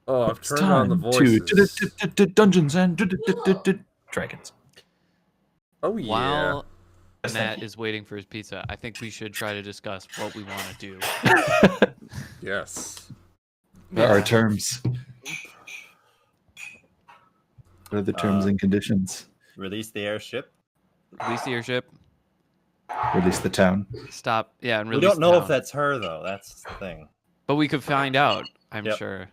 Oh, I've It's turned on the time to voices. Dungeons and Dragons. Oh yeah. While Yes, thank Matt you. is waiting for his pizza, I think we should try to discuss what we want to do. Yes. There are Yeah. terms. What are the terms and conditions? Release the airship. Release the airship. Release the town. Stop. Yeah, and We release don't know the if town. that's her though. That's the thing. But we could find out, I'm Yep. sure.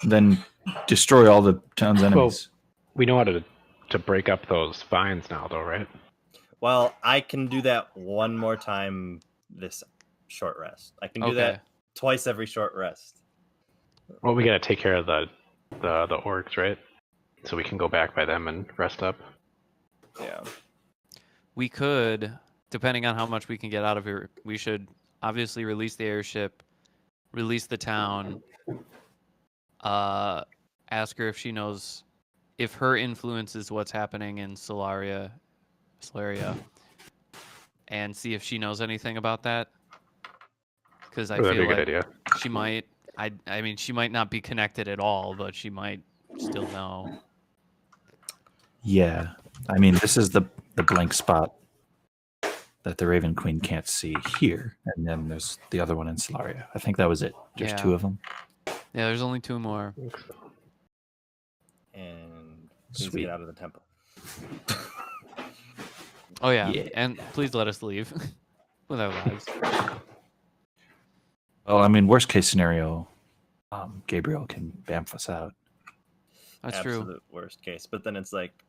Then destroy all the town's enemies. We know how to break up those vines now, though, right? Well, I can do that one more time this short rest. I can do Okay. that twice every short rest. Well, we got to take care of the orcs, right? So we can go back by them and rest up. Yeah. We could, depending on how much we can get out of here, we should obviously release the airship, release the town, ask her if she knows, if her influence is what's happening in Solaria, and see if she knows anything about that. Because I That'd be feel a good like idea. she might, I mean, she might not be connected at all, but she might still know. Yeah. I mean, this is the blank spot that the Raven Queen can't see here. And then there's the other one in Solaria. I think that was it. There's Yeah. 2 of them. Yeah, there's only 2 more. And please Sweet. get out of the temple. Oh yeah, Yeah. and please let us leave with our lives. Well, I mean, worst case scenario, Gabriel can bamf us out. That's true. Absolute worst case. But then it's like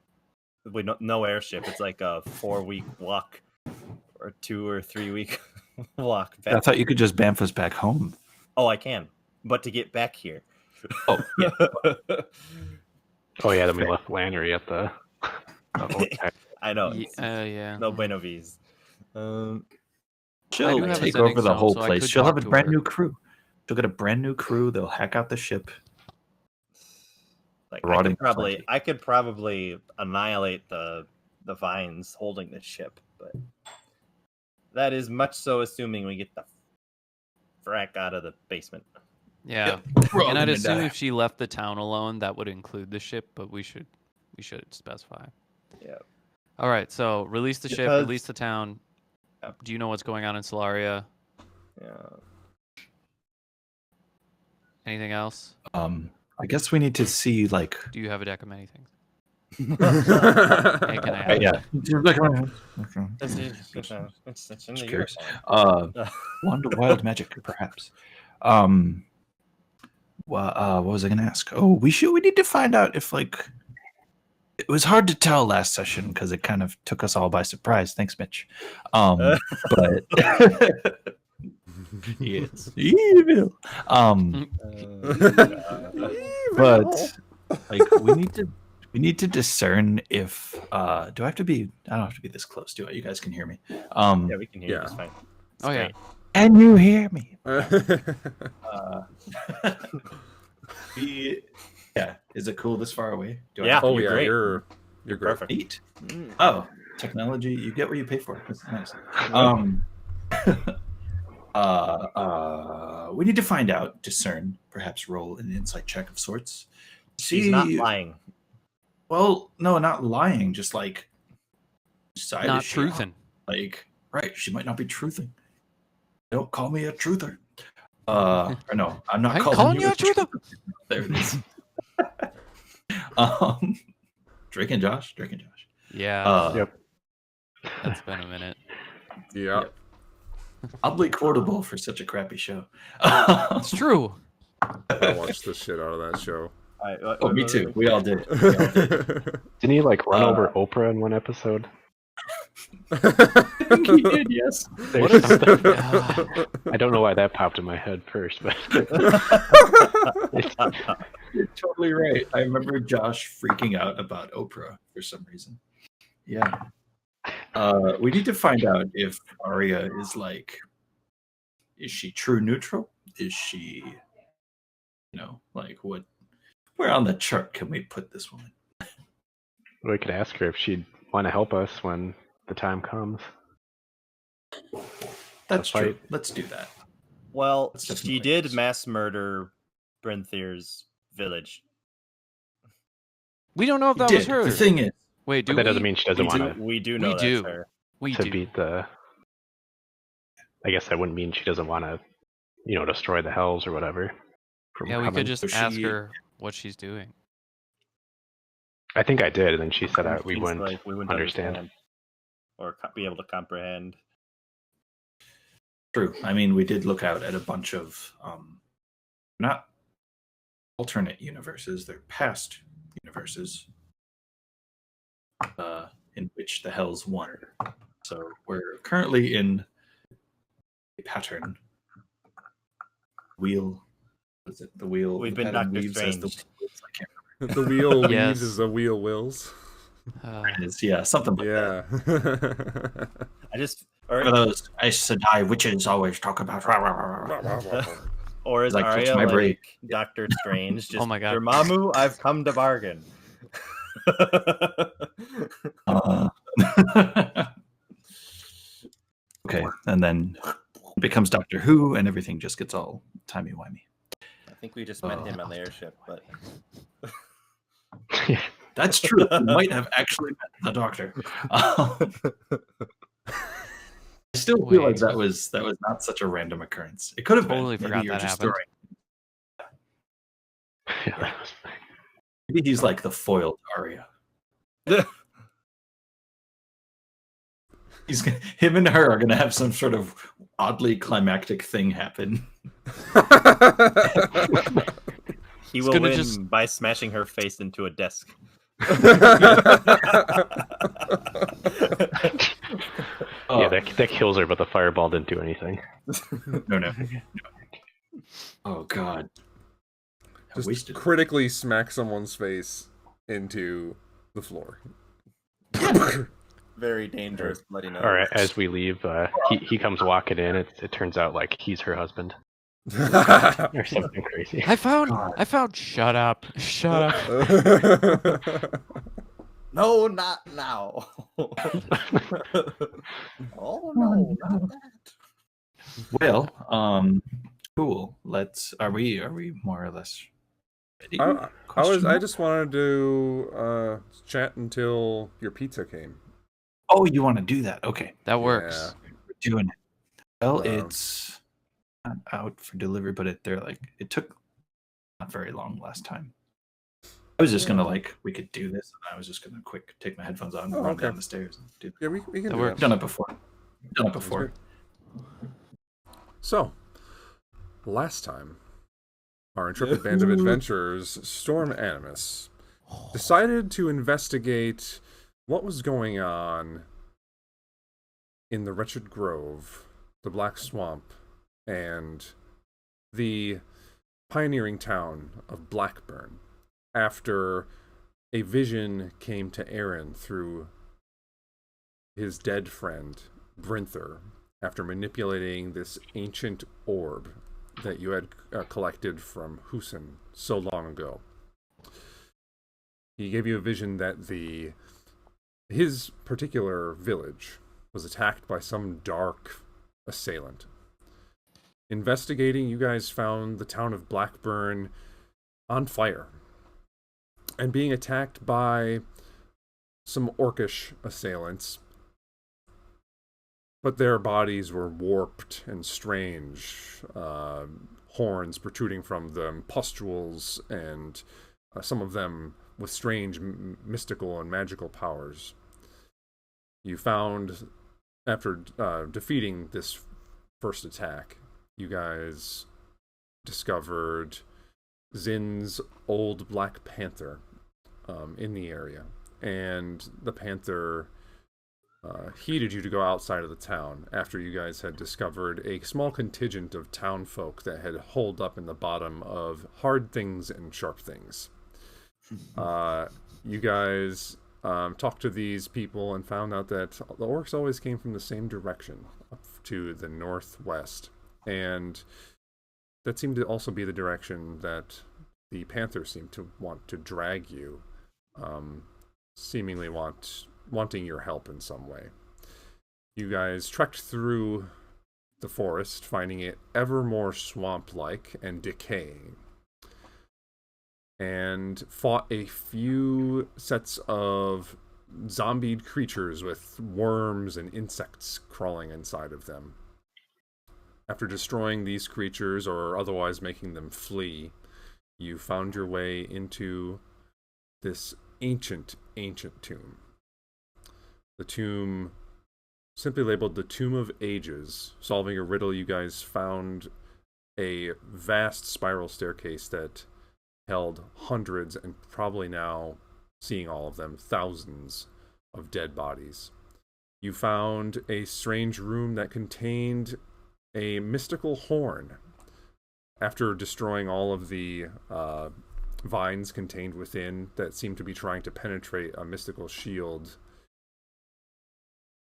no airship. It's like a 4-week walk or 2 or 3 week walk back. I thought you could just bamf us back home. Oh, I can. But to get back here. Oh, yeah. Oh yeah, then we left Lannery at the I know. Yeah. No bueno vis. I She'll do have a take sending over the stone, whole so I place. could She'll have talk a to brand her. new crew. She'll get a brand new crew. They'll hack out the ship. Like Rotting I could probably annihilate the vines holding this ship, but that is much so assuming we get the frack out of the basement. Yeah. We're all And I'd gonna assume die. if she left the town alone, that would include the ship, but we should specify. Yeah. All right, so release the ship, Because- release the town. Yep. Do you know what's going on in Solaria? Yeah. Anything else? I guess we need to see like. Do you have a deck of many things? Hey, Hey, can I have Yeah. It's in Just the curious. uniform. Wand of wild magic, perhaps. What was I going to ask? Oh, we need to find out if like. It was hard to tell last session because it kind of took us all by surprise. Thanks, Mitch. But it's evil. But like we need to discern if do I have to be? I don't have to be this close, do I? You guys can hear me. Yeah, we can hear you Yeah. just fine. It's Oh, yeah. great. Can you hear me? Yeah. Is it cool this far away? Do I Yeah. have to Oh You're yeah, great. you're great. Perfect. Neat. Oh, technology, you get what you pay for. That's nice. We need to find out, discern, perhaps roll an insight check of sorts. She's not lying. Well, no, not lying, just like side Not is she on? truthing. Like, right, she might not be truthing. Don't call me a truther. Or no, I'm not I'm calling, calling you you a truther. There it is. Drake and Josh. Yeah, Yep. that's been a minute. Yeah. Oddly quotable for such a crappy show. It's true. I watched the shit out of that show. Oh, me too. We all did. Didn't he like run over Oprah in one episode? I think he did, yes. There's What is- something- Ah, I don't know why that popped in my head first, but You're totally right. I remember Josh freaking out about Oprah for some reason. Yeah. We need to find out if Arya is like, is she true neutral? Is she, like what? Where on the chart can we put this woman? we could ask her if she'd want to help us when the time comes. That's The true. fight. Let's do that. Well, That's she definitely did nice. mass murder Brinthir's village. We don't know if He that was did. her. The thing is, Wait, do But that doesn't we? mean she doesn't want to We do know We that's do. her. We to do. beat the. I guess that wouldn't mean she doesn't want to, destroy the hells or whatever. from Yeah, we could coming. just So ask she- her what she's doing. I think I did, and then she said we Seems wouldn't. like we wouldn't understand. or be able to comprehend. true. I mean, we did look out at a bunch of not alternate universes; they're past universes in which the Hells won. So we're currently in a pattern wheel. What is it? The wheel. We've the been pattern Dr. weaves as the Strange. wheels. I can't The wheel Yes. weaves as the wheel wills. Uh, remember. It's, yeah, something like that. Yeah. I just One of those Aes Sedai witches always talk about. or is Like, touch Arya my like brain. Doctor Strange? Just, Oh my God. Dormammu, I've come to bargain. Okay, and then it becomes Doctor Who, and everything just gets all timey-wimey. I think we just met him on the airship, but That's true. We might have actually met the Doctor. I still feel like Wait. that was not such a random occurrence. It could have Totally been. forgot Maybe you're that just happened. throwing. Maybe he's like the foiled Arya. Him and her are gonna have some sort of oddly climactic thing happen. he It's will gonna win just- by smashing her face into a desk. Oh, Yeah, that kills her, but the fireball didn't do anything. no. Oh God. I Just wasted. critically smack someone's face into the floor. Very dangerous, bloody nose. All right, as we leave, he comes walking in. It turns out like he's her husband or something crazy. I found. God. Shut up. Shut up. No, not now. Oh no, not that. Well, cool. Are we more or less ready? I just wanted to chat until your pizza came. Oh, you want to do that? Okay. That works. We're doing it. Well, Wow. it's not out for delivery, but it took not very long last time. I was just gonna we could do this, and I was just gonna take my headphones on and Oh, run okay. down the stairs and do that. Yeah, we can That do works. that. Done it before. So, last time, our intrepid band of adventurers, Storm Animus, decided to investigate what was going on in the Wretched Grove, the Black Swamp, and the pioneering town of Blackburn, after a vision came to Aaron through his dead friend, Brinther, after manipulating this ancient orb that you had collected from Husin so long ago. He gave you a vision that his particular village was attacked by some dark assailant. Investigating, you guys found the town of Blackburn on fire and being attacked by some orcish assailants, but their bodies were warped and strange, horns protruding from them, pustules, and some of them with strange mystical and magical powers. You found, after defeating this first attack, you guys discovered Zin's old Black Panther in the area, and the Panther heeded you to go outside of the town after you guys had discovered a small contingent of town folk that had holed up in the bottom of Hard Things and Sharp Things. You guys talked to these people and found out that the orcs always came from the same direction, up to the northwest, and that seemed to also be the direction that the Panther seemed to want to drag you, seemingly wanting your help in some way. You guys trekked through the forest, finding it ever more swamp-like and decaying. and fought a few sets of zombied creatures with worms and insects crawling inside of them. After destroying these creatures or otherwise making them flee, you found your way into this ancient tomb. The tomb, simply labeled the Tomb of Ages. Solving a riddle, you guys found a vast spiral staircase that held hundreds, and probably now, seeing all of them, thousands of dead bodies. You found a strange room that contained a mystical horn. After destroying all of the vines contained within that seemed to be trying to penetrate a mystical shield,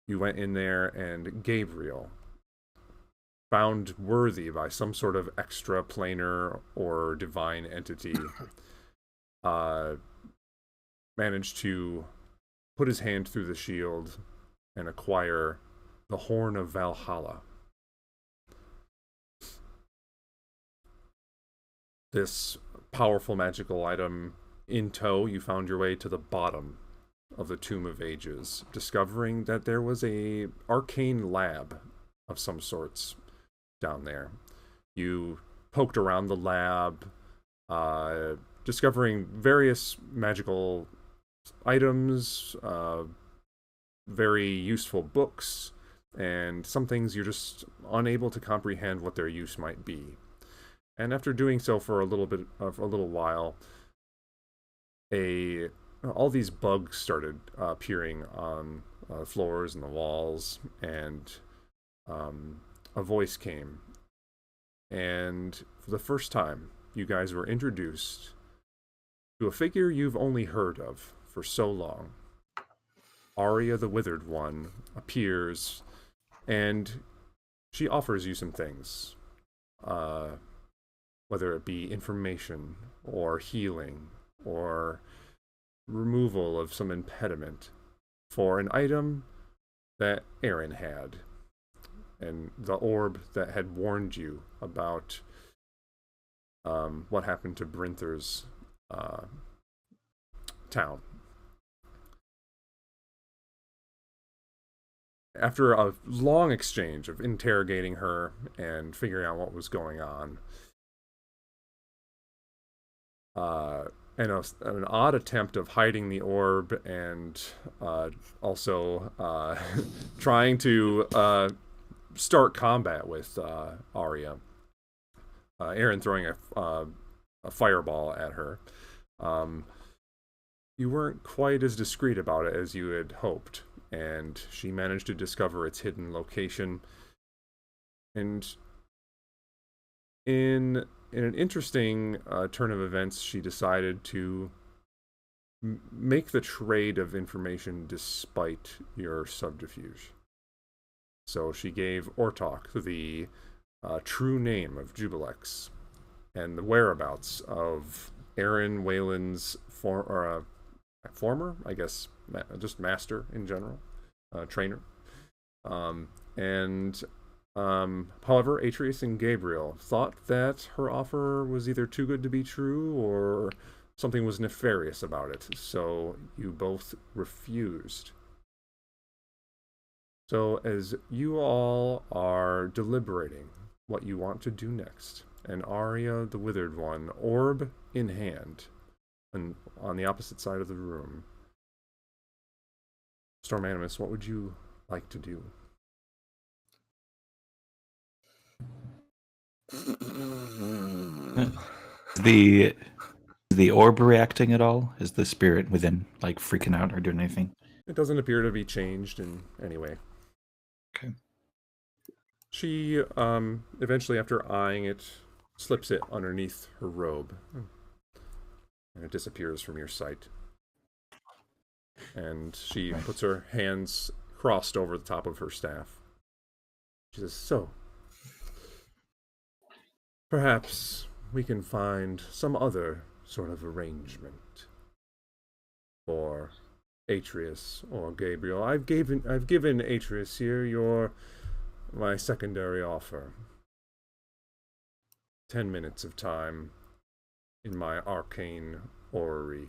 you went in there, and Gabriel, found worthy by some sort of extra-planar or divine entity, managed to put his hand through the shield and acquire the Horn of Valhalla. This powerful magical item in tow, you found your way to the bottom of the Tomb of Ages, discovering that there was a arcane lab of some sorts down there. You poked around the lab, discovering various magical items, very useful books, and some things you're just unable to comprehend what their use might be. And after doing so for a little while, all these bugs started appearing on floors and the walls, and a voice came. And for the first time, you guys were introduced to a figure you've only heard of for so long. Arya the Withered One appears, and she offers you some things. Whether it be information, or healing, or removal of some impediment, for an item that Aaron had, and the orb that had warned you about what happened to Brinther's town. After a long exchange of interrogating her and figuring out what was going on, and an odd attempt of hiding the orb, and also trying to start combat with Arya. Aaron throwing a fireball at her. You weren't quite as discreet about it as you had hoped, and she managed to discover its hidden location. And in an interesting turn of events, she decided to make the trade of information despite your subterfuge. So she gave Ortok the true name of Jubilex and the whereabouts of Aaron Whalen's former, I guess, just master in general, trainer. However, Atreus and Gabriel thought that her offer was either too good to be true or something was nefarious about it, so you both refused. So as you all are deliberating what you want to do next, and Arya the Withered One, orb in hand, and on the opposite side of the room, Storm Animus, what would you like to do? The orb reacting at all? Is the spirit within like freaking out or doing anything? It doesn't appear to be changed in any way. Okay. She eventually, after eyeing it, slips it underneath her robe, and it disappears from your sight. And she puts her hands crossed over the top of her staff. She says, "So, perhaps we can find some other sort of arrangement for Atreus or Gabriel. I've given Atreus here my secondary offer. 10 minutes of time in my arcane orrery.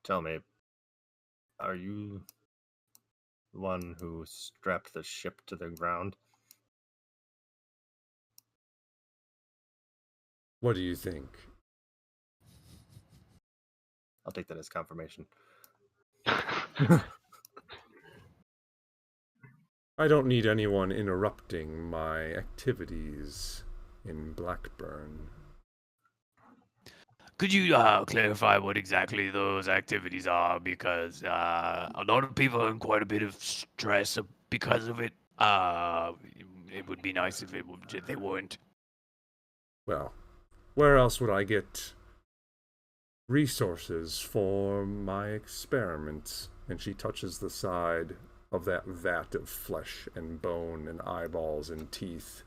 Tell me, are you the one who strapped the ship to the ground? What do you think? I'll take that as confirmation. I don't need anyone interrupting my activities in Blackburn. Could you clarify what exactly those activities are? Because a lot of people are in quite a bit of stress because of it. It would be nice if if they weren't. Well, where else would I get resources for my experiments? And she touches the side of that vat of flesh and bone and eyeballs and teeth,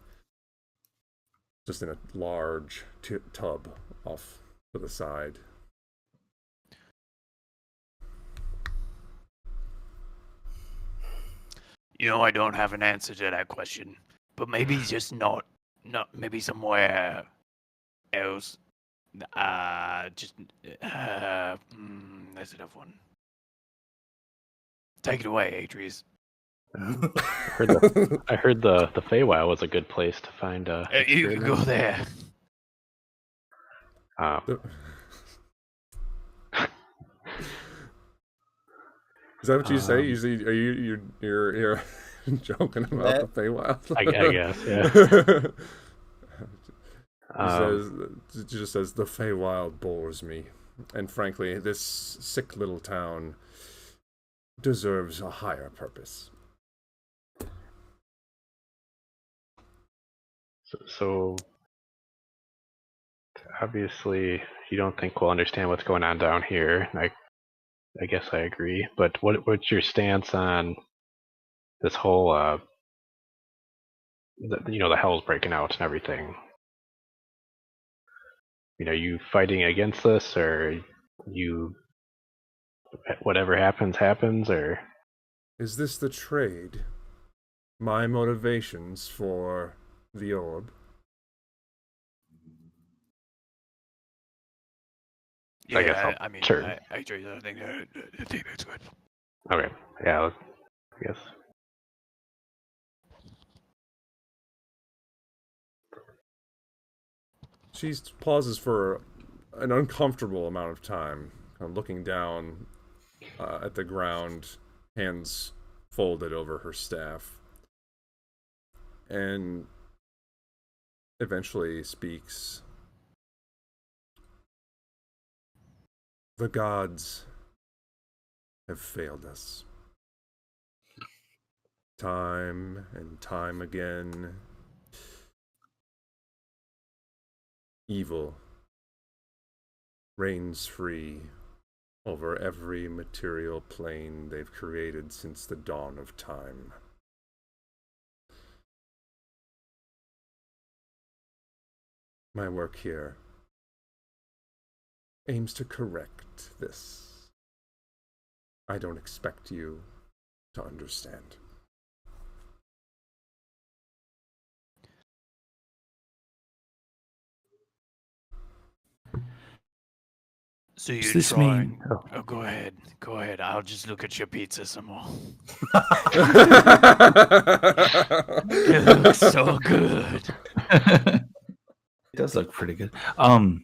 just in a large tub off to the side. You know, I don't have an answer to that question, but maybe just not maybe somewhere else. That's a tough one. Take it away, Atreus. I heard the Feywild was a good place to find. You can go there. Is that what you say? Usually, you're joking about the Feywild? I guess, yeah. It just says the Feywild bores me, and frankly, this sick little town deserves a higher purpose. So obviously, you don't think we'll understand what's going on down here. I guess I agree. But what's your stance on this whole, the hell's breaking out and everything? Are you fighting against this, or you whatever happens, or is this the trade? My motivations for the orb? Yeah, I guess I mean, sure. I think that's good. Okay, yeah, I guess. She pauses for an uncomfortable amount of time, kind of looking down at the ground, hands folded over her staff, and eventually speaks. The gods have failed us. Time and time again. Evil reigns free over every material plane they've created since the dawn of time. My work here aims to correct this. I don't expect you to understand. So you're Does this trying... mean? Oh, go ahead. Go ahead. I'll just look at your pizza some more. It looks so good. It does look pretty good. I'll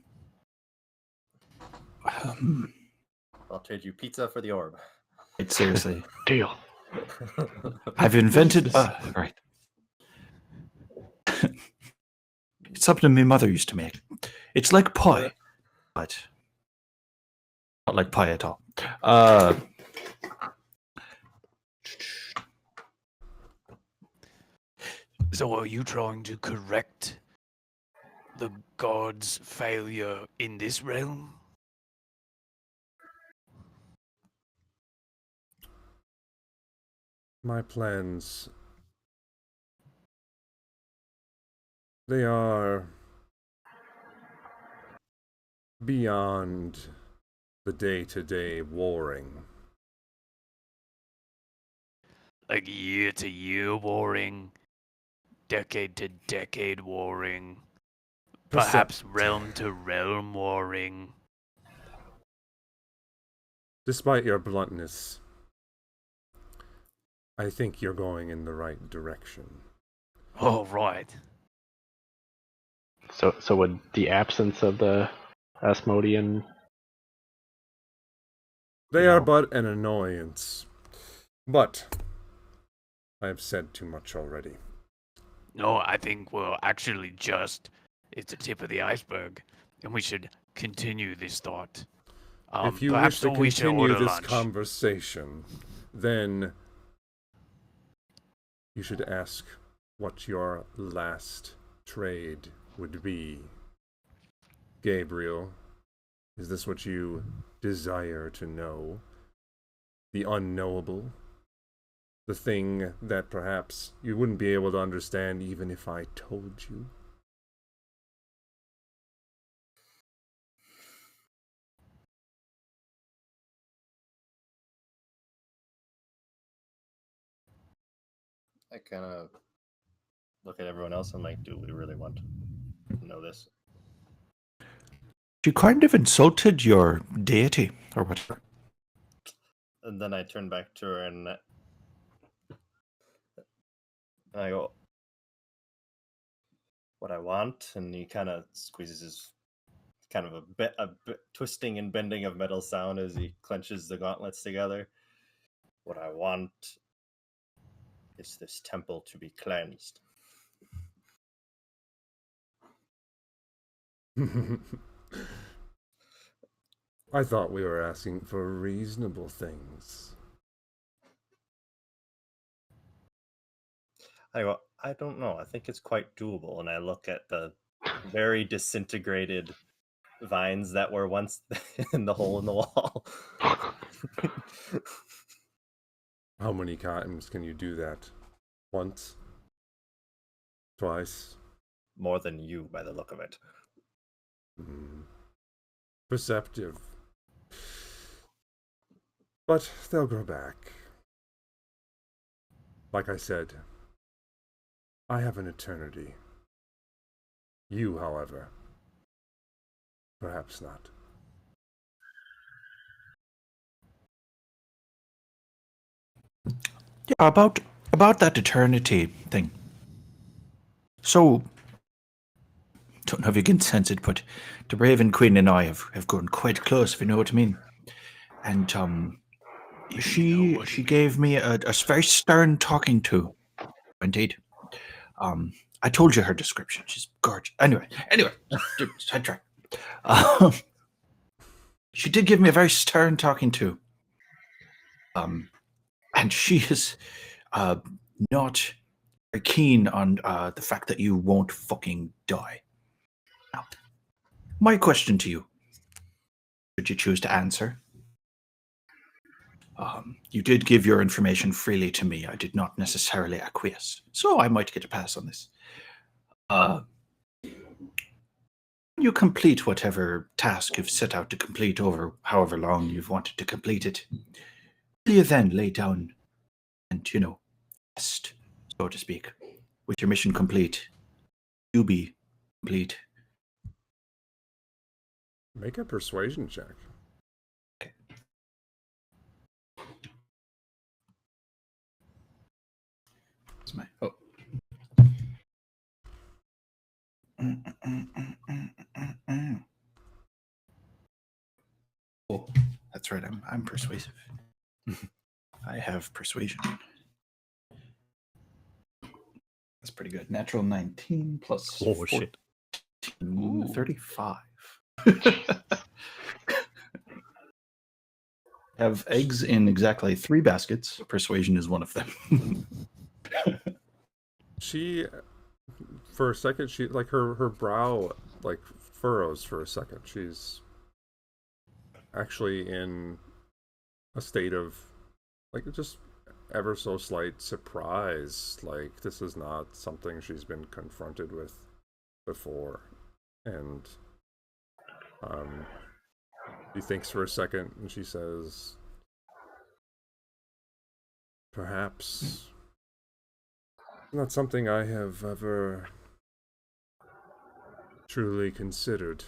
trade you pizza for the orb. Seriously, Deal. I've invented. Right. It's something my mother used to make. It's like pie, but not like pie at all. So are you trying to correct the gods' failure in this realm? My plans, they are beyond the day-to-day warring. Like year-to-year warring? decade to decade warring, Percept. perhaps realm to realm warring. Despite your bluntness, I think you're going in the right direction. All right. So would the absence of the Asmodean? They are No. but an annoyance. But I have said too much already. No, I think we're actually it's the tip of the iceberg, and we should continue this thought. If you Perhaps wish to we should continue order this lunch. conversation, then you should ask what your last trade would be. Gabriel, is this what you desire to know? The unknowable? The thing that perhaps you wouldn't be able to understand even if I told you? I kind of look at everyone else and like, do we really want to know this? You kind of insulted your deity, or whatever. And then I turn back to her and I go, what I want, and he kind of squeezes his kind of a bit twisting and bending of metal sound as he clenches the gauntlets together. What I want is this temple to be cleansed. I thought we were asking for reasonable things. I go, I don't know. I think it's quite doable. And I look at the very disintegrated vines that were once in the hole in the wall. How many times can you do that? Once? Twice? More than you, by the look of it. Perceptive. But they'll grow back. Like I said, I have an eternity. You, however, perhaps not. Yeah, about that eternity thing. So, don't know if you can sense it, but the Raven Queen and I have grown quite close, if you know what I mean. And she gave me a very stern talking to. Indeed. I told you her description. She's gorgeous. Anyway, sidetrack. She did give me a very stern talking to. And she is not very keen on the fact that you won't fucking die. Now, my question to you, should you choose to answer? You did give your information freely to me. I did not necessarily acquiesce, so I might get a pass on this. You complete whatever task you've set out to complete over however long you've wanted to complete it. Will you then lay down and, rest, so to speak, with your mission complete? You be complete. Make a persuasion check. That's my Oh, that's right. I'm persuasive. I have persuasion. That's pretty good. Natural 19 plus 14, shit. 35. Have eggs in exactly 3 baskets. Persuasion is one of them. She, for a second, she like her brow like furrows for a second. She's actually in a state of like just ever so slight surprise. Like this is not something she's been confronted with before, and she thinks for a second and she says, perhaps Not something I have ever truly considered.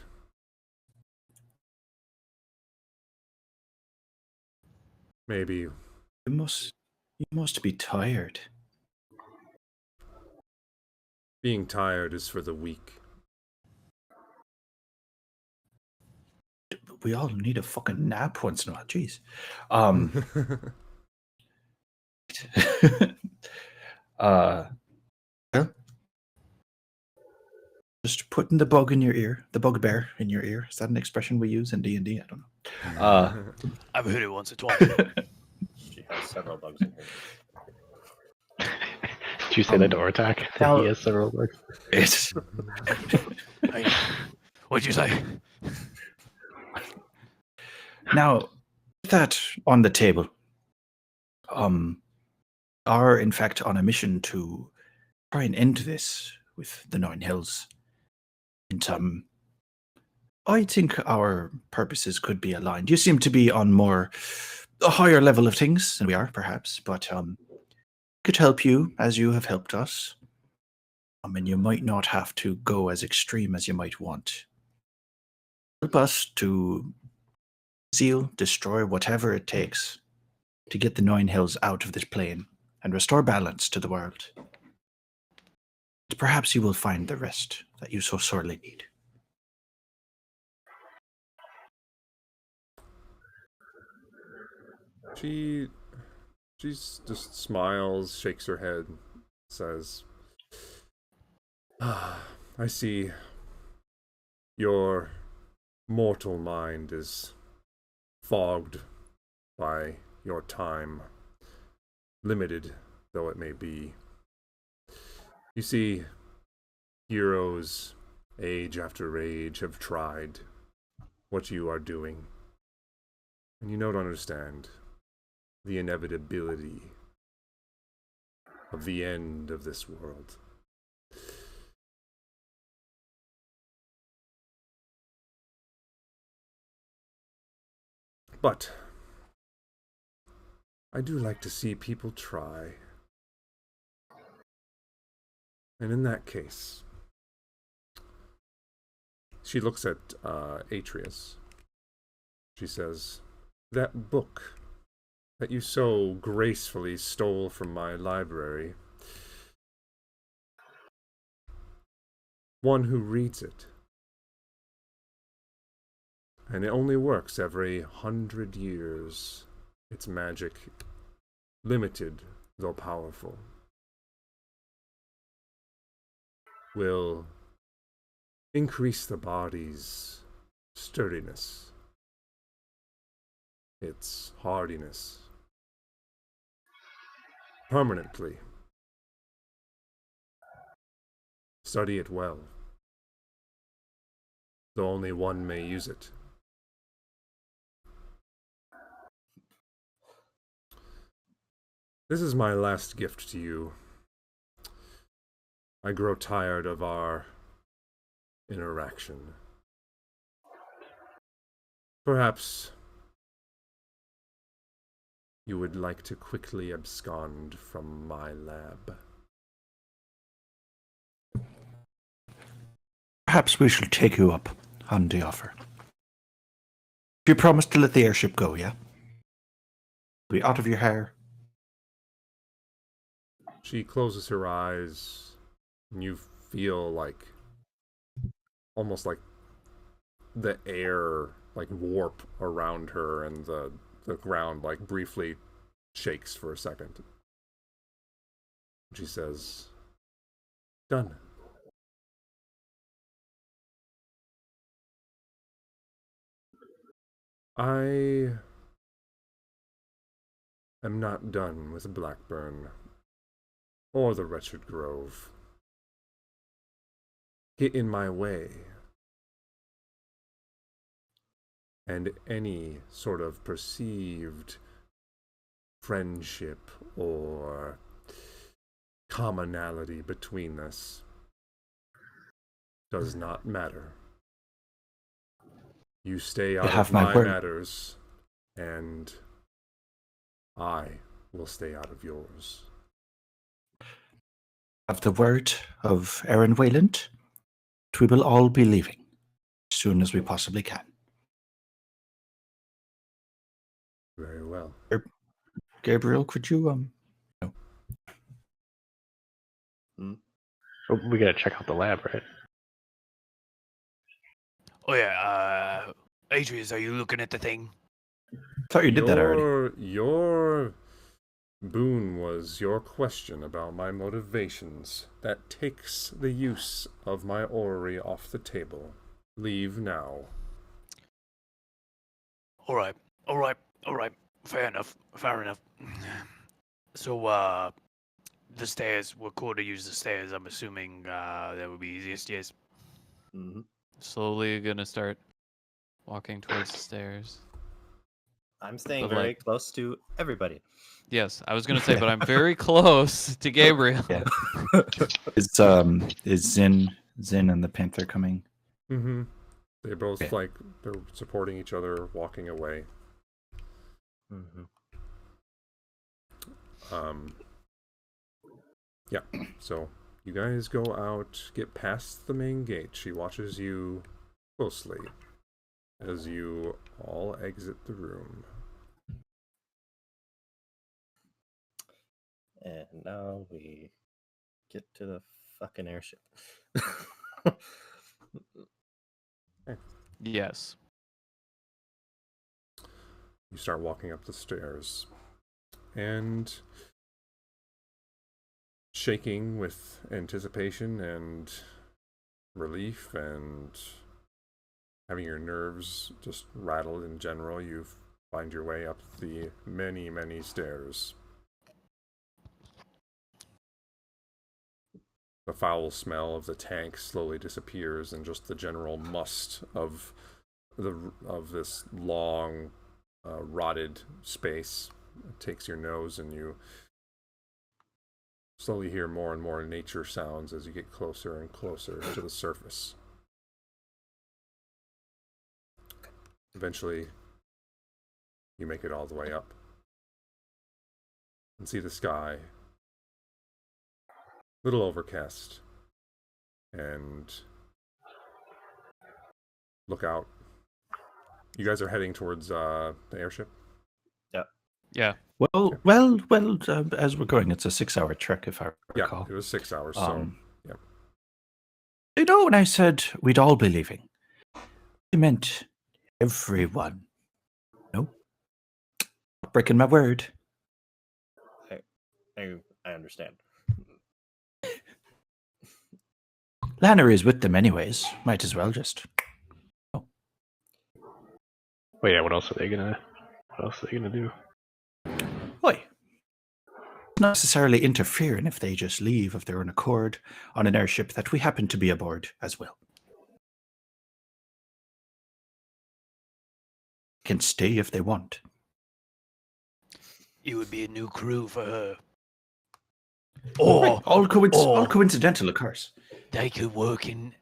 Maybe You must be tired. being tired is for the weak. We all need a fucking nap once in a while. Jeez. Well, just putting the bug in your ear, the bugbear in your ear. Is that an expression we use in D&D? I don't know. I've heard it once or twice. She has several bugs in here. Did you say that to Ortak? now- He has several bugs. It's Hey, what'd you say? now with that on the table. Are in fact on a mission to try and end this with the Nine Hills. And I think our purposes could be aligned. You seem to be on a higher level of things than we are, perhaps, but could help you as you have helped us. And you might not have to go as extreme as you might want. Help us to seal, destroy whatever it takes to get the Nine Hills out of this plane and restore balance to the world. Perhaps you will find the rest that you so sorely need. She just smiles, shakes her head, says, I see. Your mortal mind is fogged by your time, limited though it may be. You see, heroes, age after age, have tried what you are doing, and you don't understand the inevitability of the end of this world. But I do like to see people try. And in that case, she looks at Atreus. She says, that book that you so gracefully stole from my library, one who reads it, and it only works every 100 years. Its magic, limited though powerful, will increase the body's sturdiness, its hardiness, permanently. Study it well, though only one may use it. This is my last gift to you. I grow tired of our interaction. Perhaps you would like to quickly abscond from my lab. Perhaps we shall take you up on the offer. You promise to let the airship go, yeah? Be out of your hair. She closes her eyes, and you feel like, almost like the air like warp around her, and the ground like briefly shakes for a second. She says, done. I am not done with Blackburn or the Wretched Grove. Get in my way, and any sort of perceived friendship or commonality between us does not matter. You stay out have of my my word. matters, and I will stay out of yours. have the word of Aaron Wayland that we will all be leaving as soon as we possibly can. Very well. Gabriel, could you Oh, we gotta check out the lab, right? Oh yeah, Adrius, are you looking at the thing? thought you did that already. Your boon was your question about my motivations. That takes the use of my orrery off the table. Leave now. All right. Fair enough. So, the stairs. We're cool to use the stairs. I'm assuming that would be easiest. Yes. Hmm. Slowly gonna start walking towards the stairs. I'm staying But, very like- close to everybody. Yes, I was gonna say, but I'm very close to Gabriel. Yeah. Is Zin and the Panther coming? Mm-hmm. They both Okay. they're supporting each other, walking away. Hmm. Yeah. So you guys go out, get past the main gate. She watches you closely as you all exit the room. And now we get to the fucking airship. Yes. You start walking up the stairs, and shaking with anticipation and relief and having your nerves just rattled in general, you find your way up the many, many stairs. The foul smell of the tank slowly disappears, and just the general must of this long, rotted space takes your nose, and you slowly hear more and more nature sounds as you get closer and closer to the surface. Eventually, you make it all the way up and see the sky, little overcast, and look out. You guys are heading towards the airship? Yeah. Well. As we're going, it's a 6-hour trek, if I Yeah, recall. it was 6 hours, so Um, yeah. You know, when I said we'd all be leaving, I meant everyone. No, not breaking my word. I understand. Lanner is with them anyways. Might as well just. Well, yeah. What else are they gonna do? Oi. Not necessarily interfering if they just leave of their own accord on an airship that we happen to be aboard as well. Can stay if they want. It would be a new crew for her. Right, Or all or- coincidental, of course. they could work in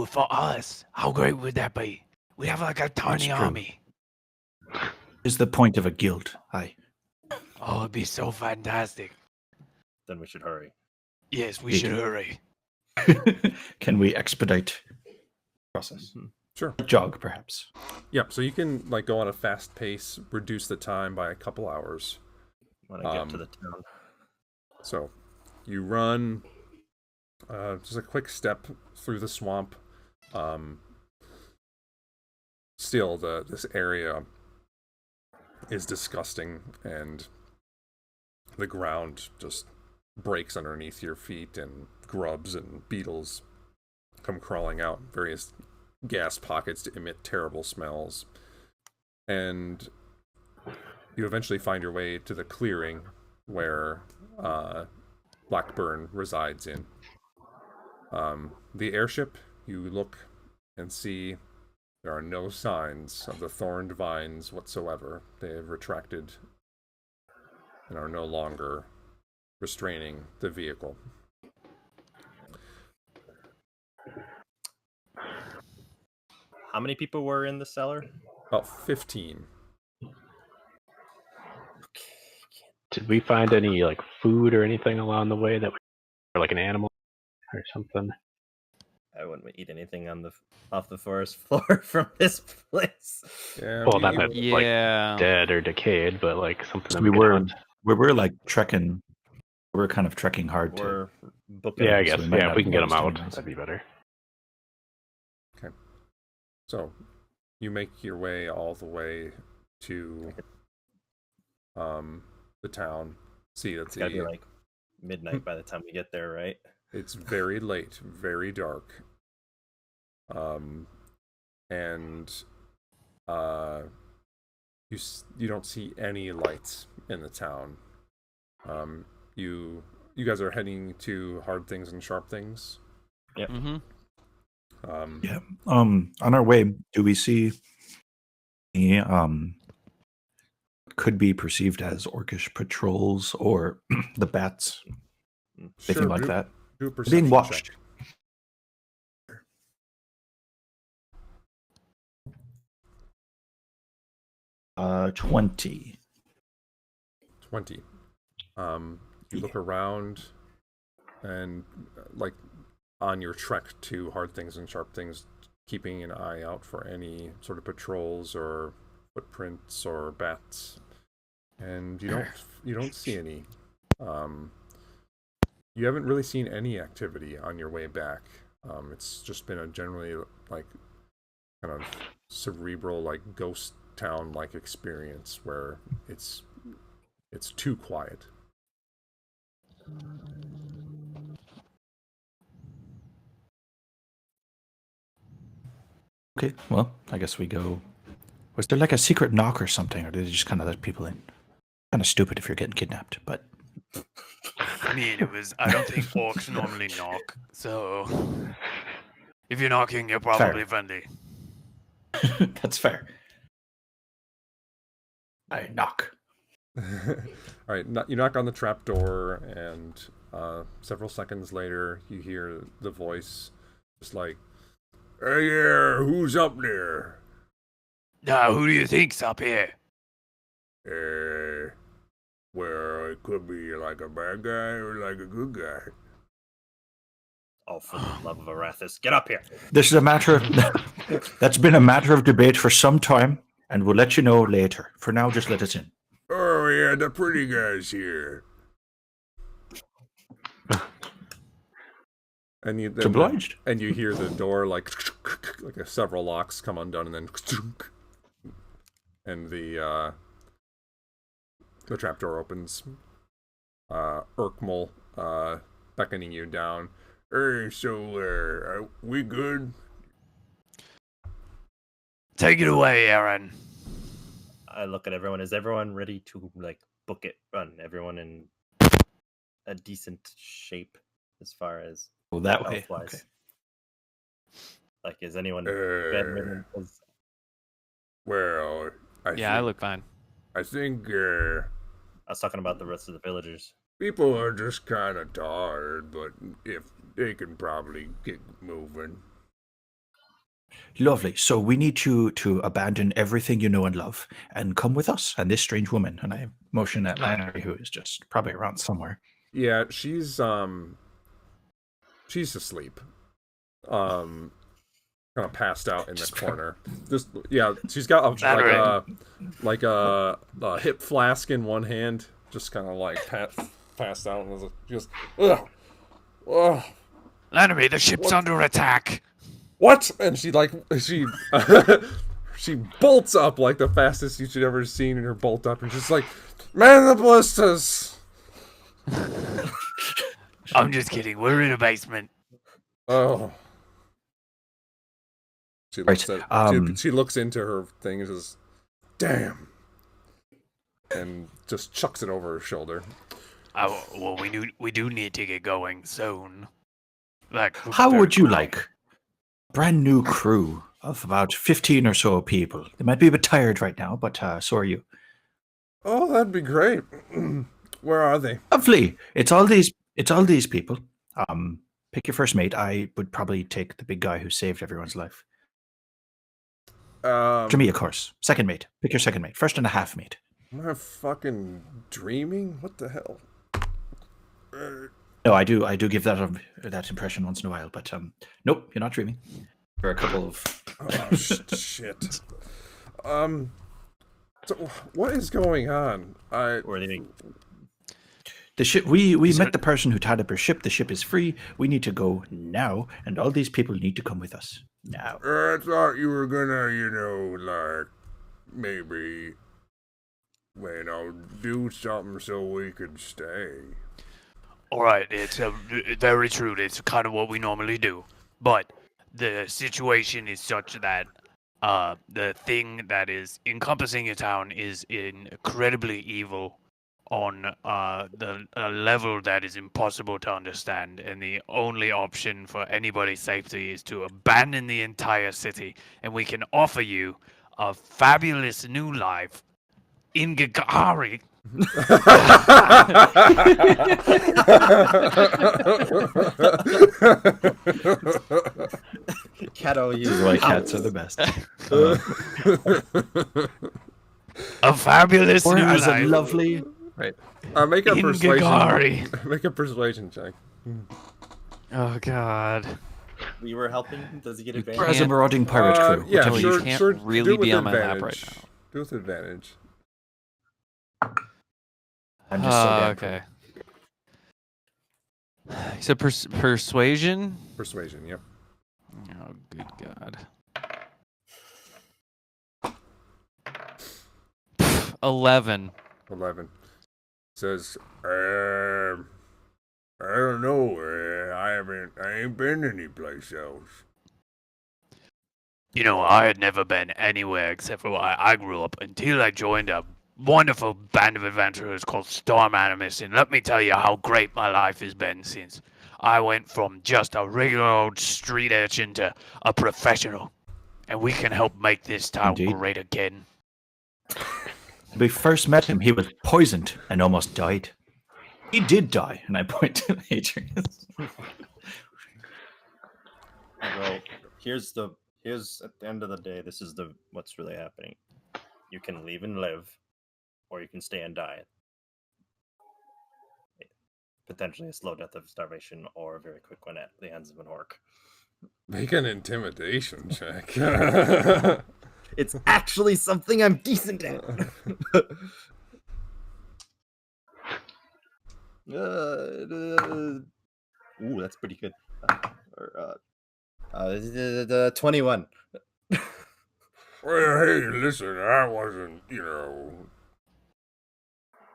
for us. How great would that be? We have like a tiny true. army. Is the point of a guild. Aye. Oh, it'd be so fantastic. Then we should hurry. Yes, we Big. should hurry. Can we expedite process? Sure. Jog, perhaps. Yeah, so you can go on a fast pace, reduce the time by a couple hours. When I get to the town. So you run just a quick step through the swamp. Still, this area is disgusting, and the ground just breaks underneath your feet, and grubs and beetles come crawling out, various gas pockets to emit terrible smells. And you eventually find your way to the clearing where Blackburn resides in. The airship, you look and see there are no signs of the thorned vines whatsoever. They have retracted and are no longer restraining the vehicle. How many people were in the cellar? About 15. Did we find any food or anything along the way or an animal or something. I wouldn't eat anything off the forest floor from this place. Yeah, Well, not that like Yeah. dead or decayed, but like something. So that we could were hunt. like trekking. We're kind of trekking hard to. We're booking. Yeah, I so guess. we might Yeah, not if we can get them notice out, anyways. that'd be better. So, you make your way all the way to the town. See that It's gotta be like midnight by the time we get there, right? it's very late, very dark. And you don't see any lights in the town. You guys are heading to Hard Things and Sharp Things. Mm-hmm. Yeah. On our way, do we see any could be perceived as orcish patrols or the bats, anything like that? Do a Being perception watched. check. 20. 20. You look around and like on your trek to Hard Things and Sharp Things, keeping an eye out for any sort of patrols or footprints or bats, and you don't see any. You haven't really seen any activity on your way back. It's just been a generally like kind of cerebral, like ghost town like experience where it's too quiet. Okay, well, I guess we go. Was there like a secret knock or something, or did they just kind of let people in? Kind of stupid if you're getting kidnapped, but I mean, I don't think orcs normally knock, so if you're knocking, you're probably friendly. that's fair. I knock. All right, you knock on the trap door, and several seconds later, you hear the voice, just like, "Hey there, who's up there?" Now, who do you think's up here? Well, it could be like a bad guy or like a good guy. Oh, for the love of Arathis, get up here! This is a matter of that's been a matter of debate for some time, and we'll let you know later. For now, just let us in. Oh yeah, the pretty guy's here. And you It's obliged. and you hear the door like several locks come undone, and then and the trapdoor opens. Urkmul beckoning you down. Hey, so are we good? Take it away, Aaron. I look at everyone. Is everyone ready to like book it? Run everyone in a decent shape as far as Oh, that way. health-wise. Okay. Like, is anyone bedridden? Well, I look fine. I think I was talking about the rest of the villagers. people are just kind of tired, but if they can probably get moving. Lovely. So we need you to abandon everything you know and love and come with us and this strange woman. And I motion at Lannery, who is just probably around somewhere. Yeah, she's asleep. Kind of passed out in the corner. Just she's got a hip flask in one hand, just kind of like passed out, and just ugh. Lannery, the ship's What? under attack. What? And she she bolts up like the fastest you should ever seen in her bolt up, and just like, man the ballistas. I'm just kidding. We're in a basement. Oh. She looks Right, at she looks into her thing and says, "Damn," and just chucks it over her shoulder. Well, we do need to get going soon. Like, How very would you quickly. like a brand new crew of about 15 or so people? They might be a bit tired right now, but so are you. Oh, that'd be great. Where are they? Lovely. It's all these people. Pick your first mate. I would probably take the big guy who saved everyone's life. To me, of course. Second mate. Pick your second mate. First and a half mate. Am I fucking dreaming? What the hell? No, I do give that impression once in a while, but nope, you're not dreaming. There are a couple of Oh, shit. So what is going on? Or anything. The ship. We met the person who tied up her ship. The ship is free. We need to go now, and all these people need to come with us now. I thought you were gonna, like, maybe, do something so we could stay. All right, it's very true. It's kind of what we normally do, but the situation is such that the thing that is encompassing your town is incredibly evil on the a level that is impossible to understand, and the only option for anybody's safety is to abandon the entire city, and we can offer you a fabulous new life in Gagari. Cato, This is why cats are the best. A fabulous Or new as a life lovely. Make a in persuasion. Gagari. Make a persuasion check. Oh God. We were helping. Does he get advantage? Or as a marauding pirate crew. Yeah, whichever you sure, can't sure. really do it with be on my lap advantage. right now. Do it with advantage. I'm just so damn okay. You said persuasion? Persuasion, yep. Oh, good God. 11. 11. Says, I don't know. I ain't been anyplace else. You know, I had never been anywhere except for where I grew up until I joined a wonderful band of adventurers called Storm Animus, and let me tell you how great my life has been since I went from just a regular old street urchin to a professional. And we can help make this town Indeed. great again. When we first met him, he was poisoned and almost died. He did die, and I point to Adrian. Well, here's at the end of the day, this is what's really happening. You can leave and live, or you can stay and die. Potentially a slow death of starvation, or a very quick one at the hands of an orc. Make an intimidation check. It's actually something I'm decent at. Ooh, that's pretty good. 21. Well, hey, listen, I wasn't,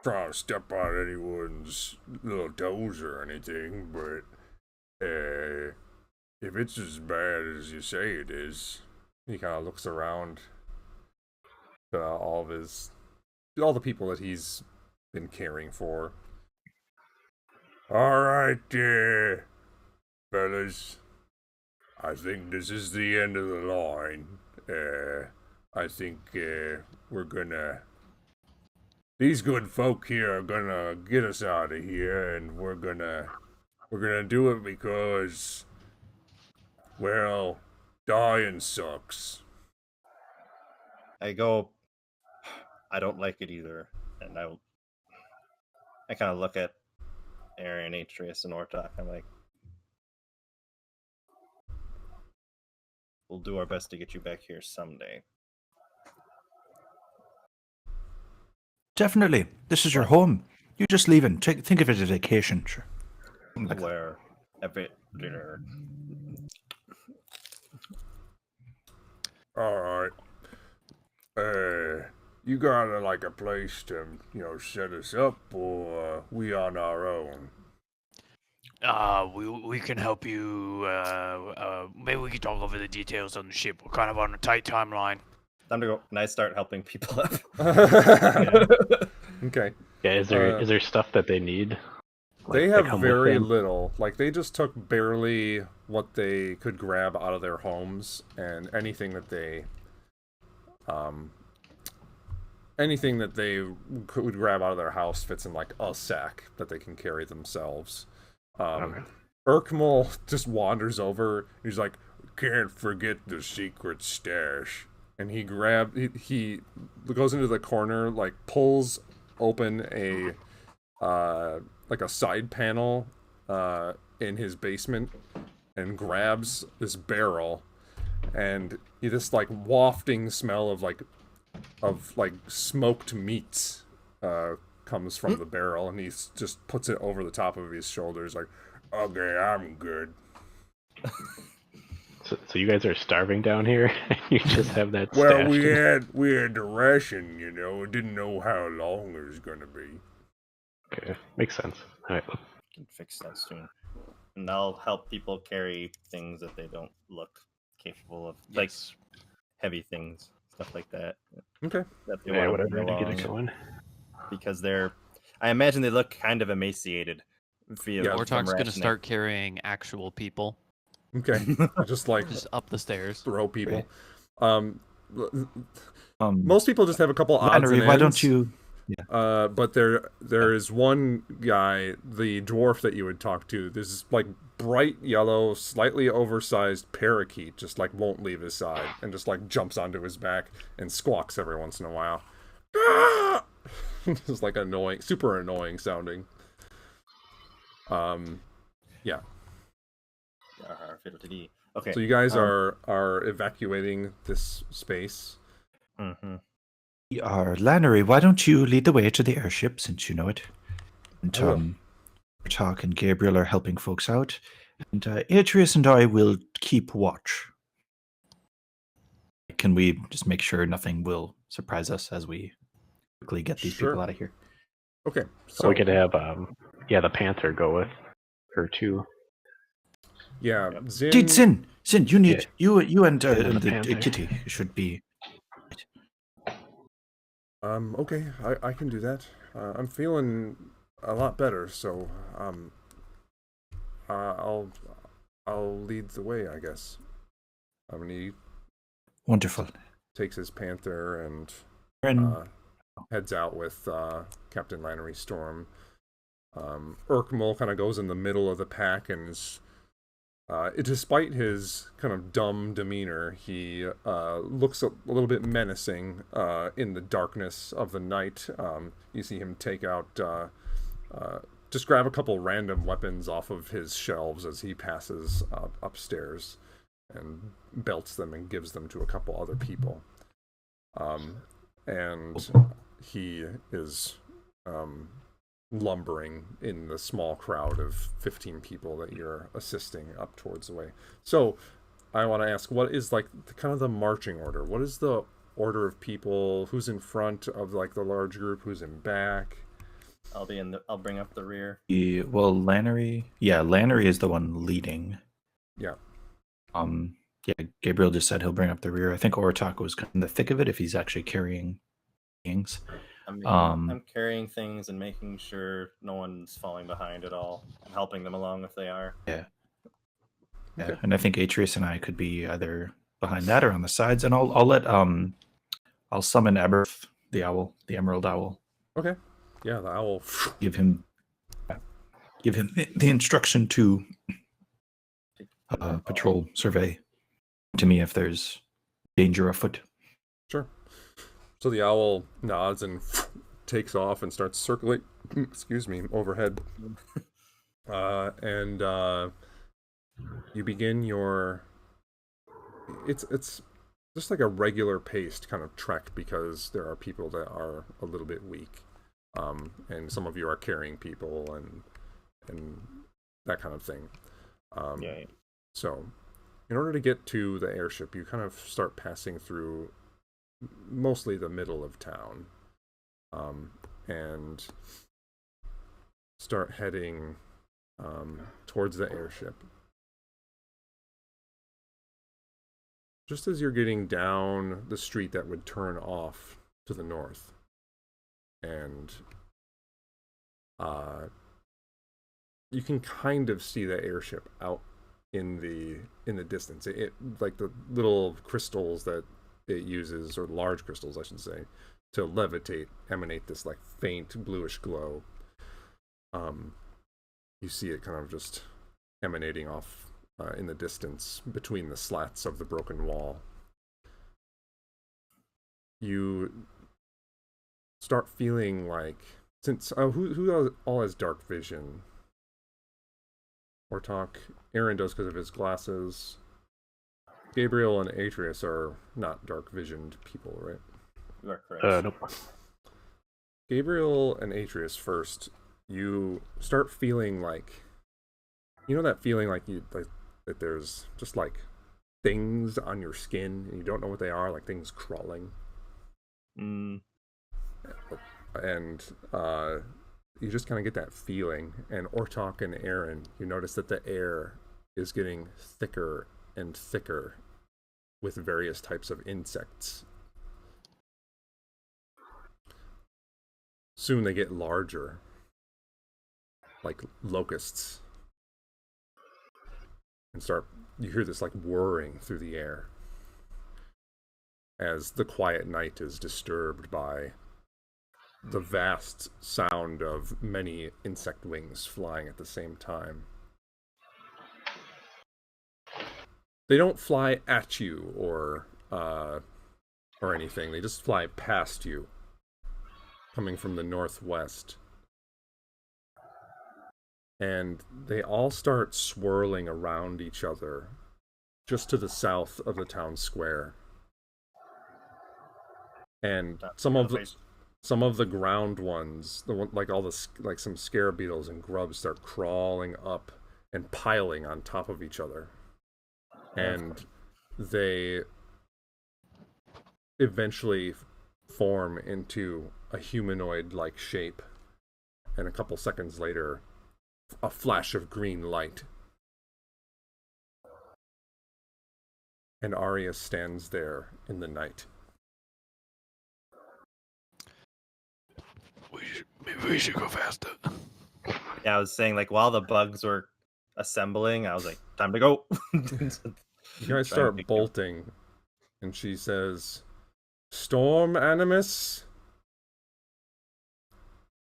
trying to step on anyone's little toes or anything, but if it's as bad as you say it is, he kind of looks around to all the people that he's been caring for. All right, fellas, I think this is the end of the line. I think these good folk here are gonna get us out of here, and we're gonna do it because, well, dying sucks. I don't like it either. And I kind of look at Aaron, Atreus, and Ortok. I'm like, we'll do our best to get you back here someday. Definitely. This is your home. You're just leaving. Think of it as a vacation. Sure. Like that. Where All right. You got like a place to, set us up, or we on our own? We can help you. Maybe we can talk over the details on the ship. We're kind of on a tight timeline. time to go. And I start helping people up. Okay. Yeah, is there stuff that they need? They that have come with very them? little. Like, they just took barely what they could grab out of their homes, and anything that they could grab out of their house fits in like a sack that they can carry themselves. Okay. Urkmal just wanders over. He's like, "Can't forget the secret stash." And he goes into the corner, like pulls open a like a side panel in his basement and grabs this barrel, and this like wafting smell of like smoked meats comes from the barrel, and he just puts it over the top of his shoulders like, okay, I'm good. So you guys are starving down here? You just have that Well, stashed we had the ration, you know. We didn't know how long it was gonna be. Okay, makes sense. All right. Can fix that soon. And I'll help people carry things that they don't look capable of, like Yes. heavy things, stuff like that. Okay. That they Yeah, want whatever to get it along, going. because I imagine they look kind of emaciated. Yeah, from Ortog's gonna rationing. start carrying actual people Okay. Just like just up the stairs. throw people. Right. Most people just have a couple odds Flannery, and why ends. don't you? But there is one guy, the dwarf that you would talk to. This like bright yellow, slightly oversized parakeet, just like won't leave his side and just like jumps onto his back and squawks every once in a while. Just like annoying, super annoying sounding. Yeah. Fiddle-dee-dee. Okay. So you guys are evacuating this space. Mm-hmm. Lannery, why don't you lead the way to the airship since you know it? And I will. Talk and Gabriel are helping folks out, and Atreus and I will keep watch. Can we just make sure nothing will surprise us as we quickly get these Sure. people out of here? Okay. So So we could have the Panther go with her too. yeah, Zin. Indeed, Sin, you need you and And the the Panther. Kitty should be. Okay, I can do that. I'm feeling a lot better, so I'll lead the way, I guess. He Wonderful. takes his panther and And heads out with Captain Lannery Storm. Urkmul kind of goes in the middle of the pack and is, despite his kind of dumb demeanor, he looks a little bit menacing in the darkness of the night. You see him take out, just grab a couple random weapons off of his shelves as he passes upstairs and belts them and gives them to a couple other people. And he is lumbering in the small crowd of 15 people that you're assisting up towards the way. So I want to ask, what is like kind of the marching order? What is the order of people? Who's in front of like the large group? Who's in back? I'll bring up the rear. well, Lannery is the one leading. Yeah. Gabriel just said he'll bring up the rear. I think Ortog was kind of in the thick of it if he's actually carrying things. I mean, Um, I'm carrying things and making sure no one's falling behind at all. I'm helping them along if they are. Yeah, and I think Atreus and I could be either behind that or on the sides, and I'll let I'll summon Aberth, the owl, the emerald owl. Okay. Yeah, the owl. Give him the instruction to patrol, survey to me if there's danger afoot. Sure. So the owl nods and takes off and starts circling, overhead. And you begin your... It's just like a regular paced kind of trek because there are people that are a little bit weak. And some of you are carrying people and that kind of thing. Yeah. So, in order to get to the airship, you kind of start passing through mostly the middle of town, and start heading towards the airship. Just as you're getting down the street that would turn off to the north, and you can kind of see the airship out in the distance. It like the little crystals that it uses, or large crystals I should say, to levitate, emanate this like faint bluish glow. You see it kind of just emanating off in the distance between the slats of the broken wall. You start feeling like, since who all has dark vision? Ortok. Aaron does because of his glasses. Gabriel and Atreus are not dark-visioned people, right? You are correct. Nope. Gabriel and Atreus first. You start feeling like, you know that feeling like that there's just like things on your skin and you don't know what they are, like things crawling. Mm. And you just kind of get that feeling. And Ortok and Aaron, you notice that the air is getting thicker and thicker with various types of insects. Soon they get larger, like locusts, and you hear this like whirring through the air as the quiet night is disturbed by the vast sound of many insect wings flying at the same time. They don't fly at you or anything. They just fly past you, coming from the northwest. And they all start swirling around each other just to the south of the town square. And some of the ground ones, like some scare beetles and grubs, start crawling up and piling on top of each other. And they eventually form into a humanoid-like shape. And a couple seconds later, a flash of green light. And Arya stands there in the night. Maybe we should go faster. Yeah, I was saying, like, while the bugs were assembling, I was like, time to go. You guys start bolting, and she says, "Storm Animus?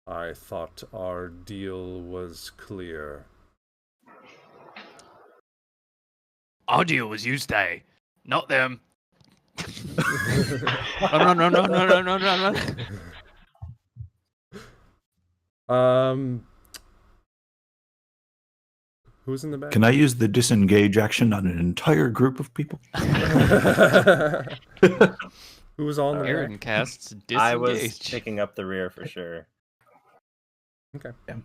I thought our deal was clear." Our deal was you stay, not them. No. Who's in the back? Can I use the disengage action on an entire group of people? Who was on the Aaron back? casts disengage. I was picking up the rear for sure. Okay. Yeah.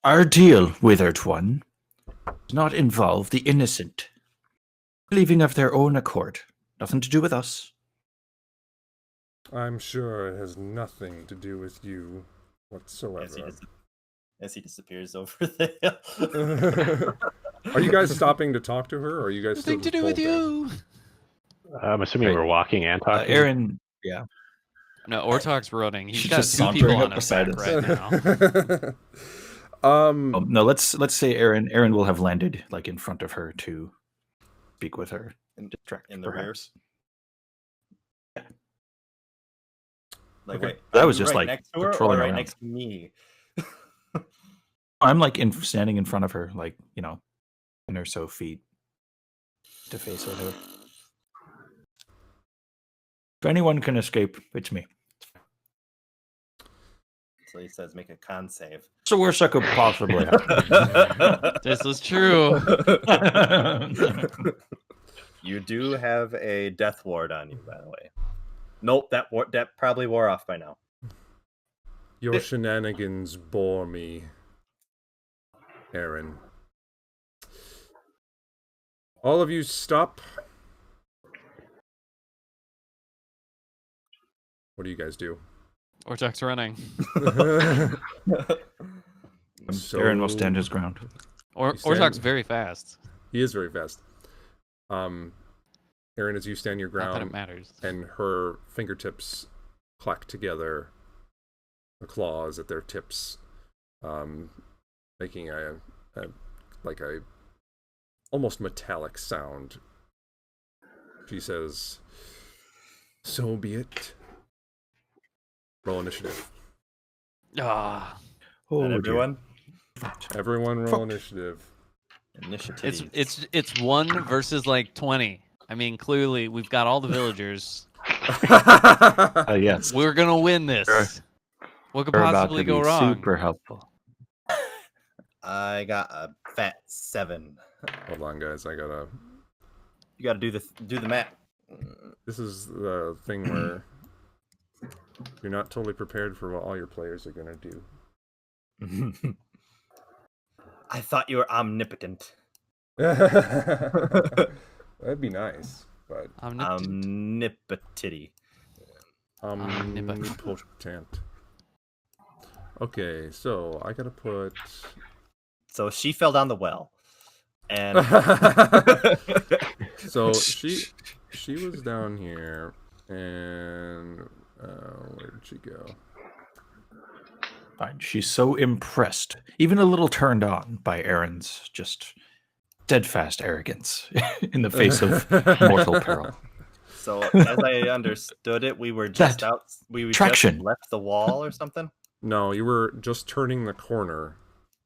Our deal, withered one, does not involve the innocent leaving of their own accord. Nothing to do with us. I'm sure it has nothing to do with you whatsoever. As he disappears over there. Are you guys stopping to talk to her, or are you guys still Nothing to just do with bolting? you. I'm assuming Right. we're walking and talking. Aaron, yeah. No, Ortok's running. He's She's got just two people sauntering on up his beside back right now. No, let's say Aaron will have landed like in front of her to speak with her and distract in the rear. perhaps. Like, Okay. wait, That are was you just, right like, next to her or patrolling right around. next to me. I'm like standing in front of her, like 10 or so feet to face her. If anyone can escape, it's me. So he says, make a con save. It's the worst that could possibly happen. This is true. You do have a death ward on you, by the way. Nope, that probably wore off by now. Your shenanigans bore me, Aaron. All of you stop. What do you guys do? Ortok's running. Aaron will stand his ground. You stand- Ortok's very fast. He is very fast. Aaron, as you stand your Not that it ground, matters. and her fingertips clack together, the claws at their tips, making a almost metallic sound. She says, "So be it." Roll initiative. Ah, Oh, And dear. everyone, Everyone roll initiative. initiative. it's 1 versus like 20. I mean, clearly we've got all the villagers. Yes. We're gonna win this. Sure. What could We're about possibly to go be wrong? super helpful. I got a fat 7. Hold on, guys. I gotta. You got to do the math. This is the thing where you're not totally prepared for what all your players are gonna do. I thought you were omnipotent. That'd be nice, but Omnipotity. omnipotent. Okay, so I gotta put. So she fell down the well, and So she was down here, and where did she go? Fine. She's so impressed, even a little turned on by Aaron's just steadfast arrogance in the face of mortal peril. so as I understood it, we were just That out. We traction. just left the wall or something. No, you were just turning the corner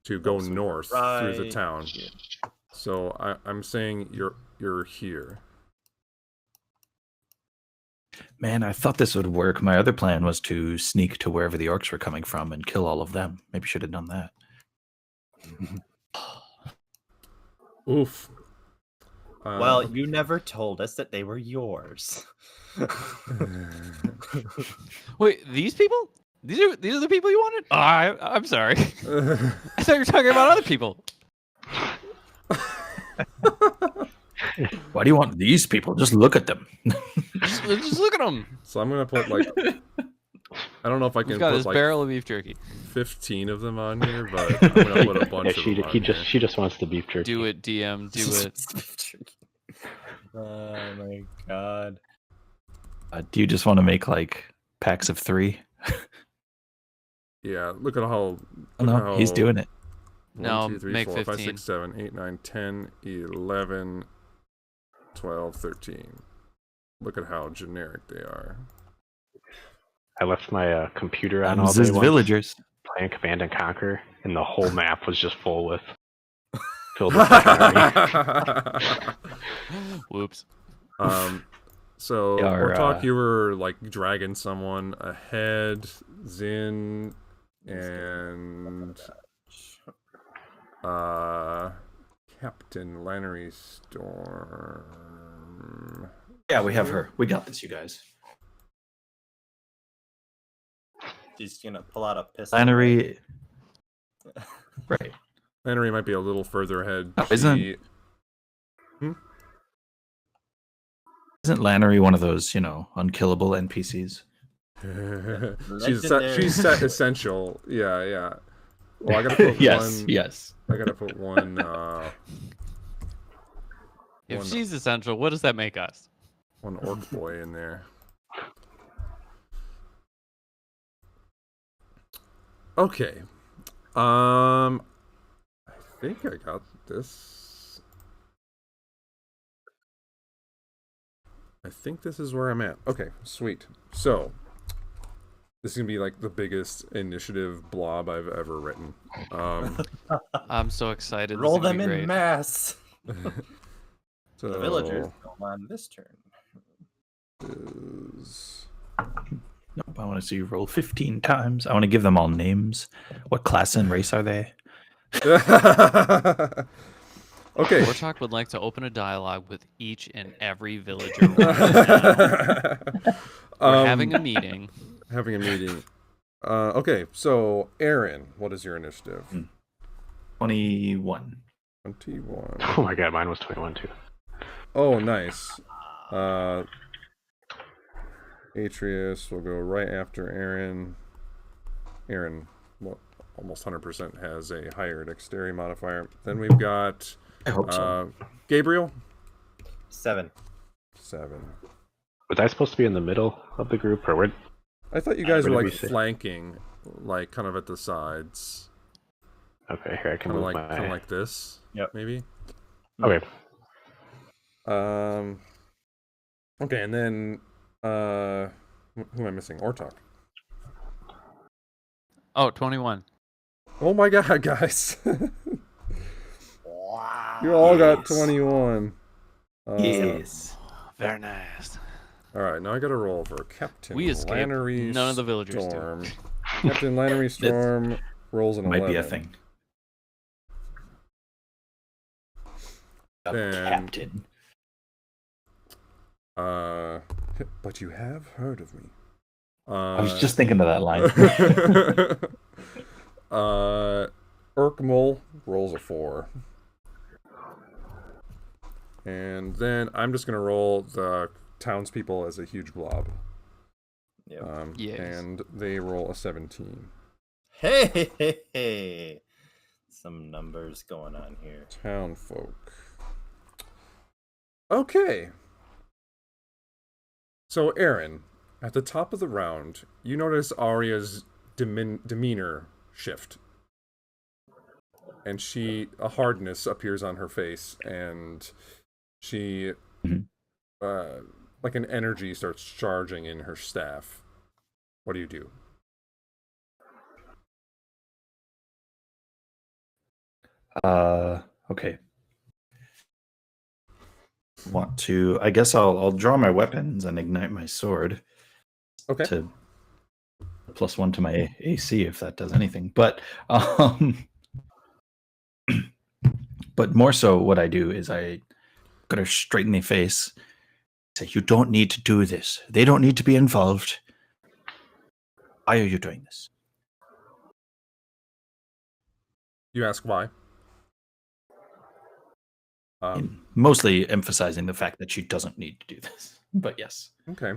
to go so north through the right town. here. So I'm saying you're here. Man, I thought this would work. My other plan was to sneak to wherever the orcs were coming from and kill all of them. Maybe should have done that. Oof. Well, you never told us that they were yours. Wait, these people? These are the people you wanted? Oh, I'm sorry. I thought you were talking about other people. Why do you want these people? Just look at them. Just look at them. So I'm gonna put like I don't know if I can We've got put this like barrel of beef jerky. 15 of them on here, but I'm gonna put a bunch Yeah, of them on here. she just wants the beef jerky. Do it, DM. Do it. Oh my god. Do you just want to make like packs of 3? Yeah, look at how. Oh, look no, at he's how doing it. 1, No, 2, 3, make 4, 5, 15. 6, 7, 8, 9, 10, 11, 12, 13. Look at how generic they are. I left my computer on all This day is once, villagers. playing Command and Conquer, and the whole map was just filled with like, Whoops. So They are, Ortok, you were like dragging someone ahead. Zin and Captain Lannery Storm. Yeah, we have her. We got this, you guys. She's gonna pull out a pistol. Lannery. Right. Lannery might be a little further ahead. Oh, isn't Lannery one of those, unkillable NPCs? she's essential. Yeah, yeah. Well, I gotta put Yes, one. yes. I gotta put one. If one- she's essential, what does that make us? one orc boy in there. Okay. I think I got this. I think this is where I'm at. Okay, sweet. So this is gonna be like the biggest initiative blob I've ever written. I'm so excited. This Roll is gonna them be in great. mass. So The villagers go on this turn. is- Nope, I want to see you roll 15 times. I want to give them all names. What class and race are they? Okay. Wartalk would like to open a dialogue with each and every villager. Right now. We're having a meeting. Having a meeting. Okay, so Aaron, what is your initiative? 21. 21. oh my god, mine was 21 too. Oh, nice. Atreus will go right after Aaron. Aaron, well, almost 100% has a higher dexterity modifier. Then we've got I hope so. Gabriel. 7. 7. Was I supposed to be in the middle of the group, or where? I thought you guys Where were did like we say? flanking, like kind of at the sides, Okay, here I can kind of move like my. kind of like this. Yep. Maybe. Okay, Okay, and then who am I missing? Ortok. Oh, 21. Oh my god, guys. Wow. You all got Yes. 21. Yes. Very nice. All right, now I got to roll for Captain We escaped. Lannery None of the villagers do. Storm. Captain Lannery Storm rolls an 11. Might be a thing. A And- captain. But you have heard of me. I was just thinking of that line. Urkmul rolls a 4. And then I'm just going to roll the townspeople as a huge blob. Yep. Yes. And they roll a 17. Hey, some numbers going on here. Townfolk. Okay. So, Aaron, at the top of the round, you notice Arya's demeanor shift. And a hardness appears on her face, and she, like an energy starts charging in her staff. What do you do? Okay. Want to? I guess I'll draw my weapons and ignite my sword Okay. to +1 to my AC if that does anything. But but more so, what I do is I got her straight in the face. Say, you don't need to do this. They don't need to be involved. Why are you doing this? You ask why? Mostly emphasizing the fact that she doesn't need to do this. But yes. Okay.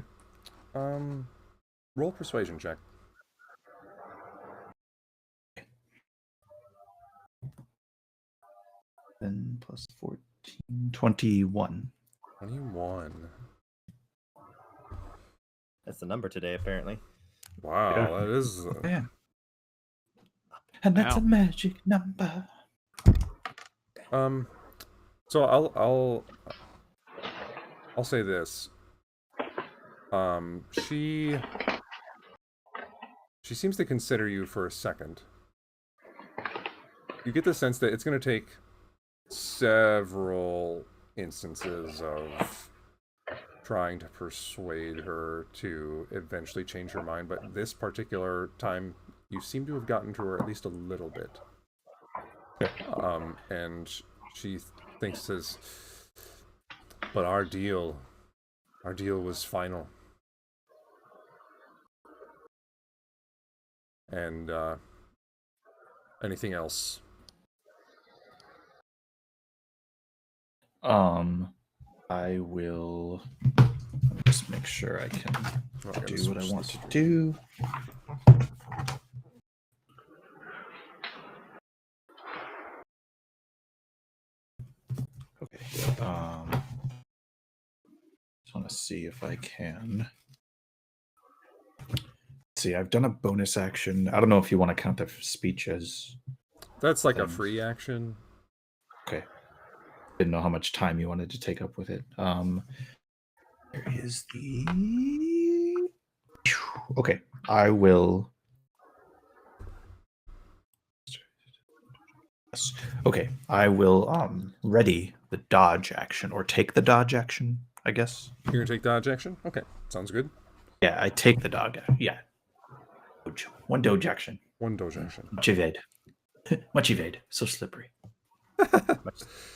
Roll persuasion check. Then +14, 21. 21. That's the number today, apparently. Wow, Yeah. that is... Yeah. And that's Wow. a magic number. So I'll say this. She seems to consider you for a second. You get the sense that it's going to take several instances of trying to persuade her to eventually change her mind, but this particular time you seem to have gotten to her at least a little bit. And she thinks but our deal was final. And anything else? I will just make sure I can Oh, I gotta do what I switch want this to stream. do. Okay. Just want to see if I can. See, I've done a bonus action. I don't know if you want to count the speech as. That's like a thing. free action. Okay. Didn't know how much time you wanted to take up with it. There is the. Okay, I will. Yes. Okay, I will ready the dodge action or take the dodge action, I guess. You're gonna take dodge action? Okay, sounds good. Yeah, I take the dodge. Yeah. One dodge action. One dodge action. Much evade. Much evade. So slippery.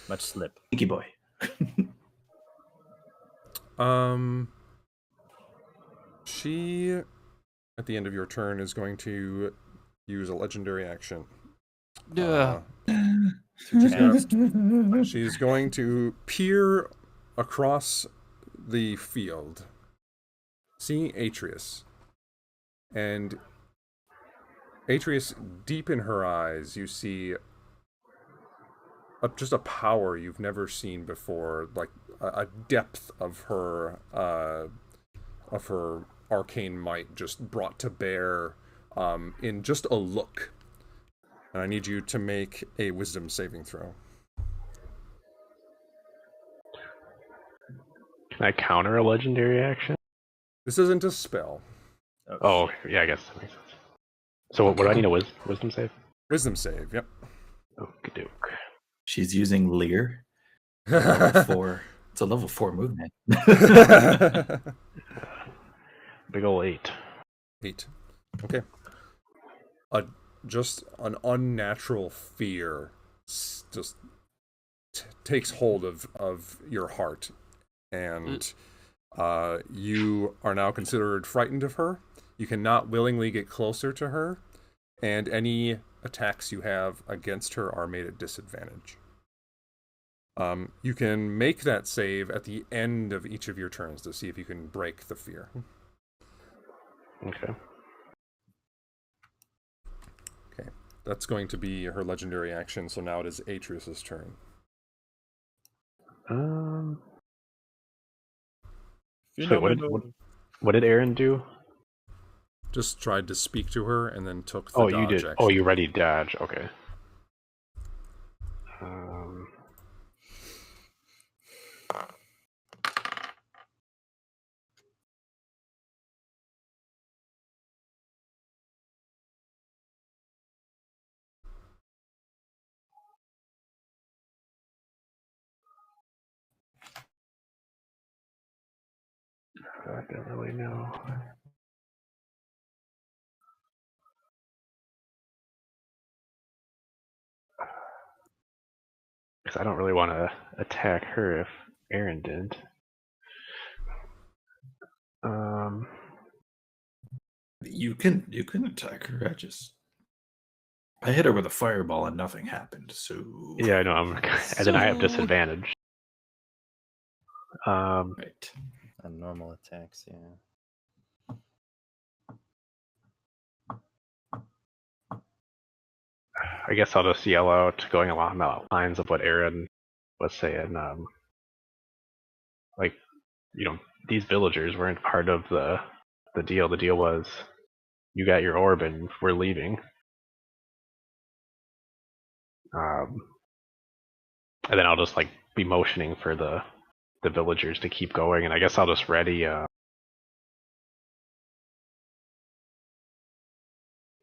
Much slip. Sneaky boy. She, at the end of your turn, is going to use a legendary action. Yeah. She's going to peer across the field, seeing Atreus. And Atreus, deep in her eyes, you see just a power you've never seen before, like a depth of her arcane might just brought to bear in just a look. And I need you to make a wisdom saving throw. Can I counter a legendary action? This isn't a spell. Oh, yeah, I guess that makes sense. So what do I need a wisdom save? Wisdom save, yep. Okey-doke. She's using Lear for It's a level 4 movement. Big ol' 8. 8. Okay. Just an unnatural fear just takes hold of your heart, and you are now considered frightened of her. You cannot willingly get closer to her, and any attacks you have against her are made at disadvantage. You can make that save at the end of each of your turns to see if you can break the fear. Okay. Okay, that's going to be her legendary action, so now it is Atreus' turn. So what did Aaron do? Just tried to speak to her and then took the Oh, dodge you did. action. Oh, you ready dodge. Okay. I don't really know. Because I don't really want to attack her if Aaron didn't. You can attack her. I hit her with a fireball and nothing happened. So Yeah, I know. And then I have disadvantage. right. On normal attacks, yeah. I guess I'll just yell out, going along the lines of what Aaron was saying. Like, these villagers weren't part of the deal. The deal was, you got your orb and we're leaving. And then I'll just be motioning for the villagers to keep going, and I guess I'll just ready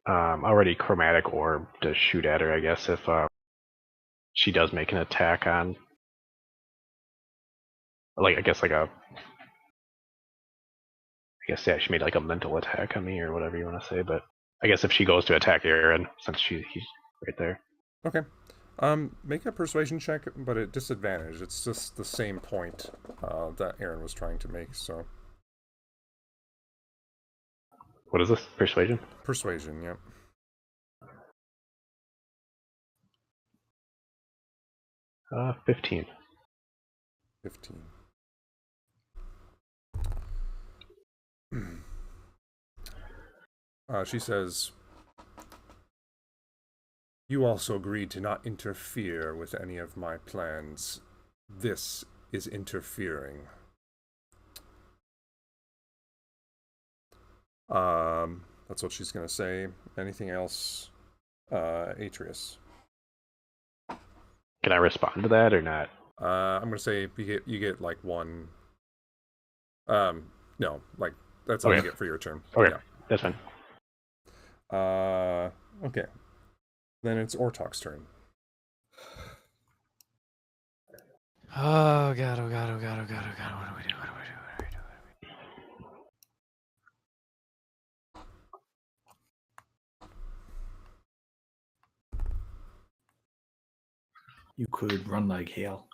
already chromatic orb to shoot at her, I guess, if she does make an attack on she made a mental attack on me or whatever you want to say, but I guess if she goes to attack Aaron, since he's right there. Okay. Make a persuasion check, but at disadvantage. It's just the same point that Aaron was trying to make, so. What is this? Persuasion? Persuasion, yep. Uh, 15. 15. She says, "You also agreed to not interfere with any of my plans. This is interfering." That's what she's gonna say. Anything else, Atreus? Can I respond to that or not? I'm gonna say you get one. No, that's all Okay. you get for your turn. Okay, Yeah. that's fine. Okay. Then it's Ortok's turn. Oh god, oh god, oh god, oh god, oh god. What do we do? What do we do? What do we do? You could run like hell.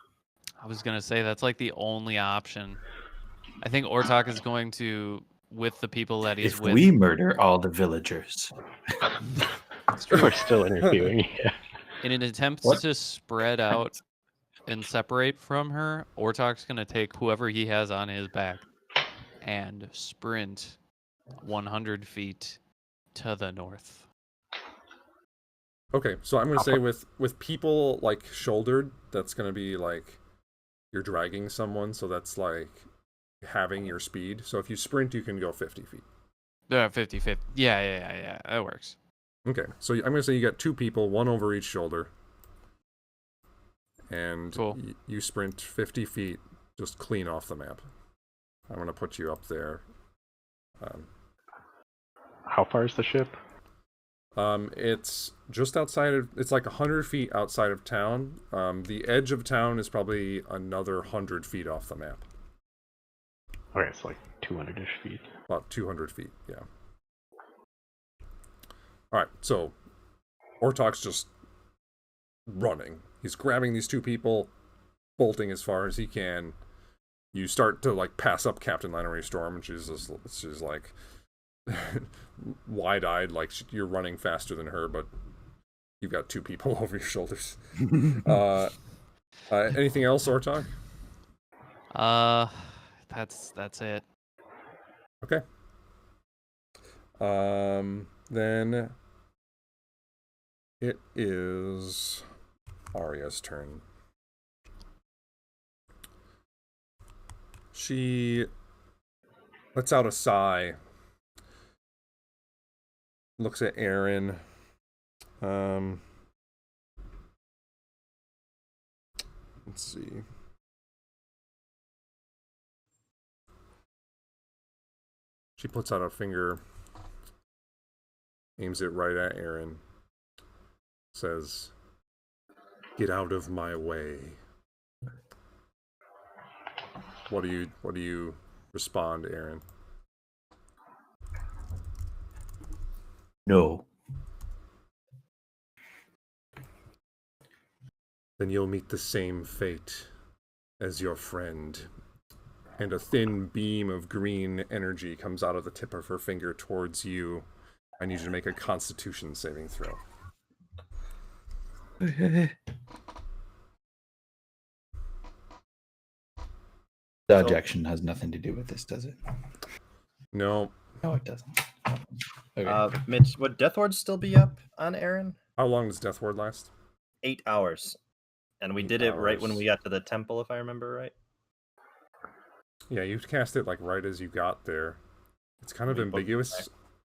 I was gonna say that's the only option. I think Ortok is going to, with the people that he's If with. we murder all the villagers, We're still interviewing. Yeah. In an attempt What? to spread out and separate from her, Ortok's gonna take whoever he has on his back and sprint 100 feet to the north. Okay, so I'm gonna say with people shouldered, that's gonna be you're dragging someone, so that's having your speed. So if you sprint, you can go 50 feet. 50. Yeah. That works. Okay, so I'm gonna say you got 2 people, 1 over each shoulder, and Cool. you sprint 50 feet, just clean off the map. I'm gonna put you up there. How far is the ship? It's just outside of. It's like 100 feet outside of town. The edge of town is probably another 100 feet off the map. Okay, it's like 200-ish feet. About 200 feet. Yeah. All right. So, Ortok's just running. He's grabbing these two people, bolting as far as he can. You start to like pass up Captain Lannery Storm, and she's like wide-eyed, like you're running faster than her, but you've got two people over your shoulders. Anything else, Ortok? That's it. Okay. Then it is Arya's turn. She lets out a sigh, looks at Aaron. Let's see. She puts out a finger, aims it right at Aaron, says, "Get out of my way." What do you respond, Aaron? No. Then you'll meet the same fate as your friend. And a thin beam of green energy comes out of the tip of her finger towards you. I need you to make a Constitution saving throw. Dodge action has nothing to do with this, does it? No. No, it doesn't. Okay. Mitch, would Death Ward still be up on Aaron? How long does Death Ward last? 8 hours. And we 8 did it right when hours. we got to the temple, if I remember right. Yeah, you cast it like right as you got there. It's kind of We booked it ambiguous. back.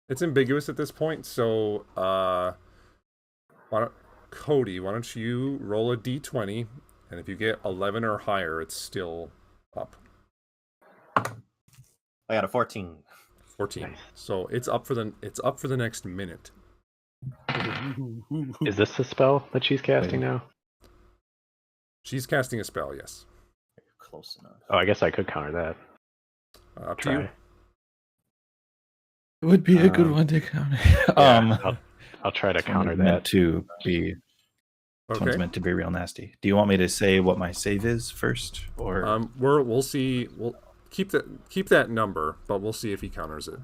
It's ambiguous at this point, so Cody, why don't you roll a d20, and if you get 11 or higher, it's still up. I got a 14. 14. Nice. So it's up for the next minute. Is this the spell that she's casting now? She's casting a spell, yes. Close enough. Oh, I guess I could counter that. Up to you. Try. It would be a good Um, one to counter. I'll try to counter Someone's meant that. to be. Someone's Okay. meant to be real nasty. Do you want me to say what my save is first, or We'll see. We'll keep that number, but we'll see if he counters it.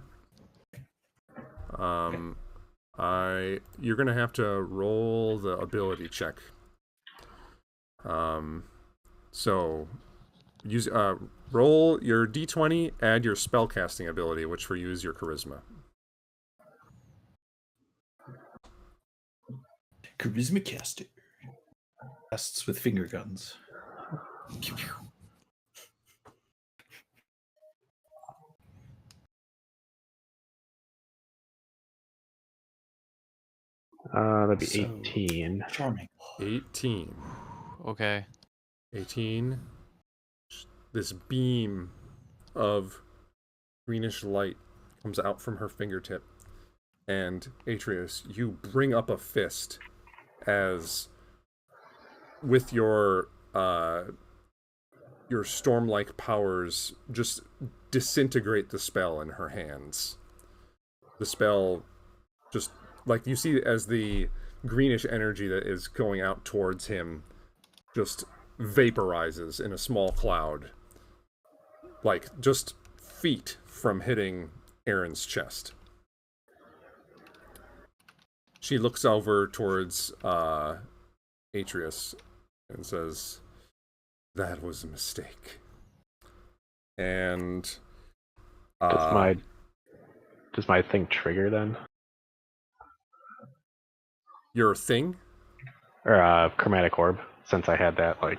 You're gonna have to roll the ability check. So use roll your d20, add your spellcasting ability, which for you is your charisma. charisma caster casts with finger guns? That'd be So- 18. Charming. 18. Okay. 18. This beam of greenish light comes out from her fingertip. And Atreus, you bring up a fist as with your storm-like powers just disintegrate the spell in her hands. The spell just like you see as the greenish energy that is going out towards him just vaporizes in a small cloud, like just feet from hitting Aaron's chest. She looks over towards Atreus and says, "That was a mistake." And Does my thing trigger then? your thing? Or chromatic orb, since I had that like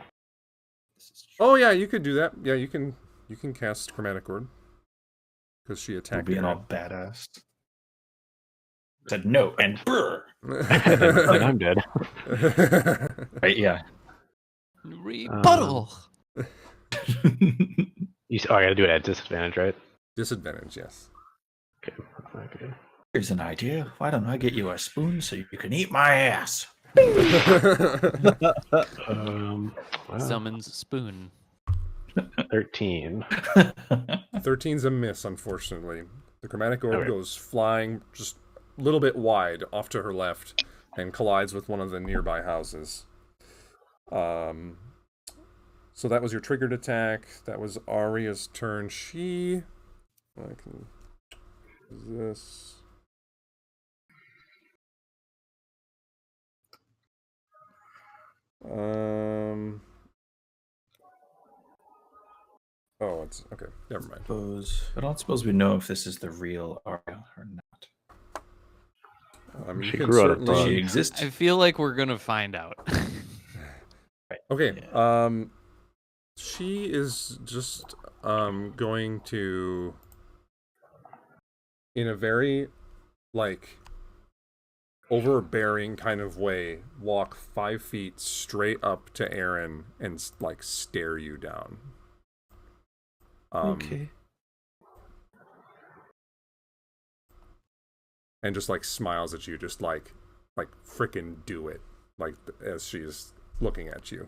Oh yeah, you could do that. Yeah, you can cast chromatic orb because she We're attacked being all Aaron. badass. Said no and brr. then I'm dead. Right? Yeah. Rebuttal. Oh, I gotta do it at disadvantage, right? Disadvantage, yes. Okay, that's not good. Here's an idea. Why don't I get you a spoon so you can eat my ass? Well, Summons spoon. 13. 13's a miss, unfortunately. The chromatic orb Okay. goes flying just a little bit wide off to her left and collides with one of the nearby houses. So that was your triggered attack. That was Arya's turn. I can this. Oh, it's okay. Never mind. I don't suppose we know if this is the real Arya or not. You She can grew out of certainly- Does bug. she exist? I feel like we're gonna find out. Okay. She is just going to, in a very like overbearing kind of way, walk 5 feet straight up to Aaron and like stare you down. Okay. And just like smiles at you, just like frickin' do it, like as she's looking at you.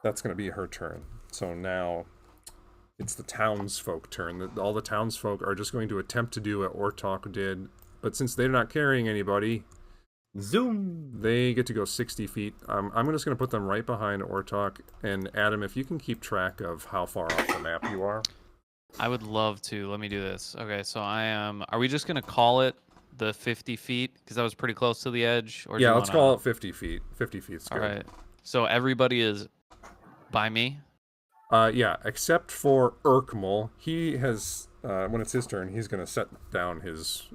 That's gonna be her turn. So now it's the townsfolk turn. All the townsfolk are just going to attempt to do what Ortok did, but since they're not carrying anybody, Zoom. they get to go 60 feet. I'm just going to put them right behind Ortok. And Adam, if you can keep track of how far off the map you are. I would love to. Let me do this. Okay, so I am. Are we just gonna call it the 50 feet? Because that was pretty close to the edge. Or do Yeah, you let's wanna- call it 50 feet. 50 feet's All good. right. So everybody is by me. Yeah, except for Urkmal. He has, when it's his turn, he's going to set down his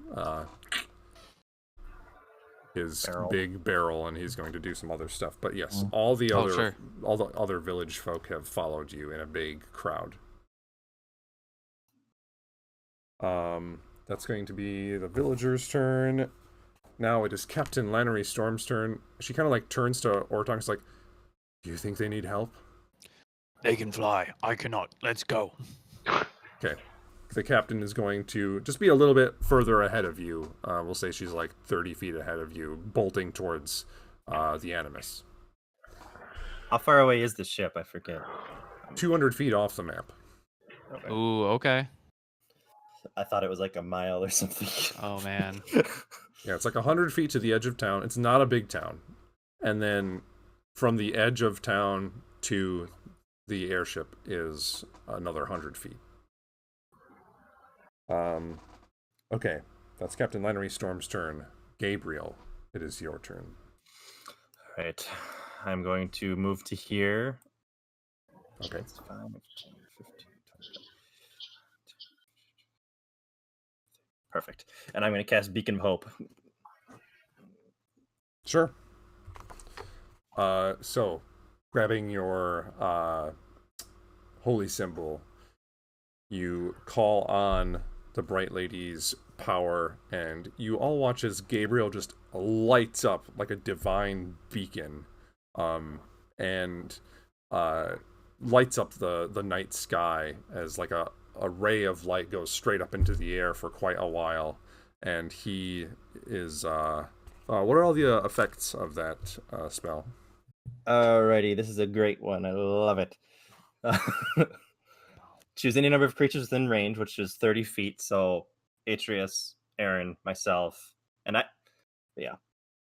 Barrel. big barrel, and he's going to do some other stuff. But yes, all the Oh, other sure. all the other village folk have followed you in a big crowd. That's going to be the villagers' turn. Now it is Captain Lannery Storm's turn. She kind of like turns to Ortok. It's like, "Do you think they need help?" They can fly. I cannot. Let's go. Okay. The captain is going to just be a little bit further ahead of you. We'll say she's like 30 feet ahead of you, bolting towards the Animus. How far away is the ship? I forget. 200 feet off the map. Okay. Ooh, okay. I thought it was like a mile or something. Oh man. Yeah, it's like 100 feet to the edge of town. It's not a big town. And then from the edge of town to the airship is another 100 feet. Okay, that's Captain Lannery Storm's turn. Gabriel, it is your turn. All right. I'm going to move to here. Okay. That's 5, 10, 15, 20. Perfect. And I'm going to cast Beacon of Hope. Sure. So, grabbing your holy symbol, you call on the Bright Lady's power, and you all watch as Gabriel just lights up like a divine beacon, and lights up the night sky as like a ray of light goes straight up into the air for quite a while, and he is what are all the effects of that spell? Alrighty, this is a great one. I love it. Choose any number of creatures within range, which is 30 feet. So Atreus, Aaron, myself, and I. Yeah.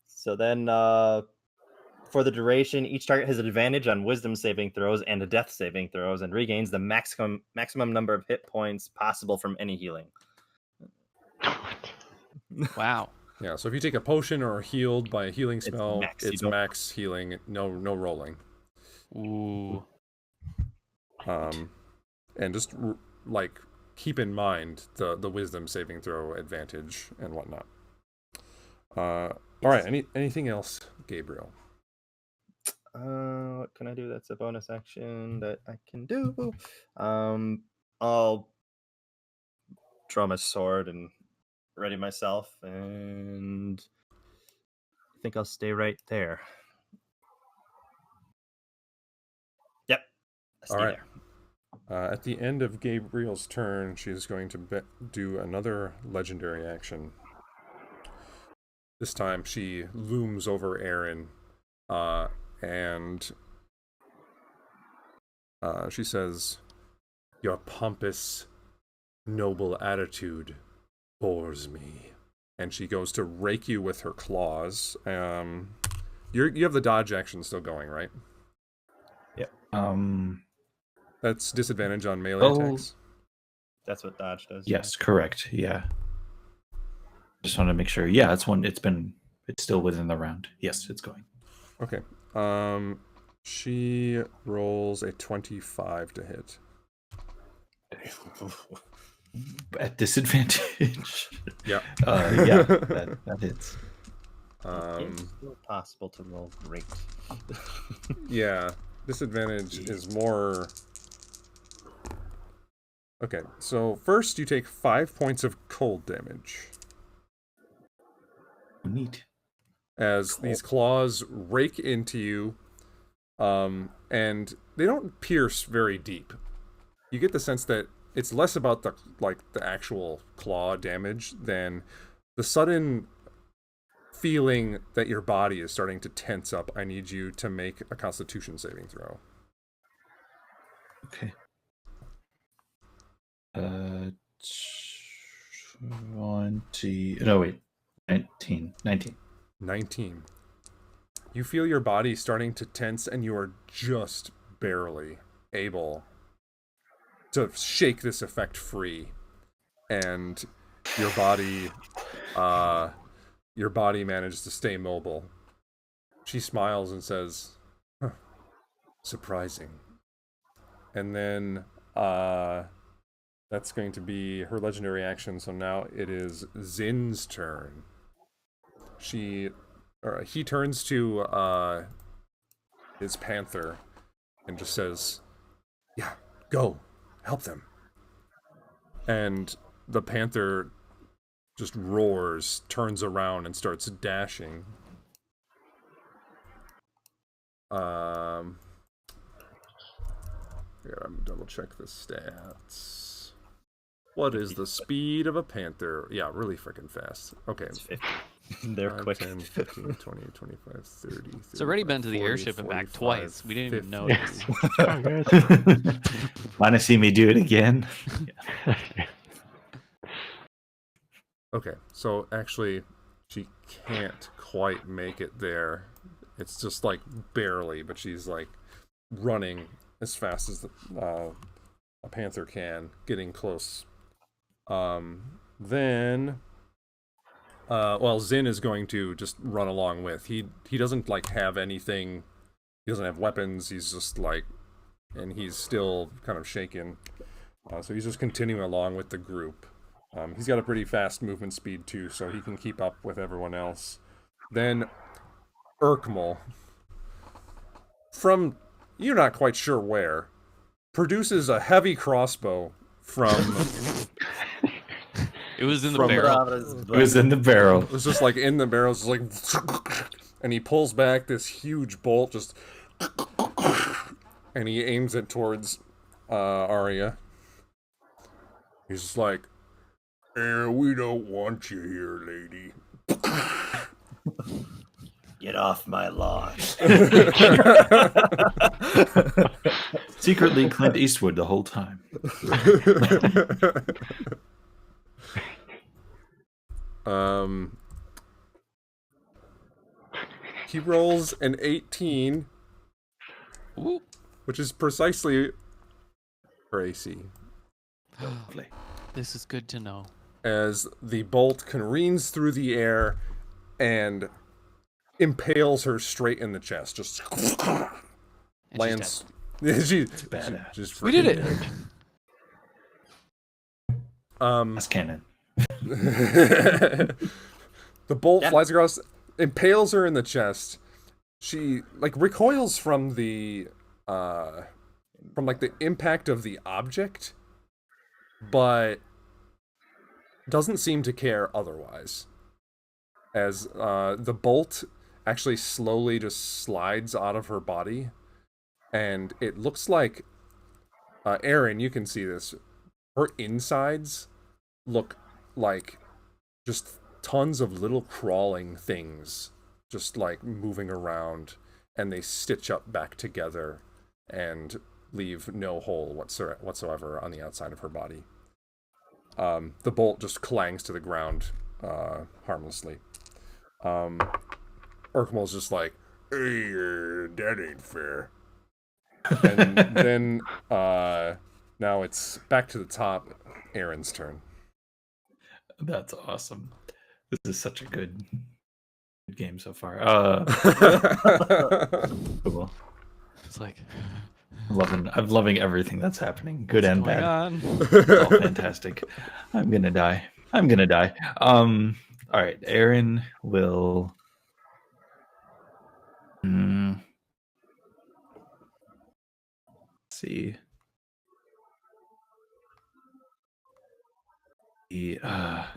So then for the duration, each target has an advantage on wisdom saving throws and a death saving throws and regains the maximum number of hit points possible from any healing. Wow. Yeah, so if you take a potion or are healed by a healing It's spell, max, you it's don't- max healing, no rolling. Ooh. And just like keep in mind the wisdom saving throw advantage and whatnot. All right, anything else, Gabriel? What can I do? That's a bonus action that I can do. I'll draw my sword and ready myself, and I think I'll stay right there. Yep. I'll stay All right. At the end of Gabriel's turn, she is going to do another legendary action. This time she looms over Aaron, and she says, "Your pompous, noble attitude bores me." And she goes to rake you with her claws. You have the dodge action still going, right? That's disadvantage on melee attacks. That's what dodge does. Yes, correct. Yeah. Just want to make sure. Yeah, it's one. It's still within the round. Yes, it's going. Okay. She rolls a 25 to hit. At disadvantage. Yeah. Yeah, that hits. It's still possible to roll great. Yeah. Disadvantage is more... Okay, so first you take 5 points of cold damage. Neat. As these claws rake into you, and they don't pierce very deep. You get the sense that it's less about the actual claw damage than the sudden feeling that your body is starting to tense up. I need you to make a Constitution saving throw. Okay. 20. No, wait. 19. 19. You feel your body starting to tense, and you are just barely able to shake this effect free. And your body manages to stay mobile. She smiles and says, "Huh, surprising." And then that's going to be her legendary action. So now it is Zin's turn. He turns to his panther and just says, "Yeah, go, help them." And the panther just roars, turns around, and starts dashing. Yeah, I'm double check the stats. What is the speed of a panther? Yeah, really freaking fast. Okay. It's 50. They're 5, quick. 10, 15, 20, 25, 30, It's already been to the 40, airship and back 45, twice. We didn't even 50. notice. Want to see me do it again? Okay, so actually, she can't quite make it there. It's just like barely, but she's like running as fast as a panther can, getting close. Then, Zin is going to just run along with. He doesn't like have anything. He doesn't have weapons. He's just like, and he's still kind of shaken. So he's just continuing along with the group. He's got a pretty fast movement speed too, so he can keep up with everyone else. Then Urkmal, from you're not quite sure where, produces a heavy crossbow from... It was in the From barrel. It was in the barrel. It was just like in the barrel, it's like... And he pulls back this huge bolt, just... And he aims it towards Arya. He's just like, we don't want you here, lady. Get off my lawn. Secretly Clint Eastwood the whole time. He rolls an 18, Ooh. which is precisely her AC. Lovely. This is good to know. As the bolt careens through the air and impales her straight in the chest. Just And lands. Badass. Just We did it. That's canon. The bolt flies across, impales her in the chest. She like recoils from the impact of the object, but doesn't seem to care otherwise. As the bolt actually slowly just slides out of her body, and it looks like Aaron, you can see this. Her insides look like just tons of little crawling things just like moving around, and they stitch up back together and leave no hole whatsoever on the outside of her body. The bolt just clangs to the ground harmlessly. Urkmal's just like, hey, that ain't fair. And then now it's back to the top. Aaron's turn. That's awesome. This is such a good game so far. Cool. It's like, I'm loving everything that's happening, good and going bad. on? It's all fantastic. I'm gonna die. All right, Aaron will. Let's see.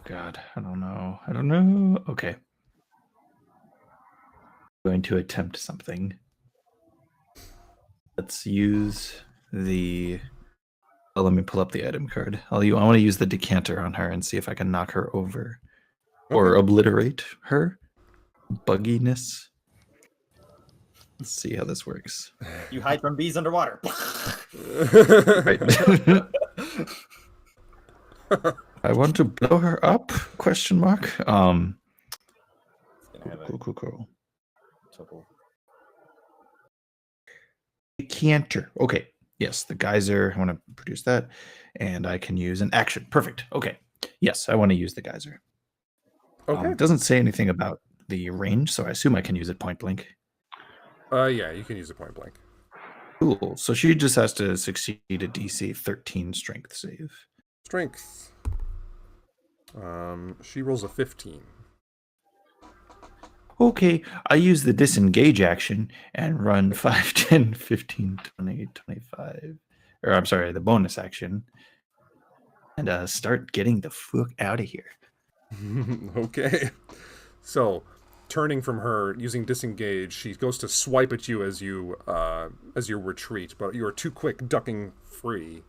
God, I don't know. Okay. Going to attempt something. Let's use the. Oh, let me pull up the item card. I want to use the decanter on her and see if I can knock her over or obliterate her bugginess. Let's see how this works. You hide from bees underwater. Right. I want to blow her up? Question mark. It's gonna have a Cool. total. Decanter. Okay. Yes, the geyser. I want to produce that. And I can use an action. Perfect. Okay. Yes, I want to use the geyser. Okay. It doesn't say anything about the range, so I assume I can use it point blank. Yeah, you can use a point blank. Cool. So she just has to succeed a DC 13 strength save. Strength. She rolls a 15. Okay, I use the disengage action and run 5, 10, 15, 20, 25. Or I'm sorry, the bonus action. And start getting the fuck out of here. Okay. So, turning from her, using disengage, she goes to swipe at you as you retreat, but you are too quick, ducking free.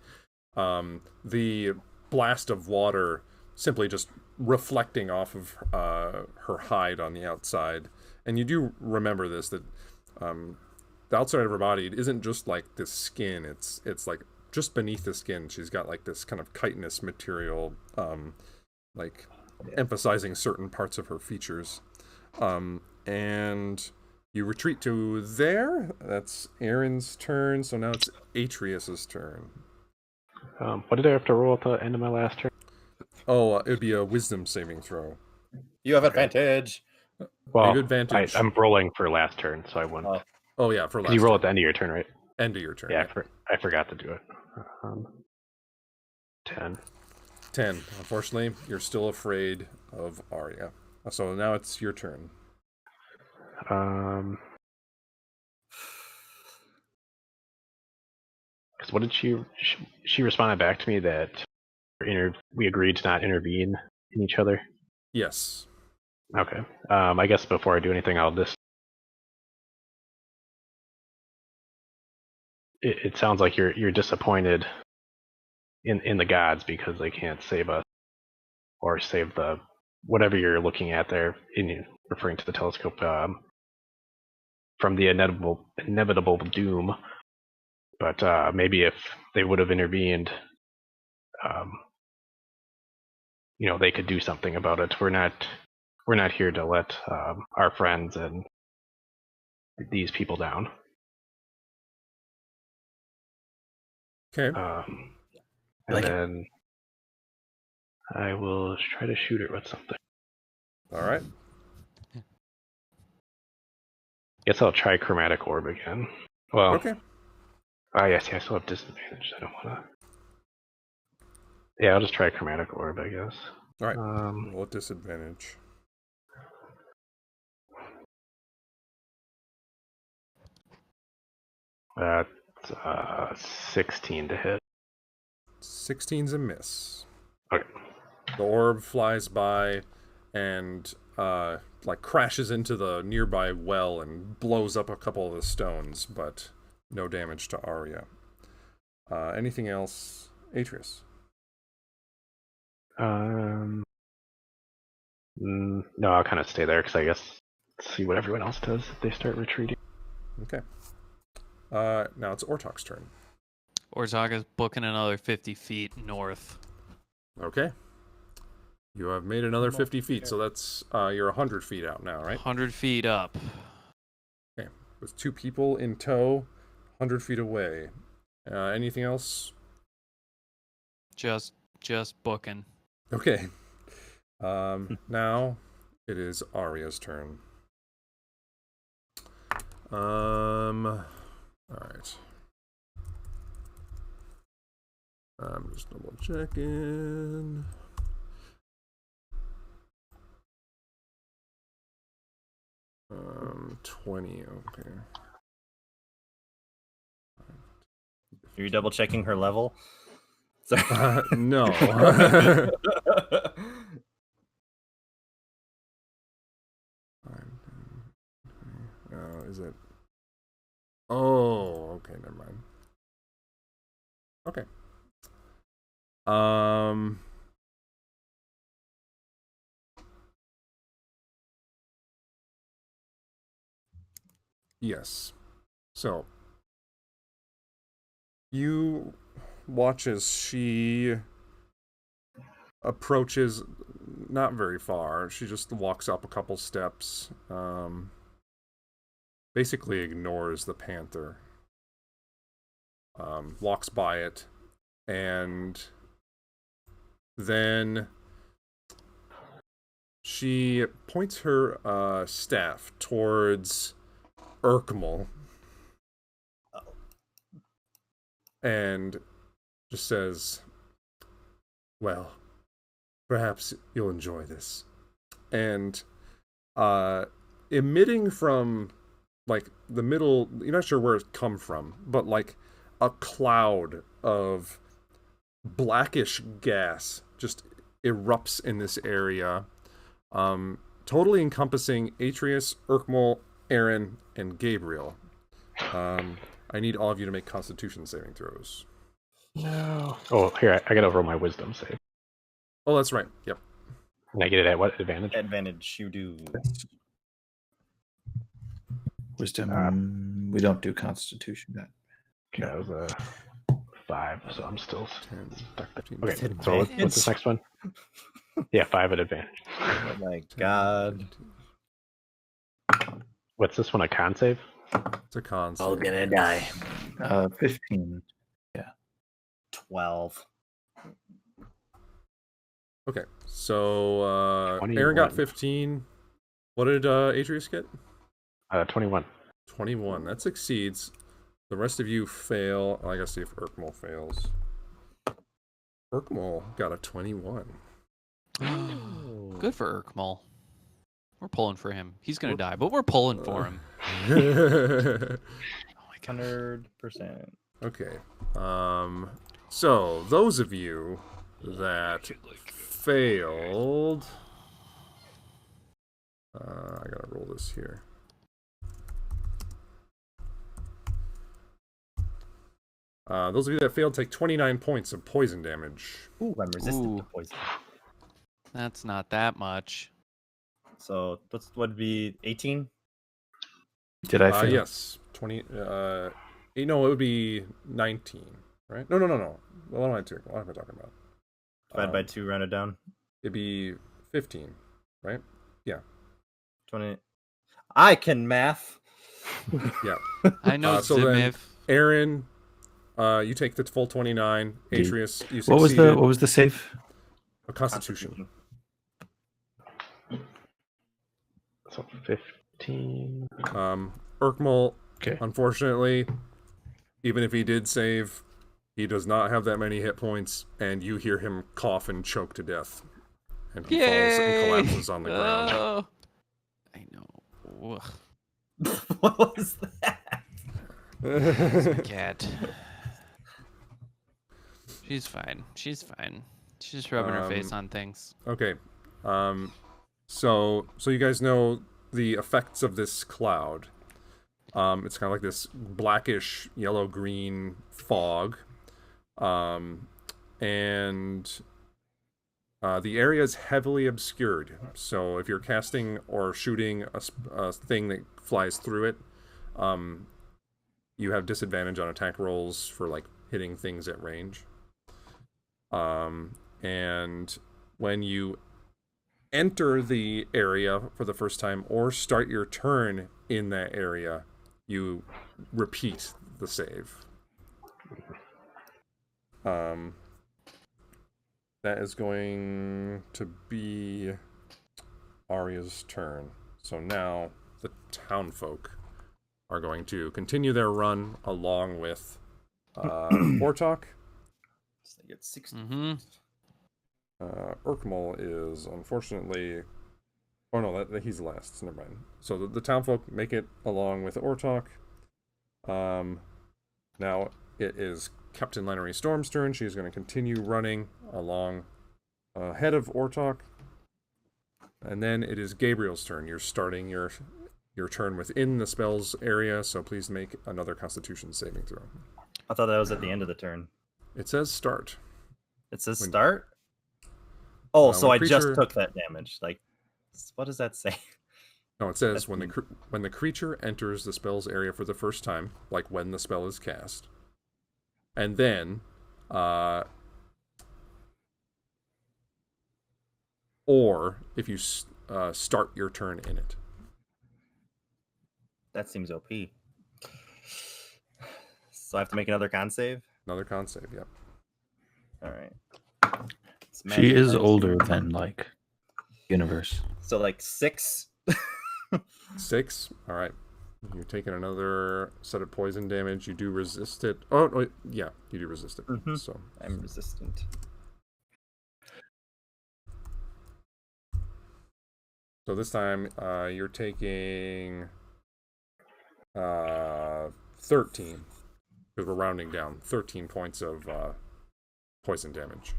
The blast of water simply just reflecting off of her hide on the outside. And you do remember this, that the outside of her body isn't just like this skin, it's like just beneath the skin she's got like this kind of chitinous material, like emphasizing certain parts of her features. And you retreat to there. That's Aaron's turn, so now it's Atreus's turn. What did I have to roll at the end of my last turn? Oh, it would be a wisdom saving throw. You have advantage. Well, Good advantage. I'm rolling for last turn, so I wouldn't. Oh yeah, for last You roll at turn. the end of your turn, right? End of your turn. Yeah, I forgot to do it. 10. 10. Unfortunately, you're still afraid of Arya. So now it's your turn. Because what did she responded back to me that we agreed to not intervene in each other? Yes. Okay. I guess before I do anything, I'll just. It sounds like you're disappointed in the gods because they can't save us or save the whatever you're looking at there, referring to the telescope, from the inevitable doom. But maybe if they would have intervened, they could do something about it. We're not here to let our friends and these people down. Okay. And then I will try to shoot her with something. All right. Guess I'll try chromatic orb again. Well, Okay. Yes, I still have disadvantage. I don't want to. Yeah, I'll just try chromatic orb, I guess. All right. Roll at disadvantage. That's 16 to hit. 16's a miss. Okay. The orb flies by and crashes into the nearby well and blows up a couple of the stones, but no damage to Arya. Anything else, Atreus? No, I'll kind of stay there because I guess see what everyone else does if they start retreating. Okay. Now it's Ortok's turn. Ortog is booking another 50 feet north. Okay. You have made another 50 feet, so that's you're 100 feet out now, right? 100 feet up. Okay. With 2 people in tow, 100 feet away. Anything else? Just booking. Okay. Now it is Arya's turn. All right. I'm just double checking. Um, 20. Okay. Are you double checking her level? Sorry. No. Is it? Oh, okay, never mind. Okay. Yes. So you watch as she approaches not very far. She just walks up a couple steps. Basically ignores the panther. Walks by it, and then she points her staff towards Urkmal and just says, well, perhaps you'll enjoy this. And emitting from like the middle, you're not sure where it come from, but like a cloud of blackish gas just erupts in this area, totally encompassing Atreus, Urkmal, Aaron, and Gabriel. I need all of you to make Constitution saving throws. No. Oh, here, I gotta roll my wisdom save. Oh, that's right. Yep. And I get it at what advantage? Advantage, you do. Wisdom. We don't do Constitution. That. Okay, that was a 5, so I'm still 10, stuck there. 15, Okay, 17, so what's this next one? Yeah, 5 at advantage. Oh my god. What's this one, a con save? It's a con All save. gonna die. 15. 12. Okay, so Aaron 21. got 15. What did Atreus get? 21. 21. That succeeds. The rest of you fail. I gotta see if Urkmal fails. Urkmal got a 21. Good for Urkmal. We're pulling for him. He's gonna die, but we're pulling for him. Okay. Oh my god. 100%. So those of you that failed, I gotta roll this here. Those of you that failed take 29 points of poison damage. Ooh, I'm resistant to Ooh. poison. That's not that much. So that's would be 18. Did I fail? Yes, 20. No, it would be 19, right? No. What am I talking about? Divide by 2, round it down. It'd be 15, right? 20. I can math. Yeah. I know so then- Zimiv. Aaron, you take the full 29. Atreus, you What succeeded. was the save? A Constitution. So 15. Urkmal, Okay. unfortunately, even if he did save, he does not have that many hit points, and you hear him cough and choke to death. And he falls and collapses on the ground. Oh. I know. Ugh. What was that? It's my cat. She's fine. She's just rubbing her face on things. Okay. So you guys know the effects of this cloud. It's kind of like this blackish yellow-green fog. And the area is heavily obscured. So if you're casting or shooting a thing that flies through it, you have disadvantage on attack rolls for like hitting things at range. And when you enter the area for the first time or start your turn in that area, you repeat the save. That is going to be Arya's turn. So now the townfolk are going to continue their run along with Ortok. So they get 60. Mm-hmm. Urkmal is unfortunately... Oh no, he's last. Never mind. So the townfolk make it along with Ortok. Now it is Captain Lennery Storm's turn. She's going to continue running along ahead of Ortok. And then it is Gabriel's turn. You're starting your turn within the spell's area, so please make another Constitution saving throw. I thought that was at the end of the turn. It says start. It says When- start? Oh, so when I just creature- took that damage. Like, what does that say? No, it says That's when the creature enters the spell's area for the first time, like when the spell is cast, and then, or if you start your turn in it. That seems OP. So I have to make another con save? Another con save, yep. All right. It's She magic is dice. older than like universe. So like 6. 6. All right. You're taking another set of poison damage. You do resist it. Oh, no, yeah, you do resist it. Mhm. So I'm resistant. this time, you're taking 13. Because we're rounding down. 13 points of poison damage.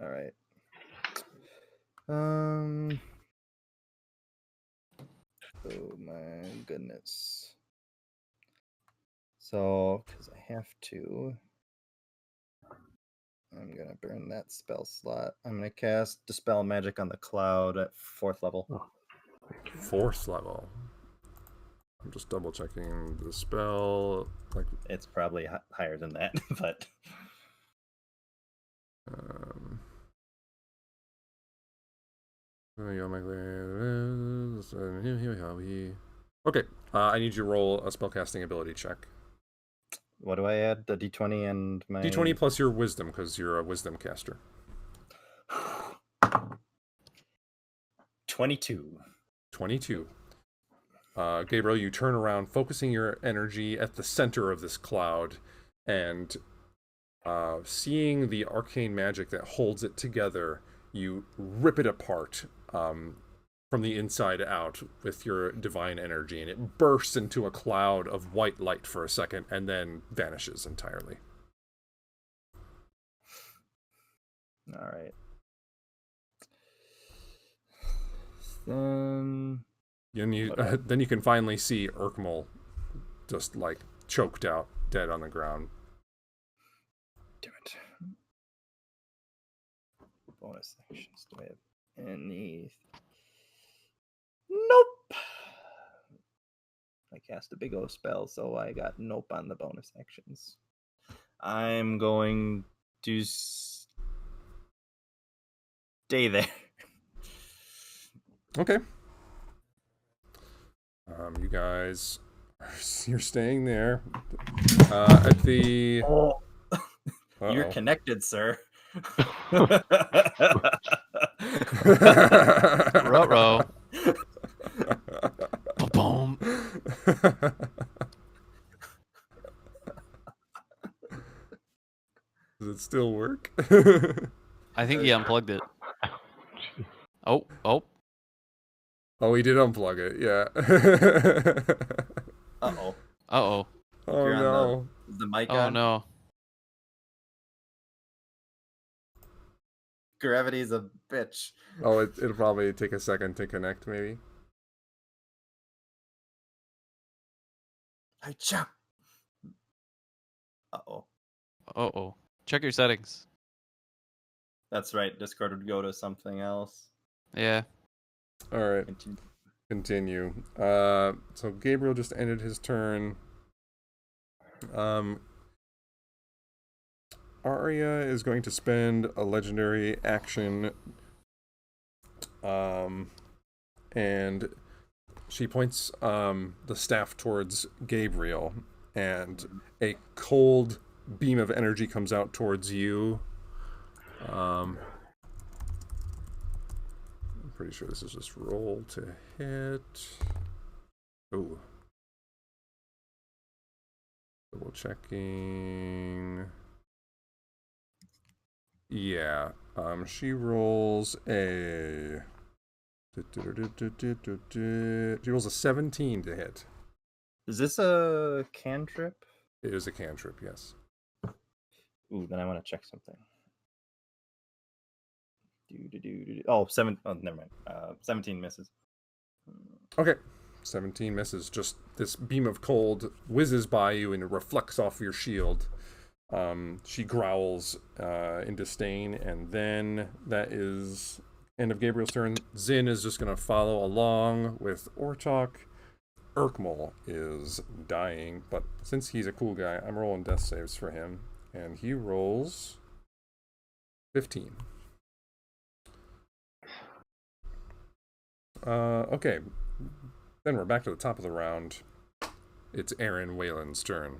All right. Oh my goodness. So, because I have to, I'm gonna burn that spell slot. I'm gonna cast Dispel Magic on the Cloud at 4th level. 4th level. I'm just double checking the spell. Like, It's probably higher than that, but okay, I need you to roll a spellcasting ability check. what do I add? The D20 and my D20 plus your wisdom, because you're a wisdom caster. 22. 22. Gabriel, you turn around, focusing your energy at the center of this cloud, and seeing the arcane magic that holds it together, you rip it apart from the inside out with your divine energy, and it bursts into a cloud of white light for a second, and then vanishes entirely. All right. Then Then you can finally see Urkmal just like choked out, dead on the ground. damn it. Bonus actions. Do I have any? Nope. I cast a big O spell, so I got nope on the bonus actions. I'm going to stay there. Okay. You guys, you're staying there. At the. Oh, you're Uh-oh. connected, sir. Ruh-roh. Boom. Does it still work? I think he unplugged it. Oh. Oh, he did unplug it. Yeah. Uh-oh. Uh-oh. Oh You're on no. The mic Oh, on? no. Gravity's a bitch. Oh, it'll probably take a second to connect, maybe. I jump. Uh-oh. Uh-oh. Check your settings. That's right. Discord would go to something else. Yeah. All right, Continue. continue. So Gabriel just ended his turn. Arya is going to spend a legendary action. And she points the staff towards Gabriel, and a cold beam of energy comes out towards you. I'm pretty sure this is just roll to hit. Ooh. Double checking. Yeah. She rolls a. She rolls a 17 to hit. Is this a cantrip? It is a cantrip, yes. Ooh, then I want to check something. Oh, never mind. 17 misses. Okay. 17 misses. Just this beam of cold whizzes by you and it reflects off your shield. She growls in disdain, and then that is end of Gabriel's turn. Zin is just going to follow along with Ortok. Urkmal is dying, but since he's a cool guy, I'm rolling death saves for him, and he rolls 15. Okay. Then we're back to the top of the round. It's Aaron Whalen's turn.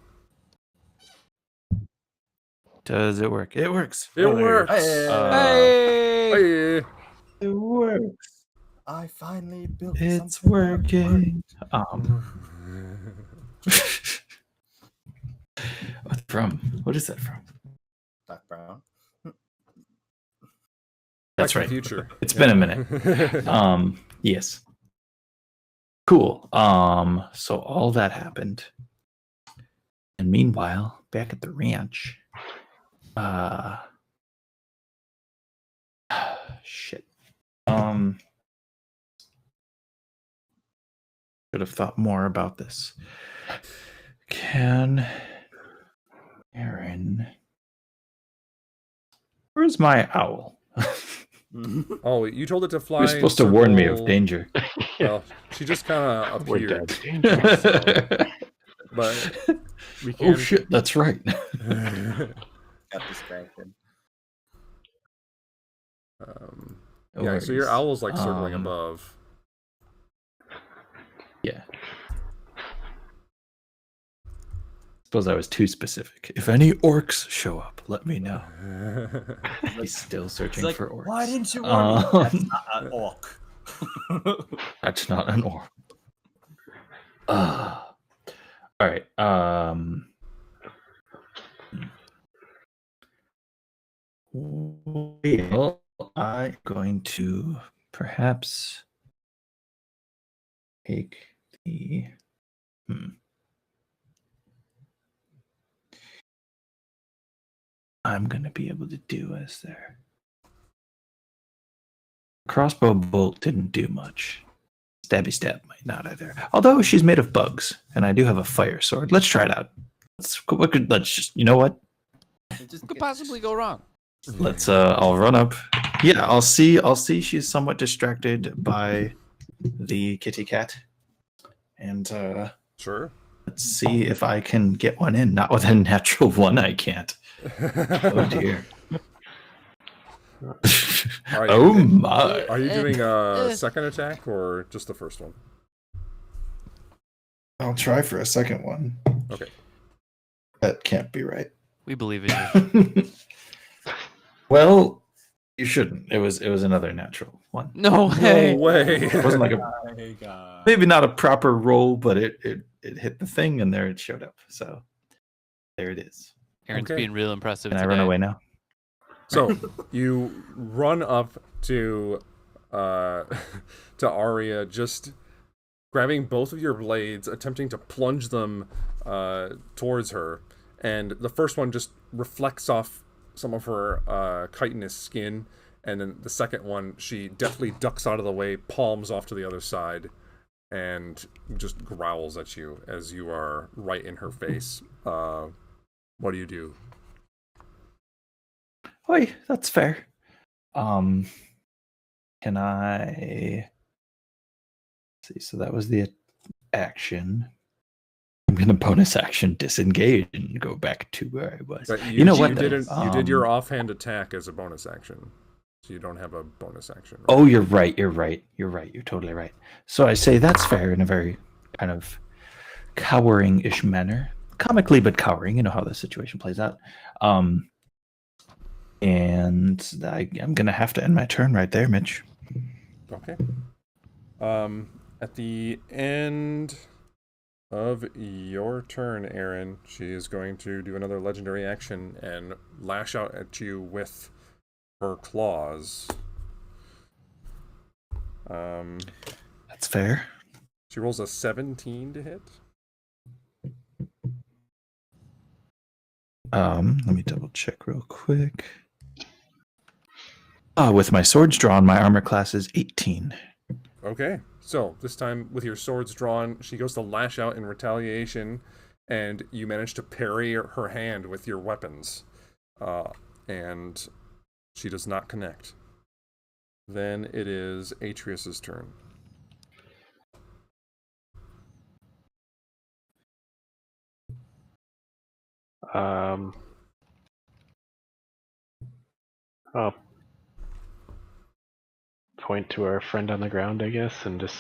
Does it work? It works. It works! Hey! Hey! It works. I finally built It's something. working. What's from? What is that from? Doc Brown. That's Back right. to the future. It's been a minute. Yes. Cool. So all that happened. And meanwhile, back at the ranch, shit. Should have thought more about this. Can Aaron? Where's my owl? Oh, you told it to fly. You're supposed to warn me of circle- danger. Well, she just kind of We're appeared. dead. But we can. Oh shit, that's right. Got distracted. No Yeah, so your worries. owl's like circling Um, above. Yeah. Suppose I was too specific. If any orcs show up, let me know. He's still It's searching like, for orcs. why didn't you warn me? That's Um, not an orc. That's not an orc. All right. Well, I'm going to perhaps take the. I'm going to be able to do as there. Crossbow bolt didn't do much. Stabby stab might not either. Although she's made of bugs, and I do have a fire sword. Let's try it out. Let's just, you know what? It just What could gets- possibly go wrong? Let's I'll run up. Yeah, I'll see she's somewhat distracted by the kitty cat. And Sure. let's see if I can get one in. Not with a natural one, I can't. Oh dear. Are Oh you, my. are you doing a second attack or just the first one? I'll try for a second one. Okay. That can't be right. We believe in you. Well, you shouldn't. It was another natural one. No No way. way. It wasn't like a My God. maybe not a proper roll, but it hit the thing and there it showed up. So there it is. Aaron's Okay. being real impressive Can I today. run away now? So you run up to to Arya, just grabbing both of your blades, attempting to plunge them towards her, and the first one just reflects off some of her chitinous skin, and then the second one she deftly ducks out of the way, palms off to the other side, and just growls at you as you are right in her face. What do you do? Oi, that's fair. Can I see? So that was the action. I'm gonna bonus action disengage and go back to where I was. But You know what, You then? did your offhand attack as a bonus action, so you don't have a bonus action. Oh, you're right. You're totally right. So I say that's fair in a very kind of cowering-ish manner, comically but cowering. You know how the situation plays out. And I'm gonna have to end my turn right there, Mitch. Okay. At the end of your turn, Aaron, she is going to do another legendary action and lash out at you with her claws. That's fair. She rolls a 17 to hit. Let me double check real quick. With my swords drawn, my armor class is 18. Okay, so this time with your swords drawn, she goes to lash out in retaliation, and you manage to parry her hand with your weapons. And she does not connect. Then it is Atreus's turn. I'll point to our friend on the ground, I guess, and just,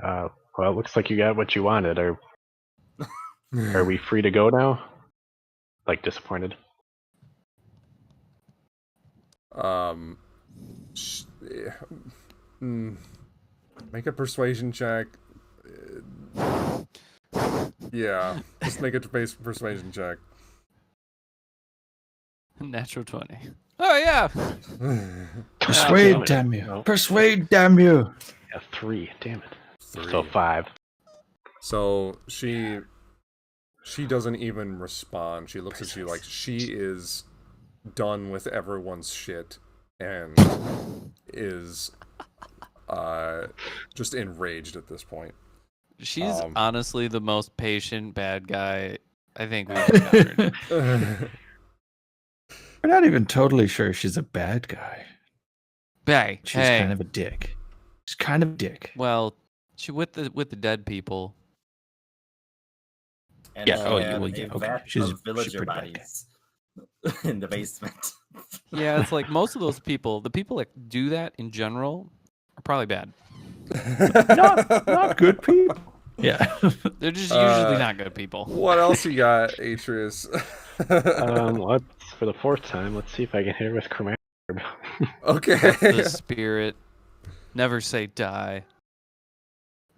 well, it looks like you got what you wanted. Are we free to go now? Like, disappointed? Make a persuasion check. Yeah, just make a persuasion check. Natural 20. Oh, yeah. Persuade, damn you. No. Persuade, damn you. Yeah, 3. Damn it. 3. So 5. So she doesn't even respond. She looks at you like she is done with everyone's shit and is just enraged at this point. She's honestly the most patient bad guy I think we've encountered. We're not even totally sure she's a bad guy. Hey, She's kind of a dick. She's kind of a dick. Well, she with the dead people. And Yeah, she oh, had well, yeah, a okay. vat She's of villager pretty bad guy. bodies in the basement. Yeah, it's like most of those people, the people that do that in general, are probably bad. Not good people. Yeah. They're just usually not good people. What else you got, Atreus? Let's, for the 4th time, let's see if I can hit her with Chromatic. Okay. That's the spirit. Never say die.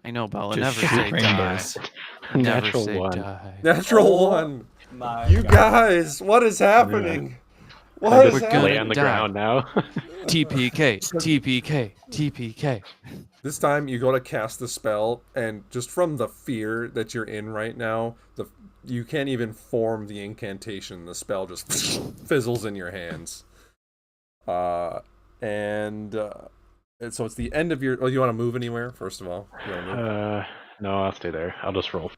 I know, Bella. Just Never shoot say rainbows. die. Never Natural say 1. die. Natural 1. My You God. guys, what is happening? What I is just We're gonna lay happening? on the die. ground now. TPK. TPK. TPK. This time you go to cast the spell, and just from the fear that you're in right now, you can't even form the incantation. The spell just fizzles in your hands. And so it's the end of your... Oh, you want to move anywhere, first of all? You wanna move? No, I'll stay there. I'll just roll.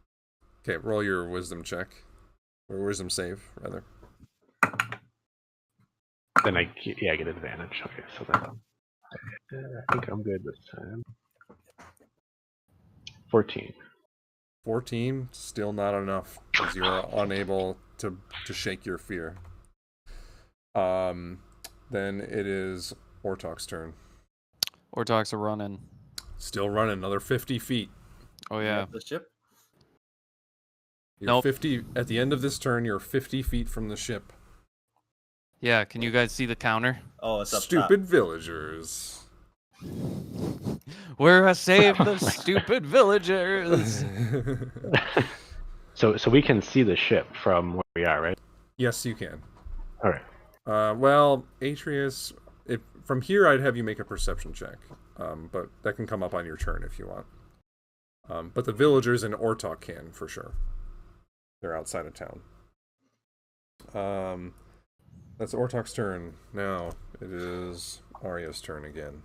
Okay, roll your wisdom check. Or wisdom save, rather. Then I get advantage. Okay, so then I think I'm good this time. 14. 14, still not enough, because you're unable to shake your fear. Then it is Ortok's turn. Ortox are running. Still running another 50 feet. Oh, yeah. The ship. You're Nope. 50 at the end of this turn. You're 50 feet from the ship. Yeah, can you guys see the counter? Oh, it's up Stupid villagers. Where I saved the stupid villagers. So we can see the ship from where we are, right? Yes, you can. All right. Well, Atreus, from here I'd have you make a perception check, but that can come up on your turn if you want. But the villagers in Ortok can for sure. They're outside of town. That's Ortok's turn. Now it is Arya's turn again.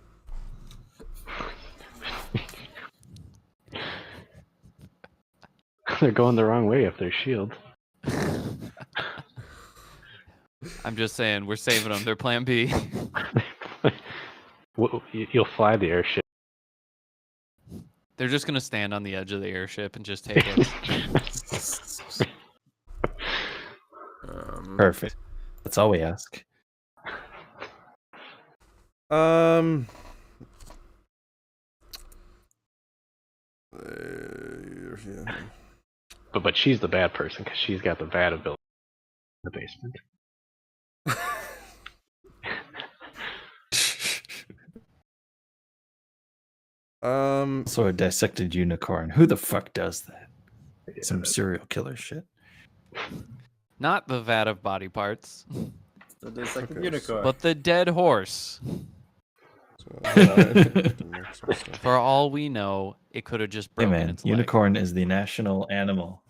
They're going the wrong way if they're shield. I'm just saying, we're saving them. They're Plan B. You'll fly the airship. They're just gonna stand on the edge of the airship and just take it. Perfect. That's all we ask. But she's the bad person because she's got the vat ability in the basement. So a dissected unicorn. Who the fuck does that? Some serial killer shit. Not the vat of body parts, So there's like Okay, a unicorn. but the dead horse. So, For all we know, it could have just Hey broken man, its leg. unicorn is the national animal.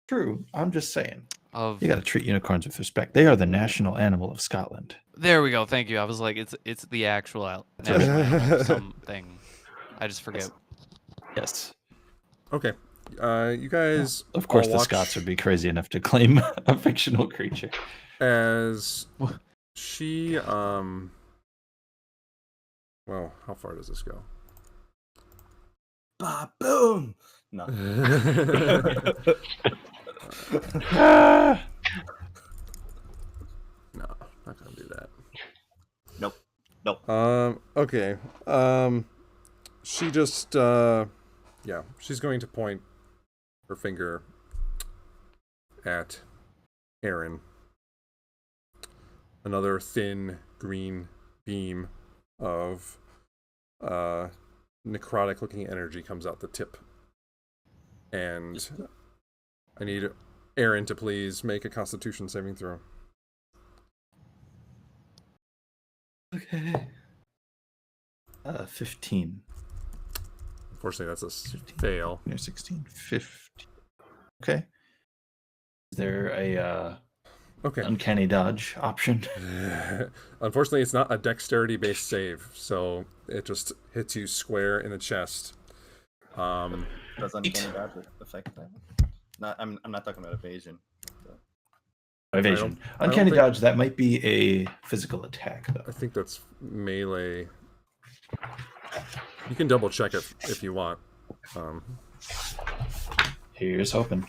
True. I'm just saying. Of You got to treat unicorns with respect. They are the national animal of Scotland. there we go. Thank you. I was like, it's the actual national animal of something. I just forget. Yes. okay. You guys Of course, all the watch Scots would be crazy enough to claim a fictional creature. as she well, how far does this go? Bah, boom. No. Ah! No, not gonna do that. Nope. Nope. Okay. She just yeah, she's going to point her finger at Aaron. Another thin green beam of necrotic looking energy comes out the tip. And I need Aaron to please make a Constitution saving throw. Okay. 15. Unfortunately, that's a fail. Near 16. 15. Okay. Is there a Okay. uncanny dodge option? Unfortunately, it's not a dexterity-based save, so it just hits you square in the chest. Does uncanny dodge affect that? I'm not talking about evasion. Evasion. I don't Uncanny think- dodge, that might be a physical attack, I though. think that's melee. You can double check it if you want. Here's hoping.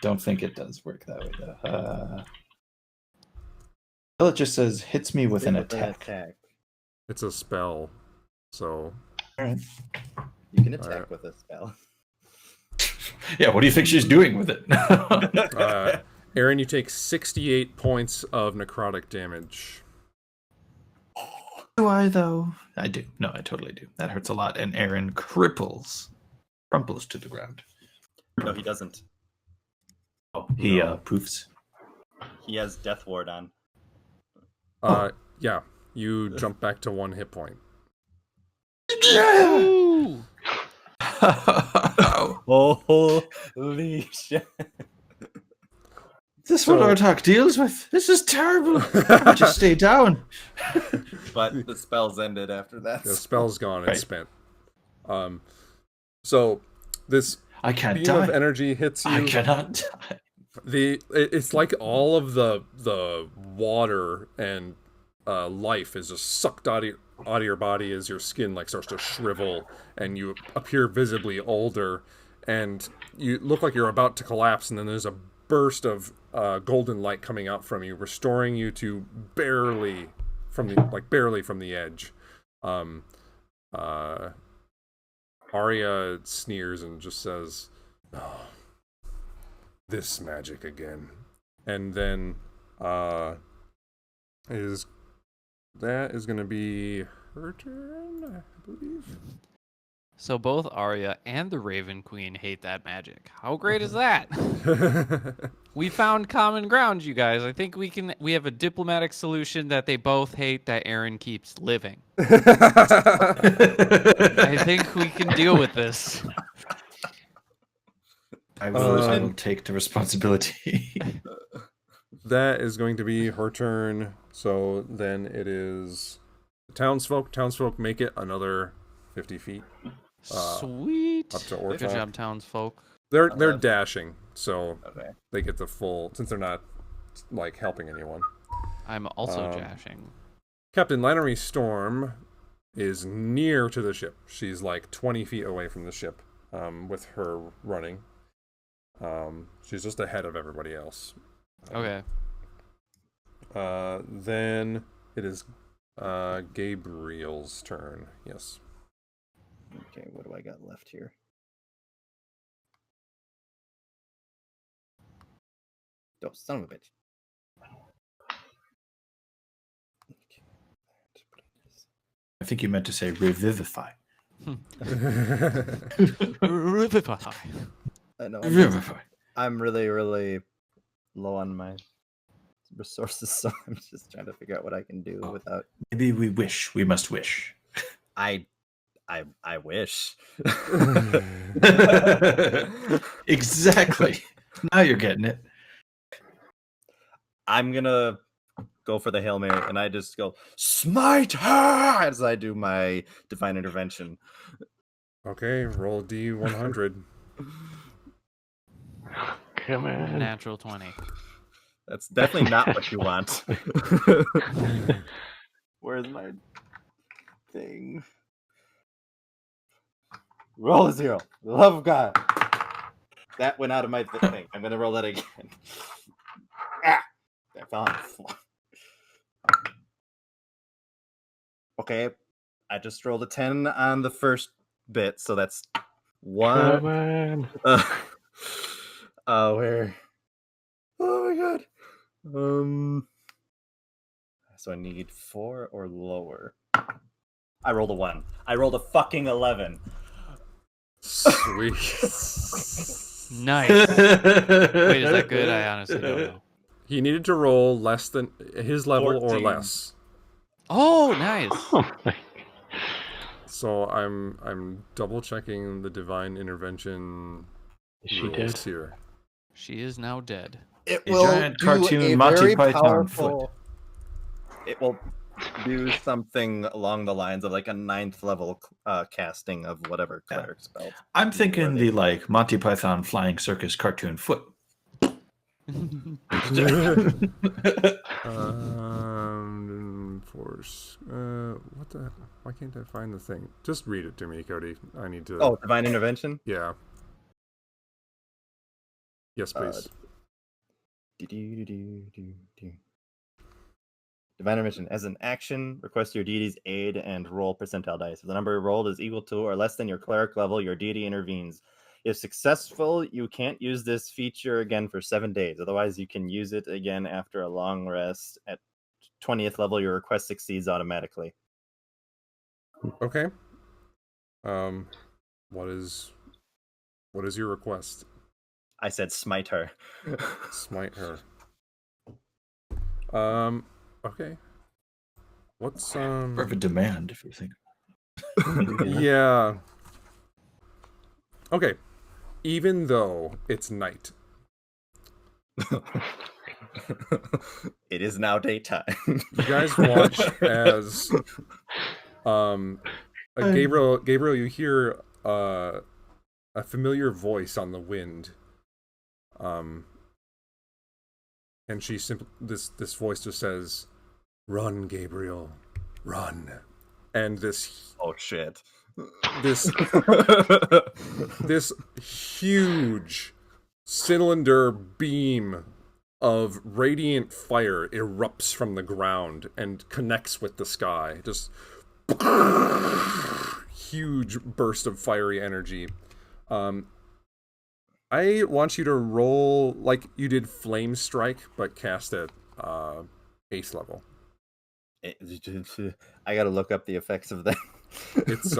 Don't think it does work that way, though. Well, it just says hits me with an attack. It's a spell, so All right. You can attack Alright. with a spell. Yeah, what do you think she's doing with it? Aaron, you take 68 points of necrotic damage. Do I, though? I do. No, I totally do. That hurts a lot. And Aaron crumples to the ground. No, he doesn't. Oh, he No. poofs. He has Death Ward on. Yeah, you jump back to 1 hit point. Ooh! Holy shit. Is this what So- Ortok deals with? This is terrible. Just stay down. But the spell's ended after that. The spell's gone and Right. spent. So this I can't beam of die. energy hits you. I cannot die. It's like all of the water and life is just sucked out of your body as your skin like starts to shrivel and you appear visibly older and you look like you're about to collapse, and then there's a burst of golden light coming out from you, restoring you to barely from the edge. Arya sneers and just says, "Oh, this magic again." And then that is going to be her turn, I believe. So both Arya and the Raven Queen hate that magic. How great is that? We found common ground, you guys. I think we have a diplomatic solution that they both hate that Aaron keeps living. I think we can deal with this. I will take the responsibility. That is going to be her turn. So then it is the townsfolk. Townsfolk, make it another 50 feet. Sweet. feet. up to Good Ortok. job, townsfolk. They're 11. dashing, so Okay. they get the full since they're not like helping anyone. I'm also Um, dashing. Captain Lannery Storm is near to the ship. She's like 20 feet away from the ship, with her running. She's just ahead of everybody else. Okay. Then it is Gabriel's turn. Yes. Okay, what do I got left here? Oh, son of a bitch. Okay. I think you meant to say revivify. Revivify. I know. Revivify. I'm really, really low on my resources, so I'm just trying to figure out what I can do without. Maybe we wish. We must wish. I wish. Exactly. Now you're getting it. I'm gonna go for the Hail Mary, and I just go smite her as I do my divine intervention. Okay, roll D100. Come on. Natural 20. That's definitely not what you want. Where's my thing? Roll a 0. Love of God. That went out of my thing. I'm gonna roll that again. Ah! That fell on the floor. Okay, I just rolled a 10 on the first bit, so that's one. Come on. Where? Oh my god. So I need 4 or lower. I rolled a 1. I rolled a fucking 11. Sweet. Nice. Wait, is that good? I honestly don't know. He needed to roll less than his level 14. or less. Oh, nice. Oh my. So I'm double checking the divine intervention Is she rules dead? here. She is now dead. It A giant cartoon Monty Python foot. It will do something along the lines of like a 9th level casting of whatever cleric spell. I'm thinking the like Monty Python flying circus cartoon foot. Force. What the? Why can't I find the thing? Just read it to me, Cody. I need to. Oh, divine intervention. Yeah. Yes, please. Divine intervention. As an action, request your deity's aid and roll percentile dice. If the number rolled is equal to or less than your cleric level, your deity intervenes. If successful, you can't use this feature again for 7 days. Otherwise, you can use it again after a long rest. At 20th level, your request succeeds automatically. Okay. What is your request? I said smite her. Smite her. Okay. What's More of a demand, if you think. Yeah. Okay. Even though it's night. It is now daytime. You guys watch as Gabriel, you hear a familiar voice on the wind. And she simply this voice just says, "Run, Gabriel, run." And this Oh shit. this huge cylinder beam of radiant fire erupts from the ground and connects with the sky. Just huge burst of fiery energy. I want you to roll like you did Flame Strike, but cast at ace level. I gotta look up the effects of that. It's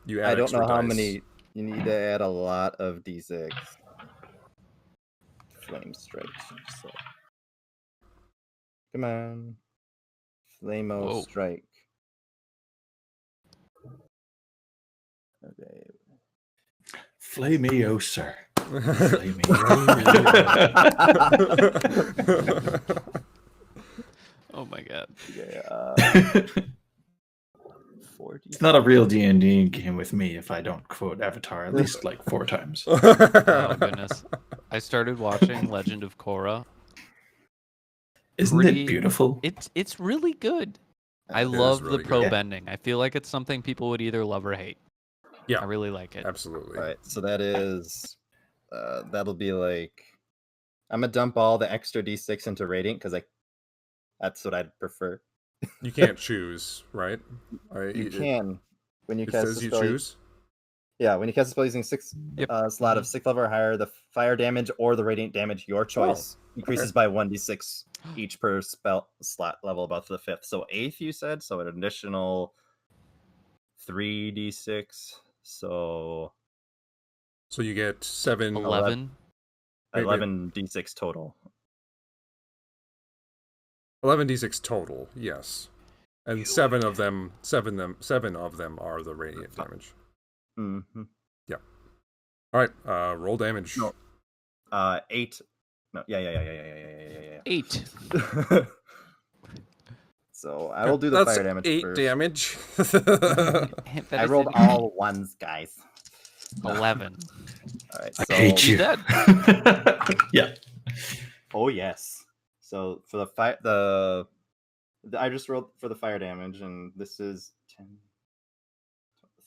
you add I don't extra know how dice. many. You need to add a lot of d6. Flame strike. So. Come on. Flame-o Whoa. strike. Okay. Flameo, sir. Flameo. Oh my god. Yeah, 4D6. It's not a real D&D game with me if I don't quote Avatar at least like 4 times. Oh goodness. I started watching Legend of Korra. Isn't Pretty- it beautiful? It's really good. I It is love really the good. pro Yeah. bending. I feel like it's something people would either love or hate. Yeah. I really like it. Absolutely. All right, so that is that'll be like I'm gonna dump all the extra d6 into radiant because that's what I'd prefer. You can't choose, right? You can when you It cast says a you spell. choose. Yeah, when you cast a spell using Yep. slot of 6th level or higher, the fire damage or the radiant damage, your choice, increases by 1d6 each per spell slot level above the 5th. So 8th, you said, so an additional 3d6. So So you get 7. 11. Wait, wait. 11d6 total. 11d6 total, yes. And 7 of them are the radiant damage. Mm-hmm. All right, roll damage. No. 8. No, yeah. 8. So I will do the That's fire damage 8 first. damage. That I is rolled an all ones, guys. 11. All right, I so hate you. dead. Yeah. Oh yes. So for I just rolled for the fire damage, and this is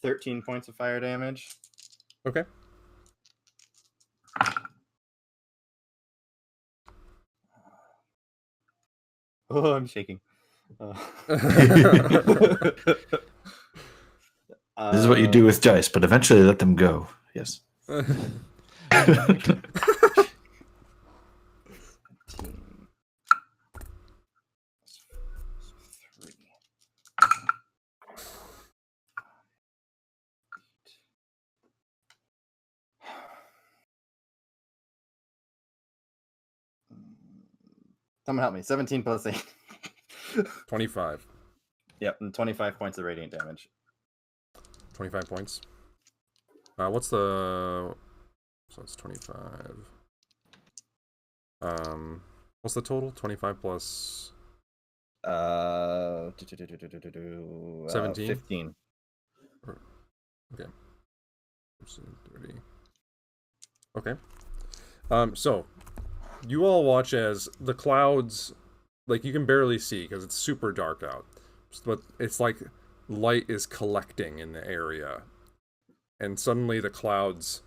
13 points of fire damage. Okay. Oh, I'm shaking. This is what you do with dice, but eventually let them go. Yes. 3. Someone help me. 17 plus 8. 25. Yep, and 25 points of radiant damage. 25 points. What's the... So it's 25. What's the total? 25 plus... 17? 15. Okay. 30. Okay. So, you all watch as the clouds, like, you can barely see because it's super dark out. But it's like light is collecting in the area. And suddenly the clouds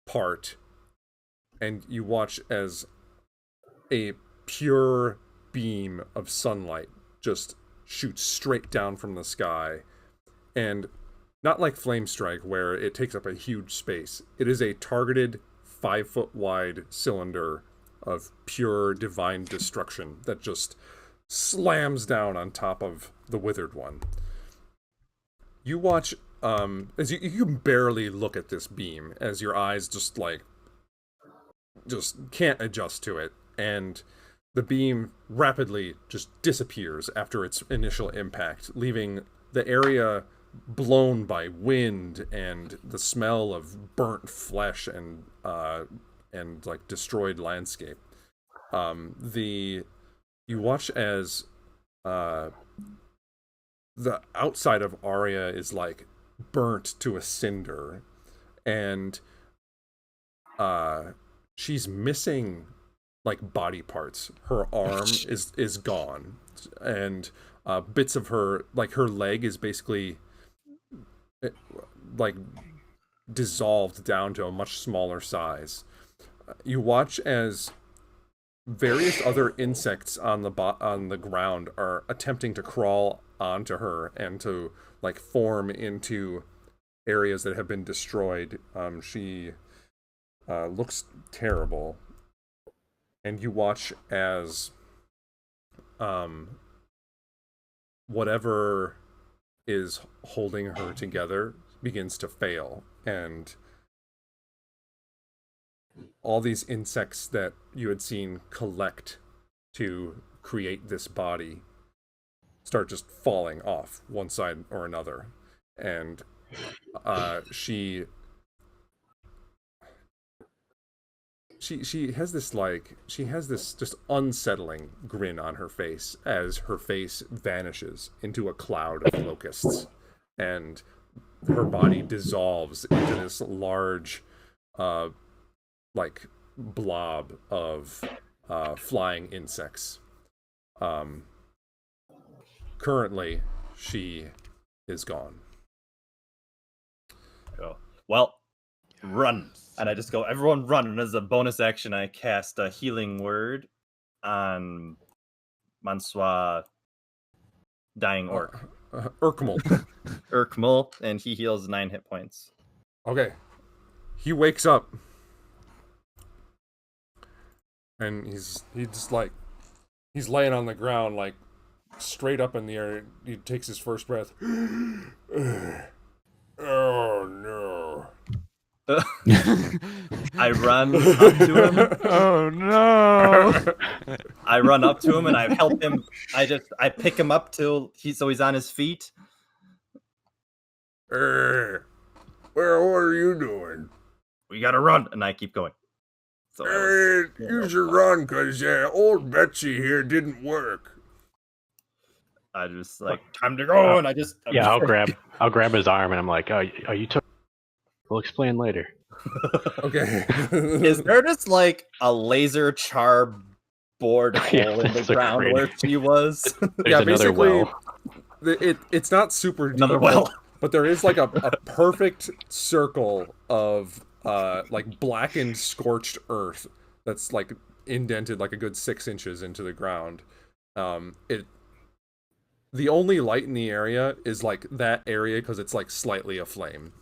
part. And you watch as a pure beam of sunlight just shoots straight down from the sky. And not like Flame Strike, where it takes up a huge space. It is a targeted 5-foot wide cylinder of pure divine destruction that just slams down on top of the withered one. You watch, as you can barely look at this beam, as your eyes just can't adjust to it, and the beam rapidly just disappears after its initial impact, leaving the area blown by wind and the smell of burnt flesh and like destroyed landscape. You watch as the outside of Arya is like burnt to a cinder, and she's missing like body parts. Her arm is gone, and bits of her, like her leg is basically like dissolved down to a much smaller size. You watch as various other insects on the ground are attempting to crawl onto her and to like form into areas that have been destroyed. She looks terrible, and you watch as whatever is holding her together begins to fail, and all these insects that you had seen collect to create this body start just falling off one side or another. And she has this just unsettling grin on her face as her face vanishes into a cloud of locusts. and her body dissolves into this large, like blob of flying insects. Currently, she is gone. Go. Well, run. And I just go, everyone run. And as a bonus action, I cast a healing word on Mansois dying orc. Urkmal. Urkmal, and he heals 9 hit points. Okay. He wakes up. And he's laying on the ground, like straight up in the air. He takes his first breath. Oh no. I run up to him. Oh no! I run up to him and I help him. I pick him up till he's on his feet. What are you doing? We gotta run, and I keep going. So You should run, cause old Betsy here didn't work. I just like time to go, and I'll grab his arm, and I'm like, "Oh, you took." We'll explain later. Okay. Is there just like a laser char bored hole in the that's so ground great. where she was? There's another well. It's not super deep, Another well. but there is like a perfect circle of like blackened, scorched earth that's like indented like a good 6 inches into the ground. The only light in the area is like that area because it's like slightly aflame.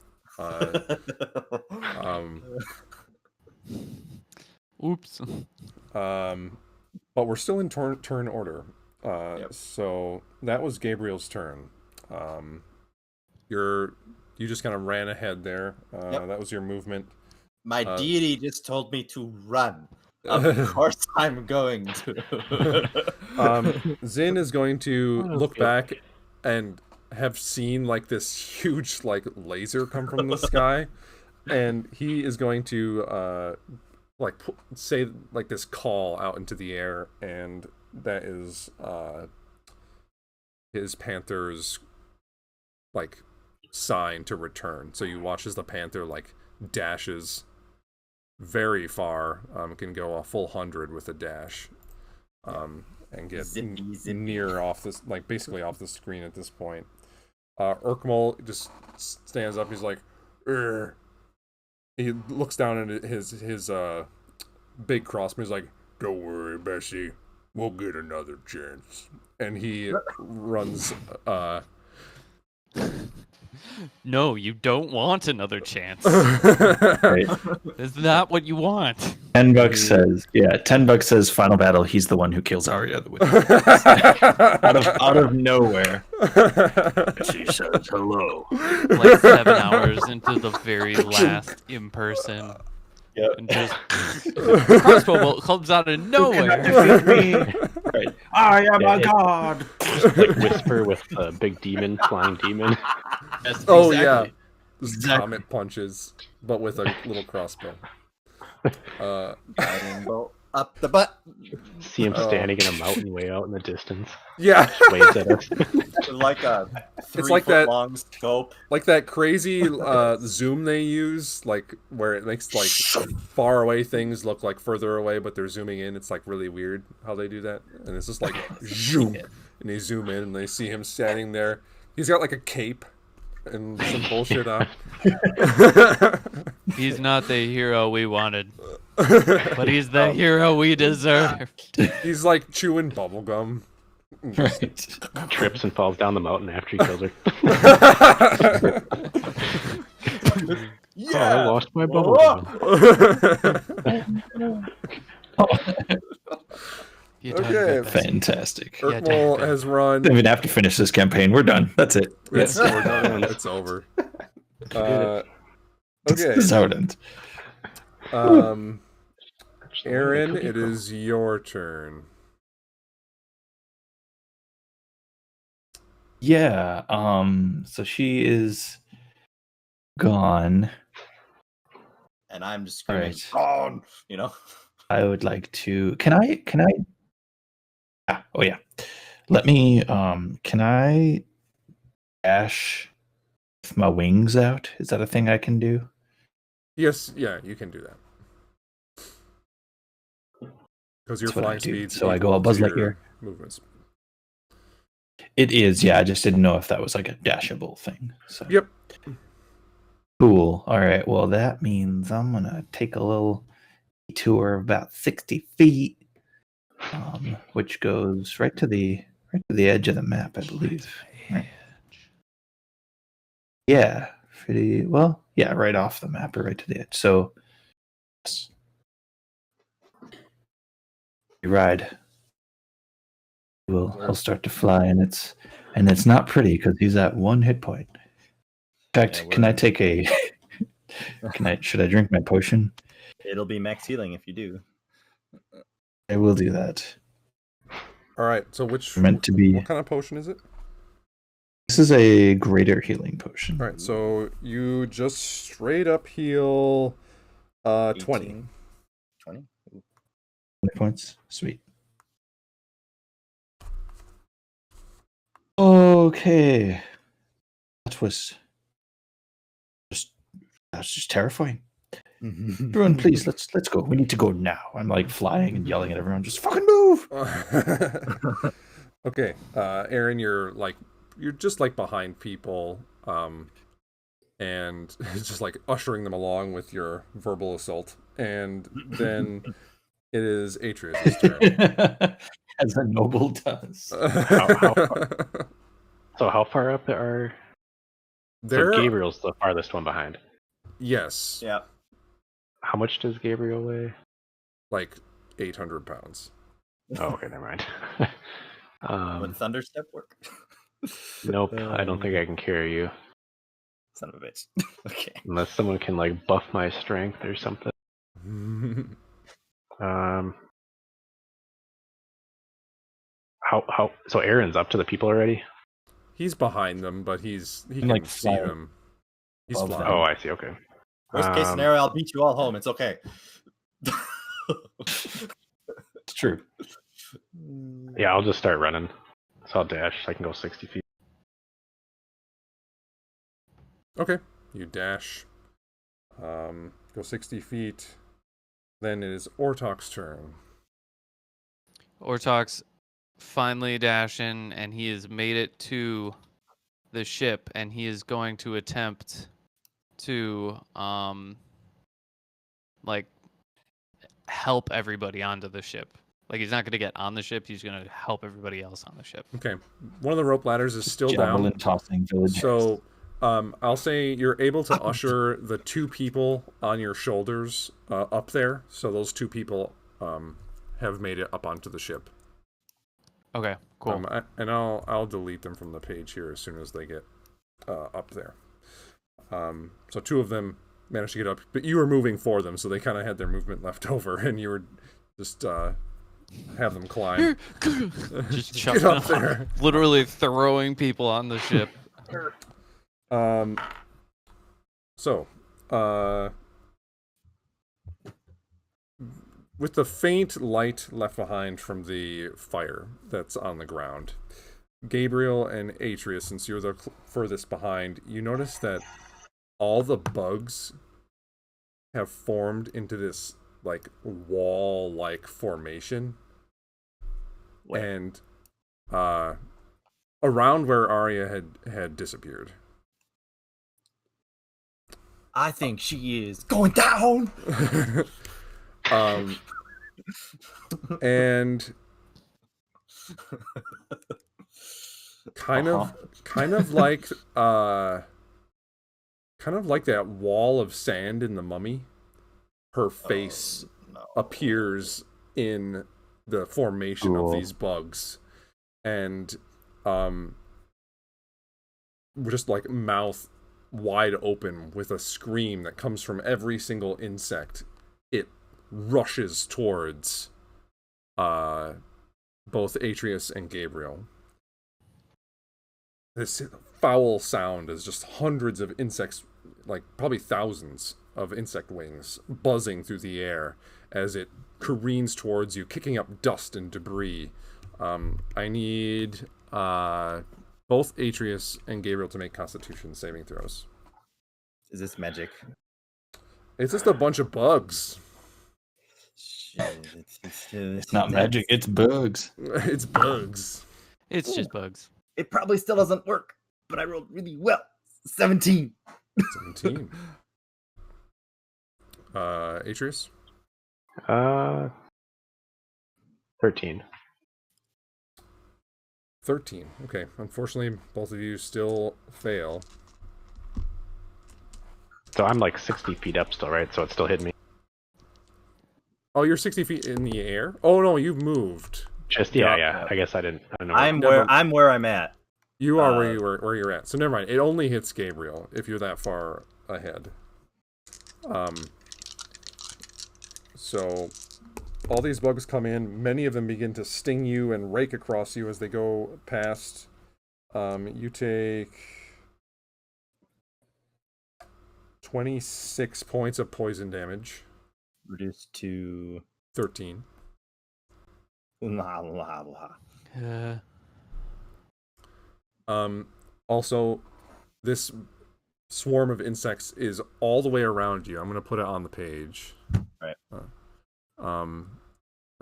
Oops. But we're still in turn order. Yep. So that was Gabriel's turn. You just kind of ran ahead there. Yep. That was your movement. My deity just told me to run. Of course, I'm going to. Zin is going to look back and have seen like this huge like laser come from the sky, and he is going to say like this call out into the air, and that is his panther's like sign to return. So you watch as the panther like dashes very far, can go a full 100 with a dash, and get Zippy. near off this, like basically off the screen at this point. Urkmal just stands up. He's like, "Urgh." He looks down at his big crossbow. He's like, "Don't worry, Bessie. We'll get another chance." And he runs. No, you don't want another chance. Right. Is that what you want? $10 says, $10 says final battle. He's the one who kills Arya with out of nowhere. She says hello. Like 7 hours into the very last in person. Yep. And just the crossbow bolt comes out of nowhere. Right. I am a god. Just like whisper with a big demon, flying demon. Oh Exactly. yeah, just Exactly. comet punches, but with a little crossbow. Guiding bolt up the butt. See him standing in a mountain way out in the distance. Yeah, Waves at us. Like a 3 like foot that- long scope. like that crazy zoom they use, like where it makes like far away things look like further away, but they're zooming in. It's like really weird how they do that, and it's just like zoom, and they zoom in and they see him standing there. He's got like a cape and some bullshit on. He's not the hero we wanted, but he's the hero we deserved. He's like chewing bubble gum. Right. Trips and falls down the mountain after he kills her. Oh, I lost my bubble. You done Okay. good, Bessie. Fantastic. Yeah, Urkmal damn. has run. Don't even have to finish this campaign. We're done. That's it. It's over. It's over. Okay. This is how it ends. Aaron, it is your turn. Yeah. So she is gone. And I'm just All screaming, right. gone, you know? I would like to. Can I? Oh yeah. Let me. Can I dash with my wings out? Is that a thing I can do? Yes, yeah, you can do that. Because your That's what I flying do. speed's So I go equal all Buzz to Lightyear. your movement speed. It is, yeah. I just didn't know if that was like a dashable thing. So Yep. cool. All right. Well, that means I'm gonna take a little tour of about 60 feet, which goes right to the edge of the map, I believe. Right. Yeah, pretty well. Yeah, right off the map or right to the edge. So, yes. You ride. He'll start to fly, and it's not pretty because he's at 1 hit point. In fact, Yeah, can I we're- take a? Should I drink my potion? It'll be max healing if you do. I will do that. All right. So which Meant to be. what kind of potion is it? This is a greater healing potion. All right. So you just straight up heal 20. 18. 20? 20 points. Sweet. Okay. That's just terrifying. Everyone, please, let's go. We need to go now. I'm like flying and yelling at everyone. Just fucking move. Okay, Aaron, you're just like behind people, and it's just like ushering them along with your verbal assault, and then it is Atreus' turn. As a noble does. So how far up are? There, So Gabriel's the farthest one behind. yes, Yeah. How much does Gabriel weigh? like 800 pounds. Oh, okay, never mind. Would Thunderstep work? Nope, I don't think I can carry you Son of a bitch. Okay. unless someone can like buff my strength or something. How? So Aaron's up to the people already? He's behind them, but he can like see flying them. He's above flying. them. Oh, I see. Okay. Worst case scenario, I'll beat you all home. It's okay. It's true. Yeah, I'll just start running. So I'll dash. So I can go 60 feet. Okay, you dash. Go 60 feet. Then it is Ortok's turn. Ortox finally dashing, and he has made it to the ship, and he is going to attempt to like help everybody onto the ship. Like, he's not going to get on the ship, he's going to help everybody else on the ship. Okay, one of the rope ladders is still Javelin down. tossing village. So I'll say you're able to usher the 2 people on your shoulders up there. So those 2 people have made it up onto the ship. Okay, cool. And I'll delete them from the page here as soon as they get up there. So 2 of them managed to get up, but you were moving for them, so they kind of had their movement left over, and you were just have them climb. Just Get chucking up off, there. literally throwing people on the ship. So, with the faint light left behind from the fire that's on the ground, Gabriel and Atreus, since you're the furthest behind, you notice that all the bugs have formed into this like wall-like formation, and around where Arya had disappeared. I think she is going down. And kind of like that wall of sand in The Mummy, her face appears in the formation of these bugs, and just like mouth wide open with a scream that comes from every single insect. It rushes towards both Atreus and Gabriel. This foul sound is just hundreds of insects, like probably thousands of insect wings buzzing through the air as it careens towards you, kicking up dust and debris. I need both Atreus and Gabriel to make Constitution saving throws. Is this magic? It's just a bunch of bugs. Shit, It's not magic, it's bugs. It's bugs. It's just bugs. It probably still doesn't work, but I rolled really well. 17. 17. Atreus? 13. 13. Okay. Unfortunately, both of you still fail. So I'm like 60 feet up still, right? So it's still hitting me. Oh, you're 60 feet in the air? Oh, no, you've moved. Just Yeah. yeah. I guess I don't know. I'm Never- where I'm at. You are where you're at. So never mind. It only hits Gabriel if you're that far ahead. So all these bugs come in. Many of them begin to sting you and rake across you as they go past. You take 26 points of poison damage. Reduced to 13. Also, this swarm of insects is all the way around you. I'm going to put it on the page. Right. I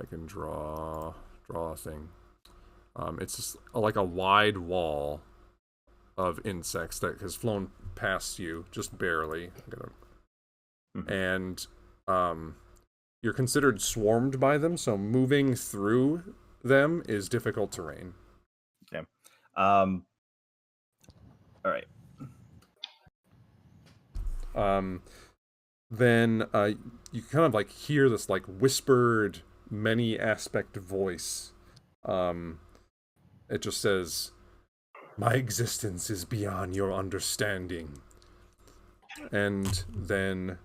can draw a thing. It's just like a wide wall of insects that has flown past you just barely. And you're considered swarmed by them, so moving through them is difficult terrain. Okay. All right. Then you kind of like hear this like whispered many aspect voice. It just says, "My existence is beyond your understanding." And then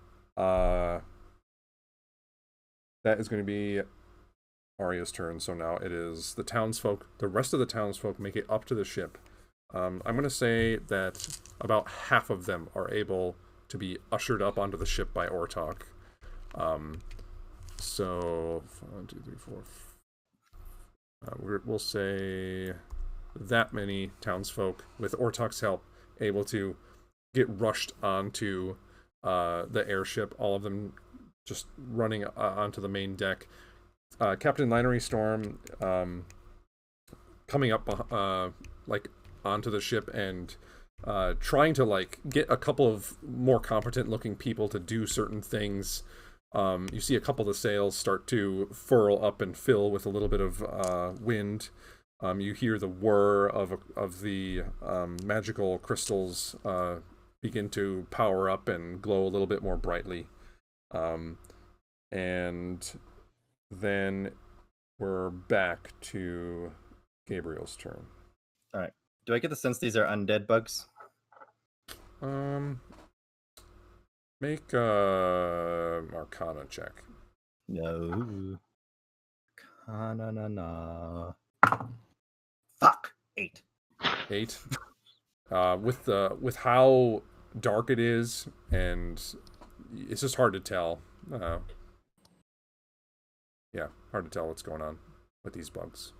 that is going to be Arya's turn. So now it is the townsfolk. The rest of the townsfolk make it up to the ship. I'm going to say that about half of them are able to be ushered up onto the ship by Ortok. So 1, 2, 3, 4. We'll say that many townsfolk, with Ortok's help, able to get rushed onto the airship. All of them just running onto the main deck. Captain Linery Storm coming up like onto the ship and trying to like get a couple of more competent looking people to do certain things. You see a couple of the sails start to furl up and fill with a little bit of wind. You hear the whir of the magical crystals begin to power up and glow a little bit more brightly. And then we're back to Gabriel's turn. All right. Do I get the sense these are undead bugs? Make a Arcana check. No. No. Fuck. 8. 8. With how dark it is, and it's just hard to tell. Yeah, hard to tell what's going on with these bugs.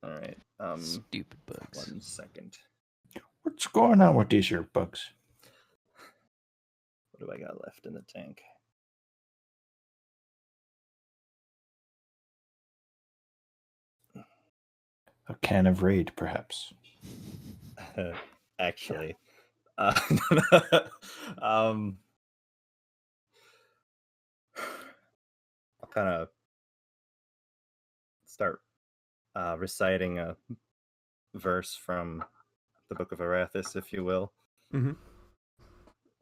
All right. Stupid bugs. 1 second. What's going on with these here bugs? What do I got left in the tank? A can of Raid, perhaps. Actually, I'll kind of start reciting a verse from the Book of Arathis, if you will. Mhm.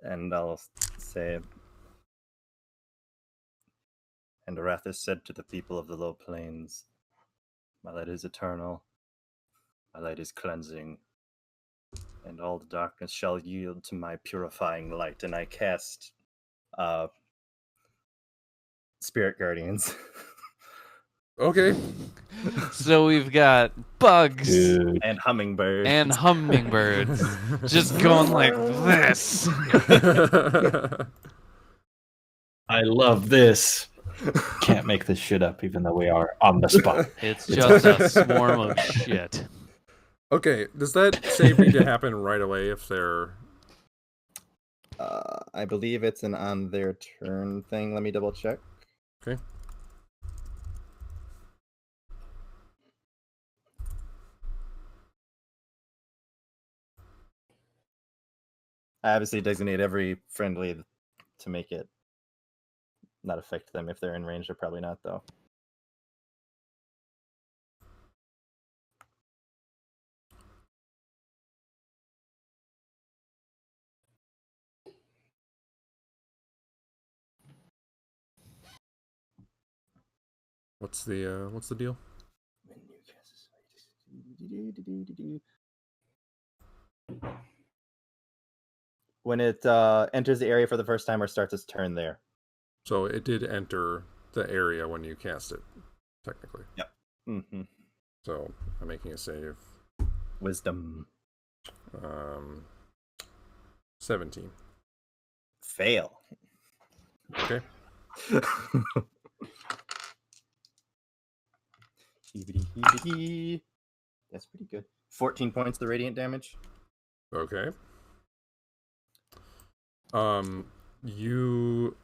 And I'll say, "And Arathis said to the people of the low plains, my light is eternal, my light is cleansing, and all the darkness shall yield to my purifying light." And I cast Spirit Guardians. Okay. So we've got bugs Dude. And hummingbirds. and hummingbirds just going like this. I love this. Can't make this shit up, even though we are on the spot. It's just a swarm of shit. Okay, does that save need to happen right away if they're... I believe it's an on their turn thing. Let me double check. Okay. I obviously designate every friendly to make it not affect them. If they're in range, they're probably not, though. What's the deal? When it enters the area for the first time or starts its turn there. So it did enter the area when you cast it, technically. Yep. Mm-hmm. So I'm making a save. Wisdom. 17. Fail. Okay. That's pretty good. 14 points the radiant damage. Okay. You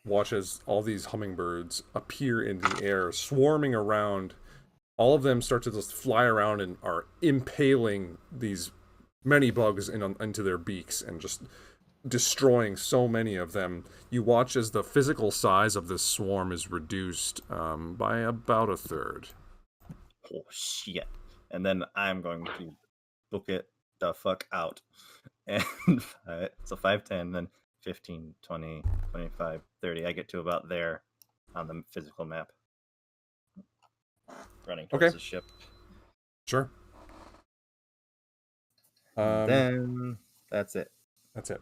watch as all these hummingbirds appear in the air, swarming around. All of them start to just fly around and are impaling these many bugs into their beaks and just destroying so many of them. You watch as the physical size of this swarm is reduced by about a third. Oh, shit. And then I'm going to book it the fuck out. And so 5, 10, then 15, 20, 25, 30. I get to about there on the physical map. Running towards the ship. Sure. Then that's it. That's it.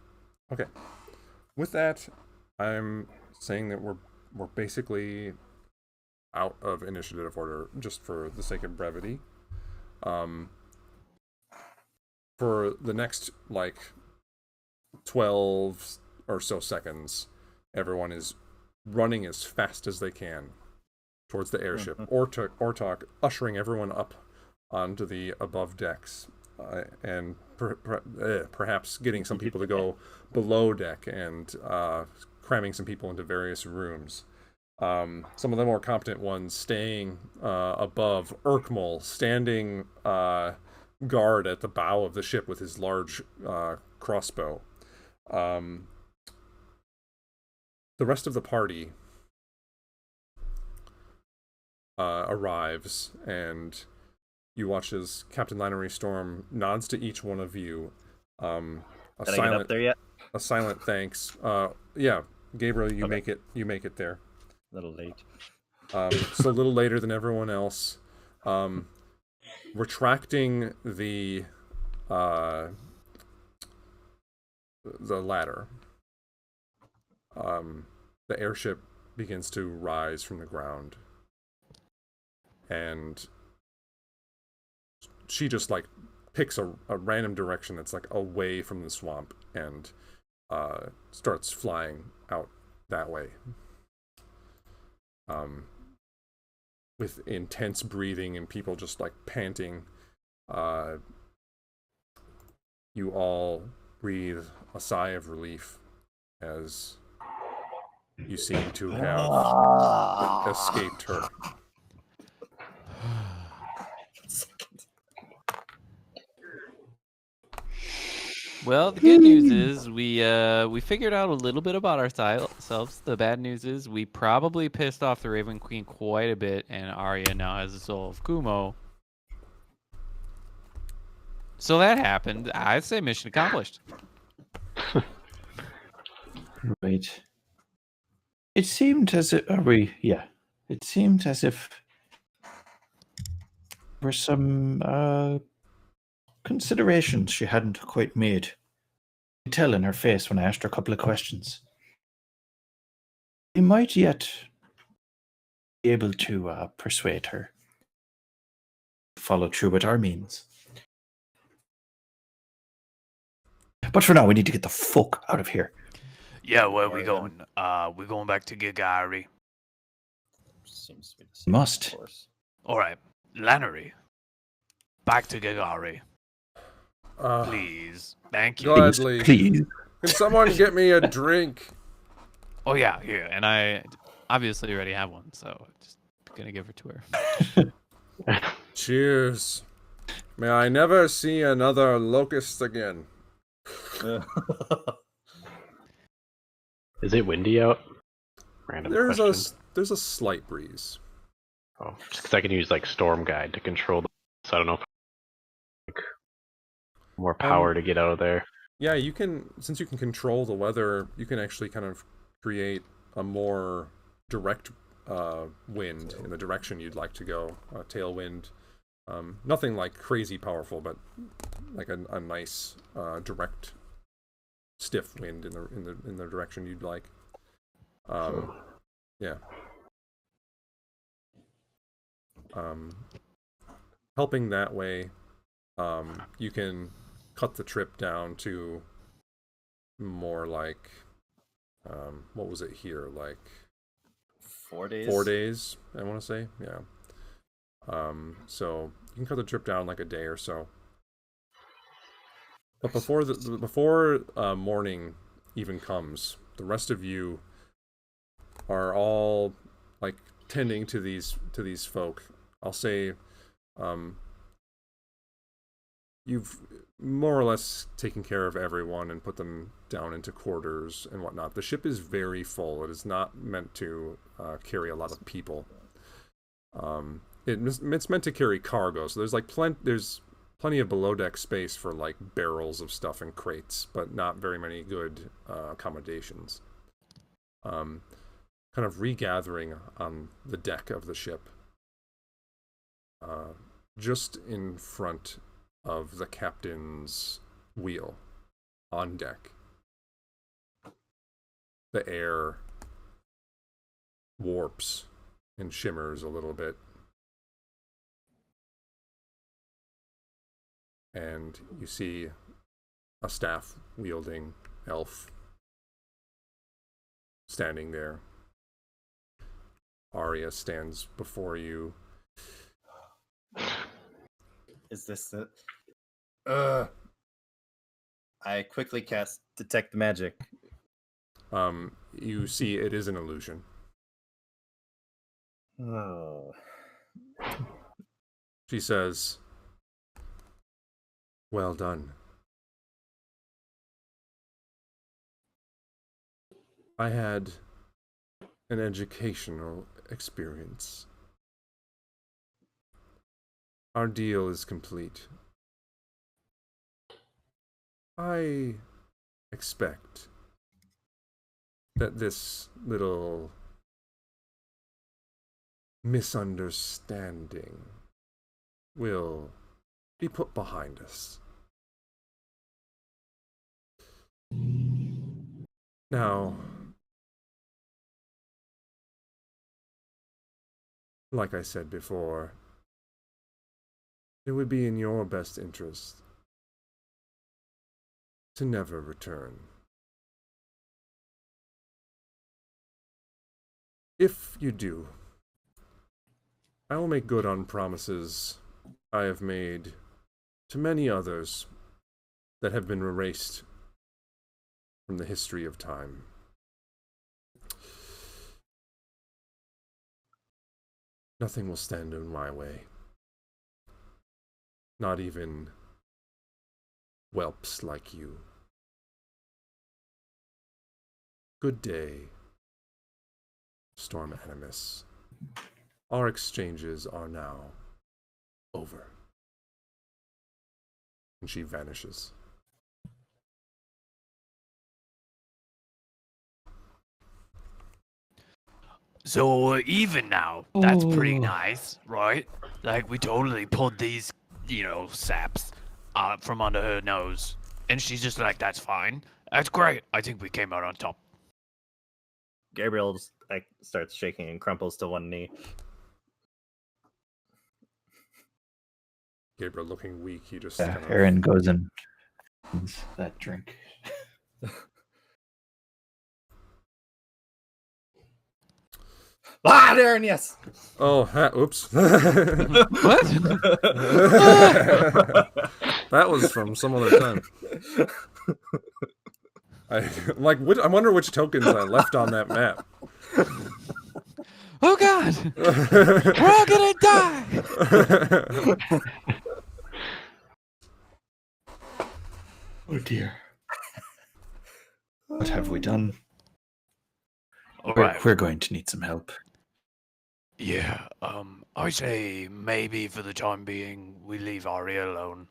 Okay. With that, I'm saying that we're basically out of initiative order just for the sake of brevity. For the next 12 or so seconds, everyone is running as fast as they can towards the airship. Ortok ushering everyone up onto the above decks, and perhaps getting some people to go below deck and cramming some people into various rooms. Some of the more competent ones staying above. Urkmul standing guard at the bow of the ship with his large crossbow. The rest of the party arrives, and you watch as Captain Linery Storm nods to each one of you. Did I get up there yet? A silent thanks. Yeah, Gabriel, you make it there. A little late. So a little later than everyone else. Retracting the ladder. The airship begins to rise from the ground, and she just picks a random direction that's away from the swamp and starts flying out that way. With intense breathing and people just panting, you all breathe a sigh of relief as you seem to have escaped her. Well, the good news is we figured out a little bit about ourselves. The bad news is we probably pissed off the Raven Queen quite a bit, and Arya now has the soul of Kumo. So that happened. I'd say mission accomplished. Right. It seemed as if It seemed as if there were some considerations she hadn't quite made. I could tell in her face when I asked her a couple of questions. We might yet be able to persuade her to follow through with our means. But for now, we need to get the fuck out of here. Yeah, where are we going? We're going back to Gigari. Seems to be the same Must. course. All right, Lannery. back to Gagari, Uh, please. Thank you. Gladly. Please. Can someone get me a drink? Oh yeah, here, and I obviously already have one, so just gonna give her to her. Cheers. May I never see another locust again. Is it windy out? Random question. There's a slight breeze. Oh, just because I can use like Storm Guide to control the. So I don't know if like, more power to get out of there. Yeah, you can, since you can control the weather, you can actually kind of create a more direct wind in the direction you'd like to go. Tailwind. Nothing like crazy powerful, but like a nice direct stiff wind in the direction you'd like. Yeah. Helping that way, you can cut the trip down to more like, what was it here? Like 4 days. 4 days, I want to say. Yeah. So you can cut the trip down like a day or so. But before morning even comes, the rest of you are all like tending to these folk. I'll say, you've more or less taken care of everyone and put them down into quarters and whatnot. The ship is very full. It is not meant to carry a lot of people. It's meant to carry cargo, so there's like plenty of below deck space for like barrels of stuff and crates, but not very many good accommodations. Kind of regathering on the deck of the ship, just in front of the captain's wheel on deck. The air warps and shimmers a little bit. And you see a staff-wielding elf standing there. Arya stands before you. Is this it? I quickly cast Detect Magic. You see it is an illusion. Oh. She says, "Well done. I had an educational experience. Our deal is complete. I expect that this little misunderstanding will be put behind us. Now, like I said before, it would be in your best interest to never return. If you do, I will make good on promises I have made to many others that have been erased from the history of time. Nothing will stand in my way. Not even whelps like you. Good day, Storm Animus. Our exchanges are now over." And she vanishes. So we're even now. That's pretty Ooh. nice, right? Like we totally pulled these, saps from under her nose, and she's just like, "That's fine. That's great. I think we came out on top." Gabriel just, starts shaking and crumples to one knee. Gabriel looking weak, he just Yeah, kind of... Aaron goes and finds that drink. Darren, yes. Oh, oops. What? That was from some other time. I wonder which tokens I left on that map. Oh God! We're all gonna die. Oh dear. What have we done? All We're, right. we're going to need some help. Yeah. I say maybe for the time being we leave Arya alone.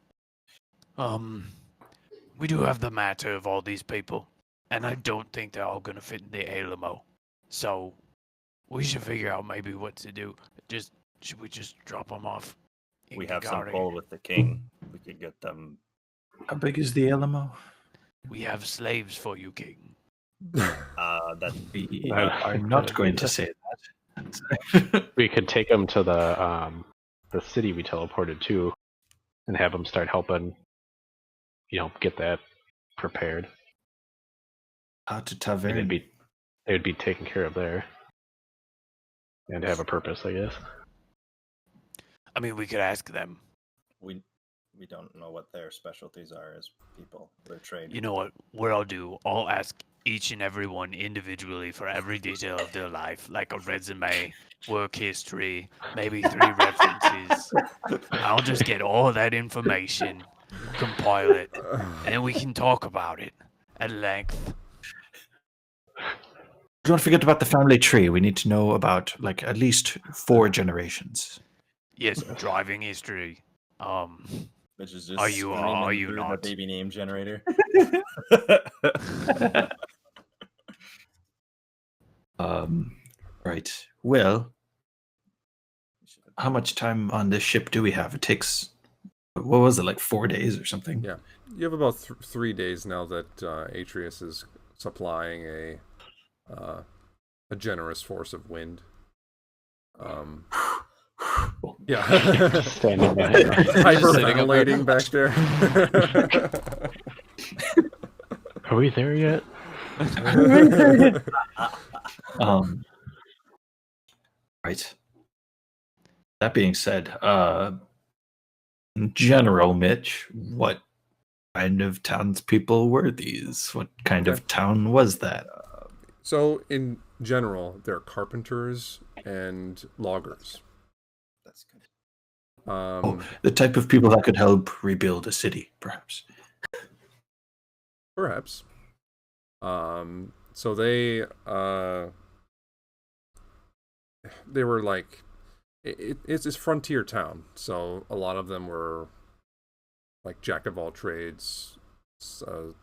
We do have the matter of all these people, and I don't think they're all gonna fit in the Alamo. So we should figure out maybe what to do. Should we just drop them off? in We have some Kigari? pull with the king. We could get them. How big is the Alamo? We have slaves for you, king. That I'm not going to say that. We could take them to the city we teleported to, and have them start helping. Get that prepared. Out to And Tavern. they would be taken care of there, and have a purpose, I guess. I mean, we could ask them. we don't know what their specialties are as people. They're trained. You know what I'll do? I'll ask each and every one individually for every detail of their life, like a resume, work history, maybe 3 references. I'll just get all that information, compile it, and then we can talk about it at length. Don't forget about the family tree. We need to know about like at least 4 generations. Yes, driving history. Which is just Are you- screaming are you through the not? baby name generator. Right. Well, how much time on this ship do we have? It takes, what was it, like 4 days or something? Yeah. You have about 3 days now that Atreus is supplying a generous force of wind. Yeah. Standing by. Hyperventilating back there. Are we there yet? Right. That being said, in general, Mitch, what kind of townspeople were these? What kind of town was that? So, in general, they're carpenters and loggers. That's good. The type of people that could help rebuild a city, perhaps. Perhaps. So they were like, it's this frontier town. So a lot of them were like jack of all trades. So,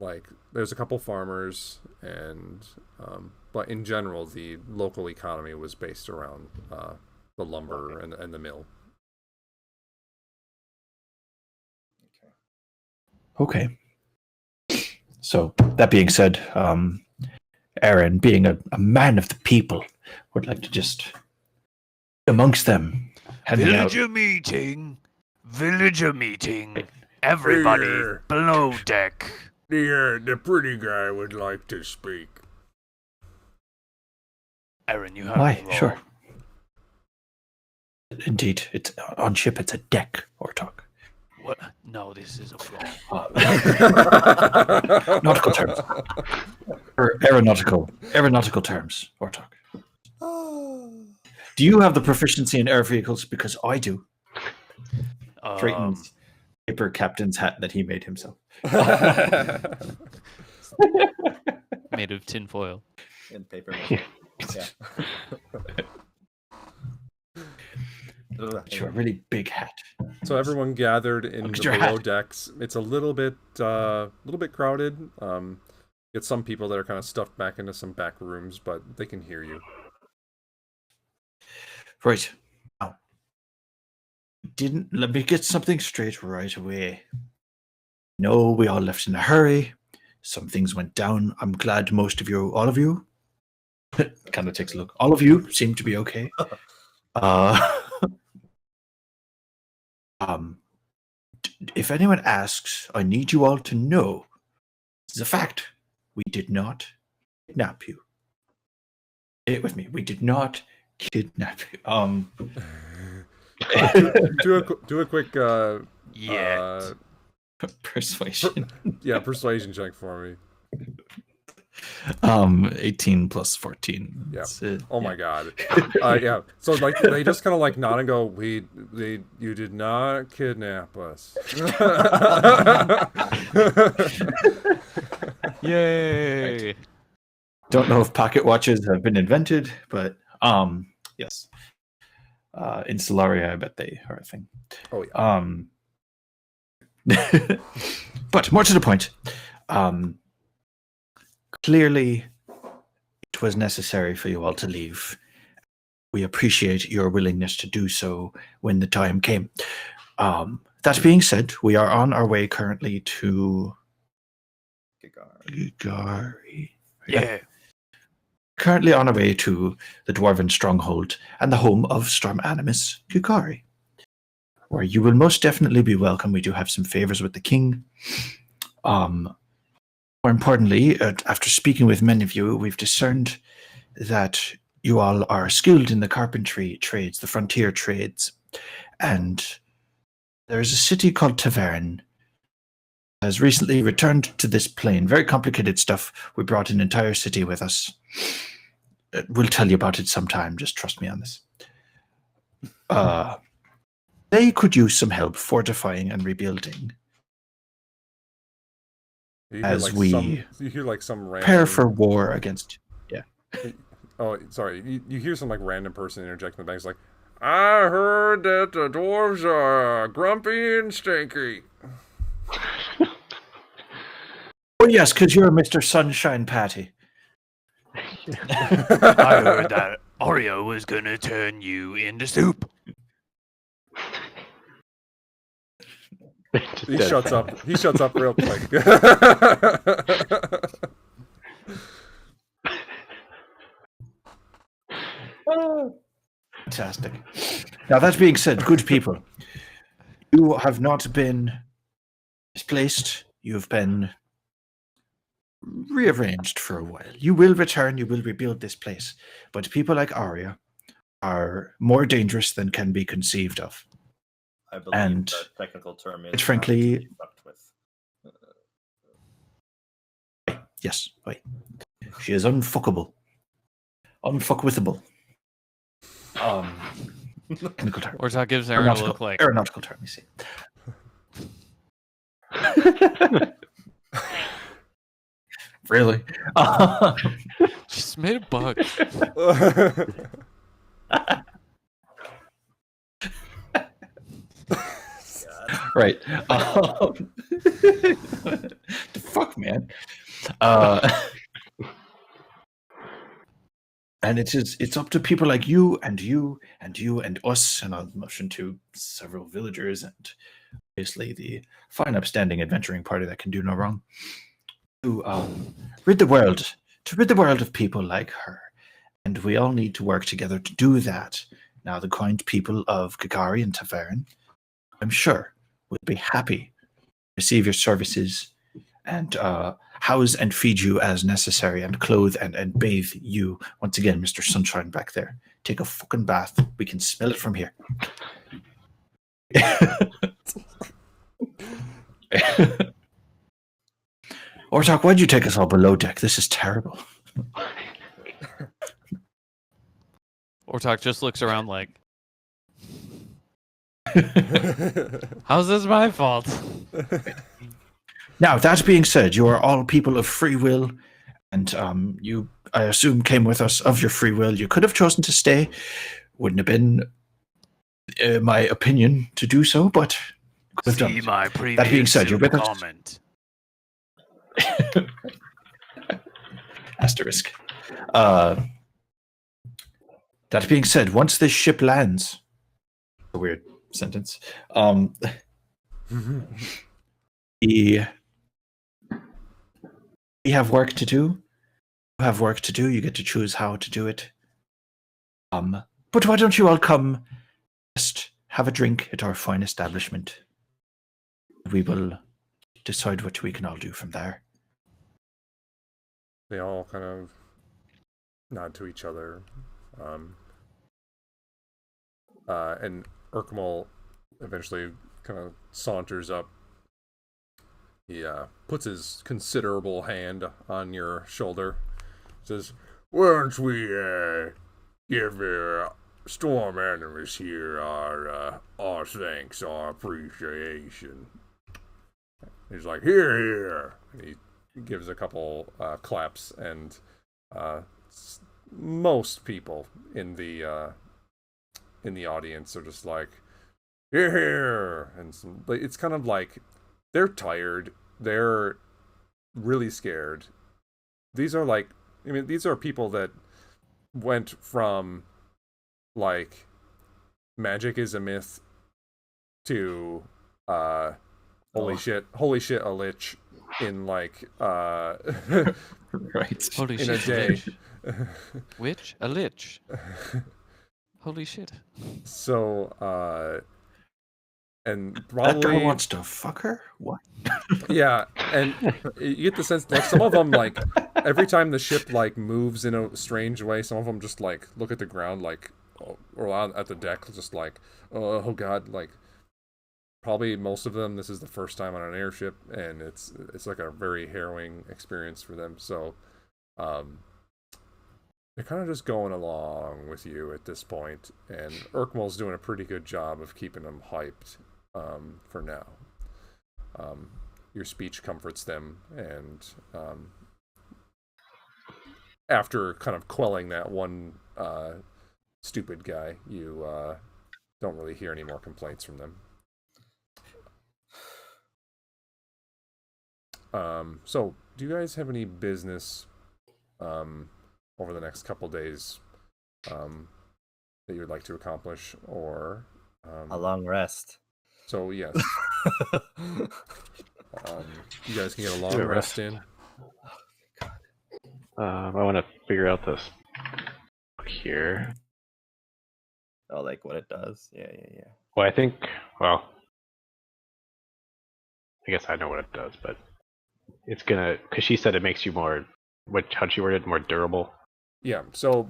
like there's a couple farmers, and but in general, the local economy was based around the lumber and the mill. Okay. So that being said, Aaron, being a man of the people, would like to just amongst them, handing out. Villager meeting. Everybody Here. below deck. The pretty guy would like to speak. Aaron, you have Aye, the floor. sure. Indeed, it's on ship. It's a deck or talk. What? No, this is a floor. Nautical terms. Or aeronautical terms or talk. Do you have the proficiency in air vehicles? Because I do. Drayton's paper captain's hat that he made himself. Made of tinfoil. In paper. mache. Yeah. It's a really big hat. So everyone gathered in Look at the your below hat. decks. It's a little bit crowded. Get some people that are kind of stuffed back into some back rooms, but they can hear you. Right. Now, let me get something straight right away. No, we all left in a hurry. Some things went down. I'm glad all of you, kind of takes a look. All of you seem to be okay. If anyone asks, I need you all to know, it's a fact. We did not kidnap you. It with me. We did not kidnap you. Do a quick Yeah. Persuasion. persuasion check for me. 18 plus 14. Yeah. That's, Oh my god. Yeah. So like they just kind of like nod and go, you did not kidnap us. Yay! Don't know if pocket watches have been invented, but yes. In Solaria, I bet they are a thing. Oh yeah. But more to the point, clearly it was necessary for you all to leave. We appreciate your willingness to do so when the time came. That being said, we are on our way currently to Gigari. Yeah. Currently on our way to the Dwarven stronghold and the home of Storm Animus Gigari, where you will most definitely be welcome. We do have some favors with the king. More importantly, after speaking with many of you, we've discerned that you all are skilled in the carpentry trades, the frontier trades, and there is a city called Tavern has recently returned to this plane. Very complicated stuff. We brought an entire city with us. We'll tell you about it sometime. Just trust me on this. They could use some help fortifying and rebuilding. You hear, As like, we you hear like some random prepare for war against. Oh, sorry. You hear some like random person interject in the back. It's like, I heard that the dwarves are grumpy and stinky. Oh yes, because you're Mr. Sunshine Patty. I heard that Oreo was gonna turn you into soup. He shuts up. He shuts up real quick. Fantastic. Now, that being said, good people, you have not been displaced. You've been rearranged for a while. You will return. You will rebuild this place. But people like Arya are more dangerous than can be conceived of. I believe And the technical term is it's frankly- not to be fucked with. Yes, right. She is unfuckable. Unfuckwithable. Technical term. Ortok gives Aaron a look like, Aeronautical term, you see. Really? just made a bug. Right. The fuck, man. And it's up to people like you and you and you and us, and I'll motion to several villagers and obviously the fine upstanding adventuring party that can do no wrong, to rid the world of people like her. And we all need to work together to do that. Now, the kind people of Gigari and Tavern, I'm sure, would be happy to receive your services and house and feed you as necessary and clothe and bathe you. Once again, Mr. Sunshine back there. Take a fucking bath. We can smell it from here. Ortok, why'd you take us all below deck? This is terrible. Ortok just looks around like, how's this my fault? Now, that being said, you are all people of free will, and you, I assume, came with us of your free will. You could have chosen to stay. Wouldn't have been my opinion to do so, but could have done See it. my previous That being said, you're with us. comment. Asterisk. That being said, once this ship lands, a weird sentence. We have work to do. You have work to do. You get to choose how to do it. But why don't you all come just have a drink at our fine establishment? We will decide what we can all do from there. They all kind of nod to each other. And Urkmal eventually kind of saunters up. He puts his considerable hand on your shoulder. Says, "Why don't we give Storm Animus here our thanks, our appreciation?" He's like, "Here." And he gives a couple claps, and most people in the audience are just like, "Here." And it's kind of like they're tired, they're really scared. These are these are people that went from like magic is a myth to holy shit, a lich in like Right. Holy in a shit. day. Witch? A lich. Holy shit. So and That probably girl wants to fuck her? What? yeah, and you get the sense like some of them like every time the ship like moves in a strange way, some of them just like look at the ground like or out at the deck just like oh god, like probably most of them this is the first time on an airship, and it's like a very harrowing experience for them. So they're kind of just going along with you at this point, and Urkmal's doing a pretty good job of keeping them hyped for now. Your speech comforts them, and after kind of quelling that one stupid guy, you don't really hear any more complaints from them. So, do you guys have any business over the next couple days that you would like to accomplish, or A long rest. so yes, you guys can get a long Yeah, rest in. I want to figure out this here. Oh, like what it does. Yeah. Well, I think. Well, I guess I know what it does, but it's gonna because she said it makes you more. How'd she word it? More durable. Yeah. So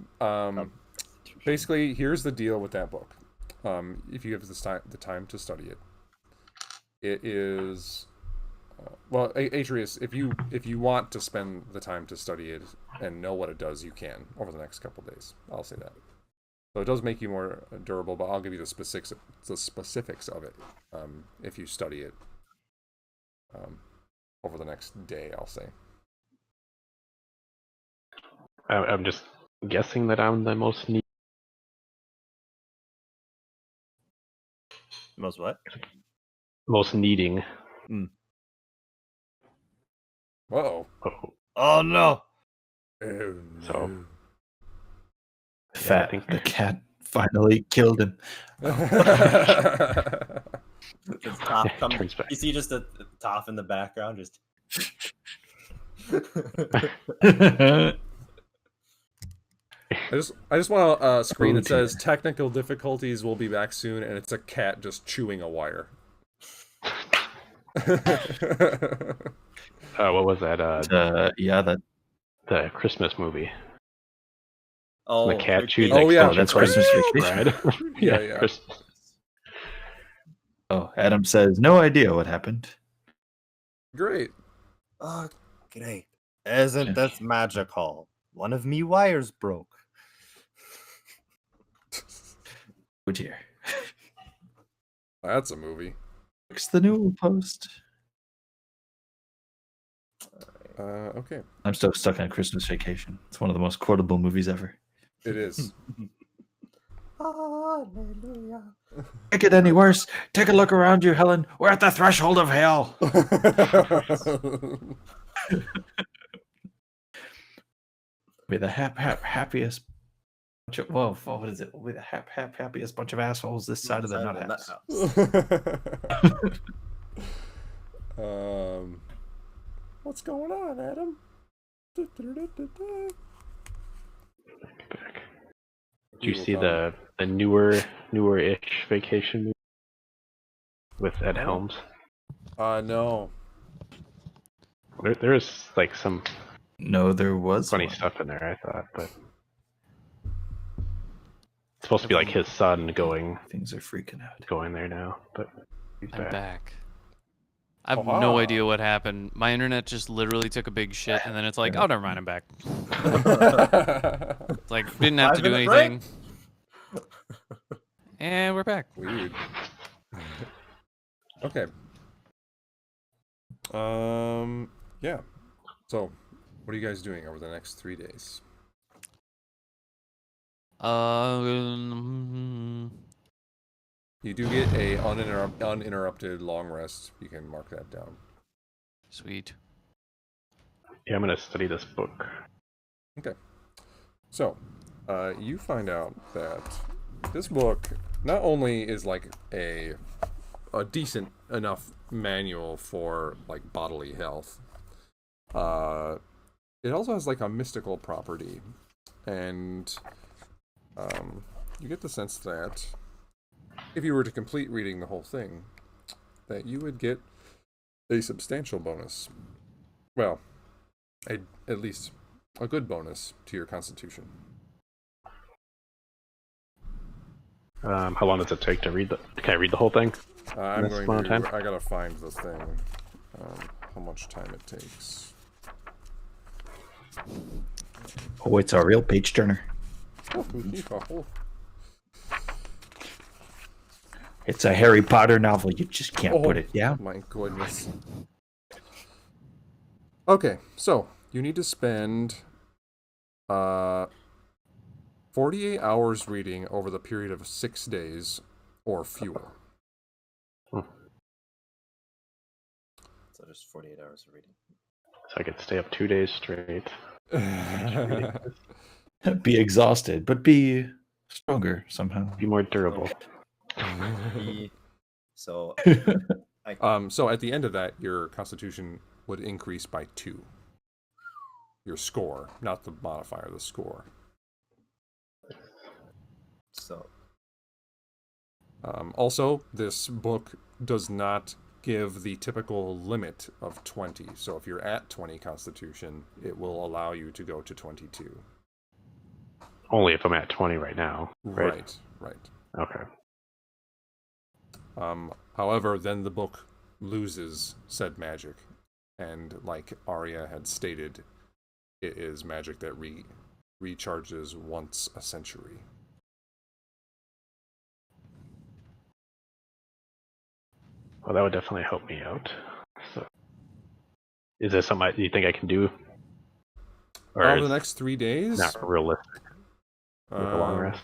basically, here's the deal with that book. If you give the time to study it, it is well, Atreus. If you want to spend the time to study it and know what it does, you can over the next couple days. I'll say that. So it does make you more durable, but I'll give you the specifics of it if you study it over the next day. I'll say. I'm just guessing that I'm the most neat. Most what? Most needing. Whoa. Oh, Oh no! So- Fat. think- The cat finally killed him. It's Toph Yeah, coming. turns back. You see just a Toph in the background, just. I just want a screen Oh, that says technical difficulties will be back soon, and it's a cat just chewing a wire. What was that? Yeah, that. The Christmas movie. Oh, The cat chewed. Oh, yeah, that's Christmas Christmas Vacation. bread. Yeah. Christmas. Oh, Adam says, no idea what happened. Great. Oh, great! Isn't this magical? One of me wires broke. Oh dear. That's a movie. It's the new post. Okay. I'm still stuck on Christmas Vacation. It's one of the most quotable movies ever. It is. Hallelujah. Can't get any worse. Take a look around you, Helen. We're at the threshold of hell. We're the happiest. Whoa, what is it? We're the happiest bunch of assholes this side of the nut house. What's going on, Adam? Back. Did you see the newer-ish vacation movie with Ed Helms? No. There is like some No, there was funny one. stuff in there, I thought, but supposed to be like his son going Things are freaking out. there now, but he's I'm back. back. I have Aha. no idea what happened. My internet just literally took a big shit, and then it's like, oh, never mind, I'm back. It's like, didn't have to do 5-minute break. anything. And we're back. Weird. Okay. Yeah. So, what are you guys doing over the next 3 days? You do get a uninterrupted long rest. You can mark that down. Sweet. Yeah, I'm gonna study this book. Okay. So, you find out that this book not only is like a decent enough manual for like bodily health, it also has like a mystical property, and you get the sense that if you were to complete reading the whole thing, that you would get a substantial bonus. Well, at least a good bonus to your constitution. How long does it take to read the? Can I read the whole thing? I'm This going amount to. of time? I gotta find the thing. How much time it takes? Oh, it's a real page turner. Oh. It's a Harry Potter novel. You just can't put it. Yeah. My goodness. Okay, so you need to spend 48 hours reading over the period of 6 days or fewer. So just 48 hours of reading. So I could stay up 2 days straight. Be exhausted, but be stronger somehow. Be more durable. So So at the end of that, your constitution would increase by 2. Your score, not the modifier, the score. so Also, this book does not give the typical limit of 20. So if you're at 20 constitution, it will allow you to go to 22. Only if I'm at 20 right now. Right. Right. Okay. However, then the book loses said magic. And like Arya had stated, it is magic that recharges once a century. Well, that would definitely help me out. So, is this something you think I can do? Or Over is the next 3 days? not realistic with a long rest?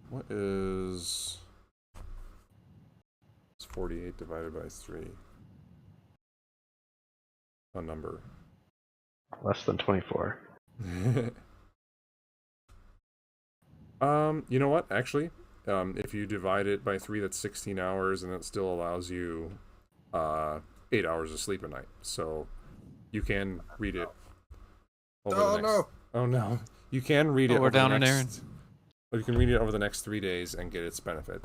What is... It's 48 divided by 3. A number. Less than 24. You know what? Actually, if you divide it by 3, that's 16 hours, and it still allows you 8 hours of sleep a night. So you can read it over the next... Oh no! You can read it. we're over the down an next... errand. You can read it over the next 3 days and get its benefit.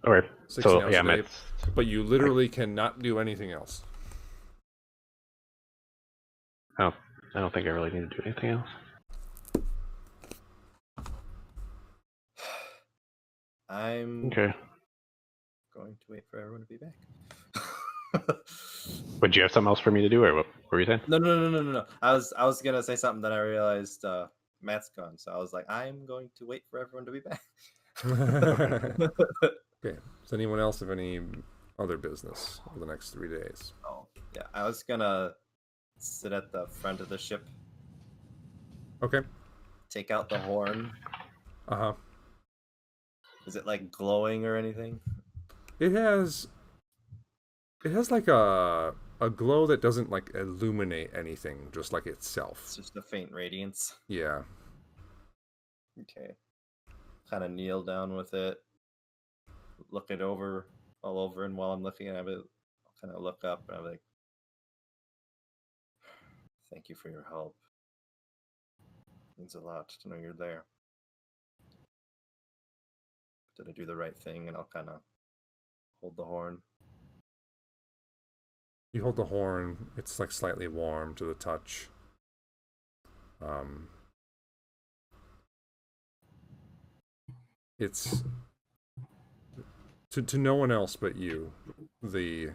Okay. 16 So hours yeah, a day, it's but you literally cannot do anything else. I don't think I really need to do anything else. I'm Okay. going to wait for everyone to be back. Would you have something else for me to do, or what were you saying? No. I was gonna say something that I realized Matt's gone, so I was like, I'm going to wait for everyone to be back. Okay. Does anyone else have any other business over the next 3 days? Oh yeah, I was gonna sit at the front of the ship, Okay. take out the horn. Uh-huh. Is it like glowing or anything? It has like a glow that doesn't like illuminate anything, just like itself. It's just a faint radiance. Yeah. Okay. Kind of kneel down with it, look it over all over, and while I'm looking at it, I'll kind of look up and I'm like, thank you for your help. It means a lot to know you're there. Did I do the right thing? And I'll kind of hold the horn. You hold the horn, it's like slightly warm to the touch. it's to no one else but you. The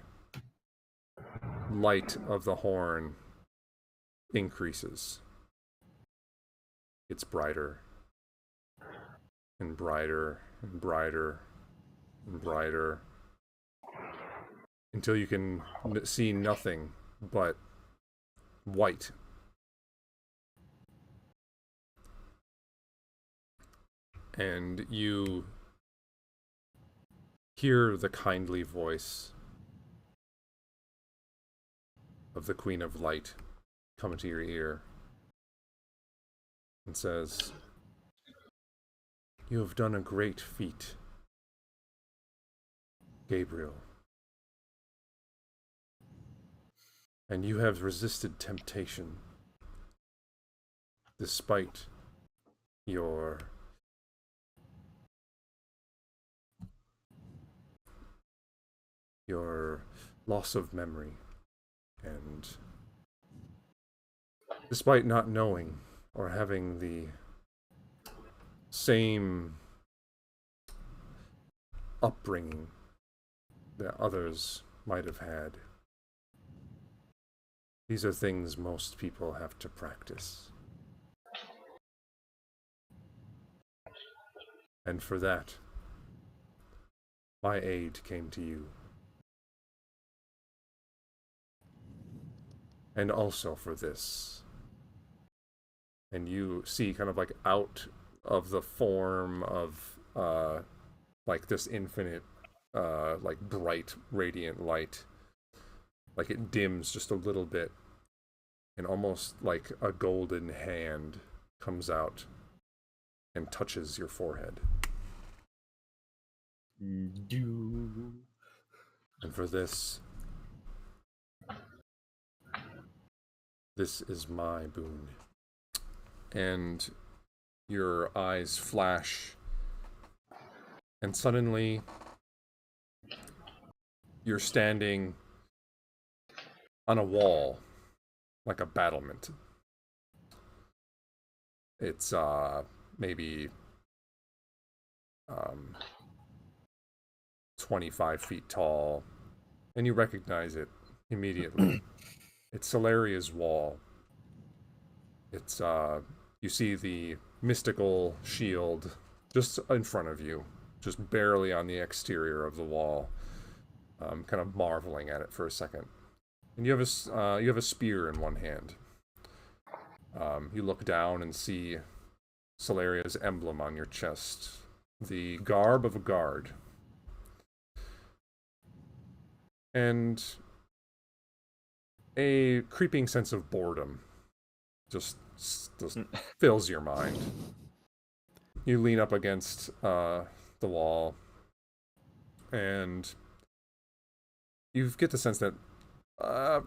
light of the horn increases. It's brighter and brighter and brighter and brighter until you can see nothing but white. And you hear the kindly voice of the Queen of Light come into your ear and says, "You have done a great feat, Gabriel. And you have resisted temptation despite your loss of memory, and despite not knowing or having the same upbringing that others might have had. These are things most people have to practice. And for that, my aid came to you. And also for this." And you see kind of like out of the form of like this infinite like bright radiant light, like it dims just a little bit, and almost like a golden hand comes out and touches your forehead. Do. And for this is my boon. And your eyes flash, and suddenly you're standing on a wall, like a battlement. It's maybe 25 feet tall, and you recognize it immediately. It's Solaria's wall. It's you see the mystical shield just in front of you, just barely on the exterior of the wall, kind of marveling at it for a second. And you have a spear in one hand. You look down and see Solaria's emblem on your chest, the garb of a guard. And a creeping sense of boredom just fills your mind. You lean up against the wall, and you get the sense that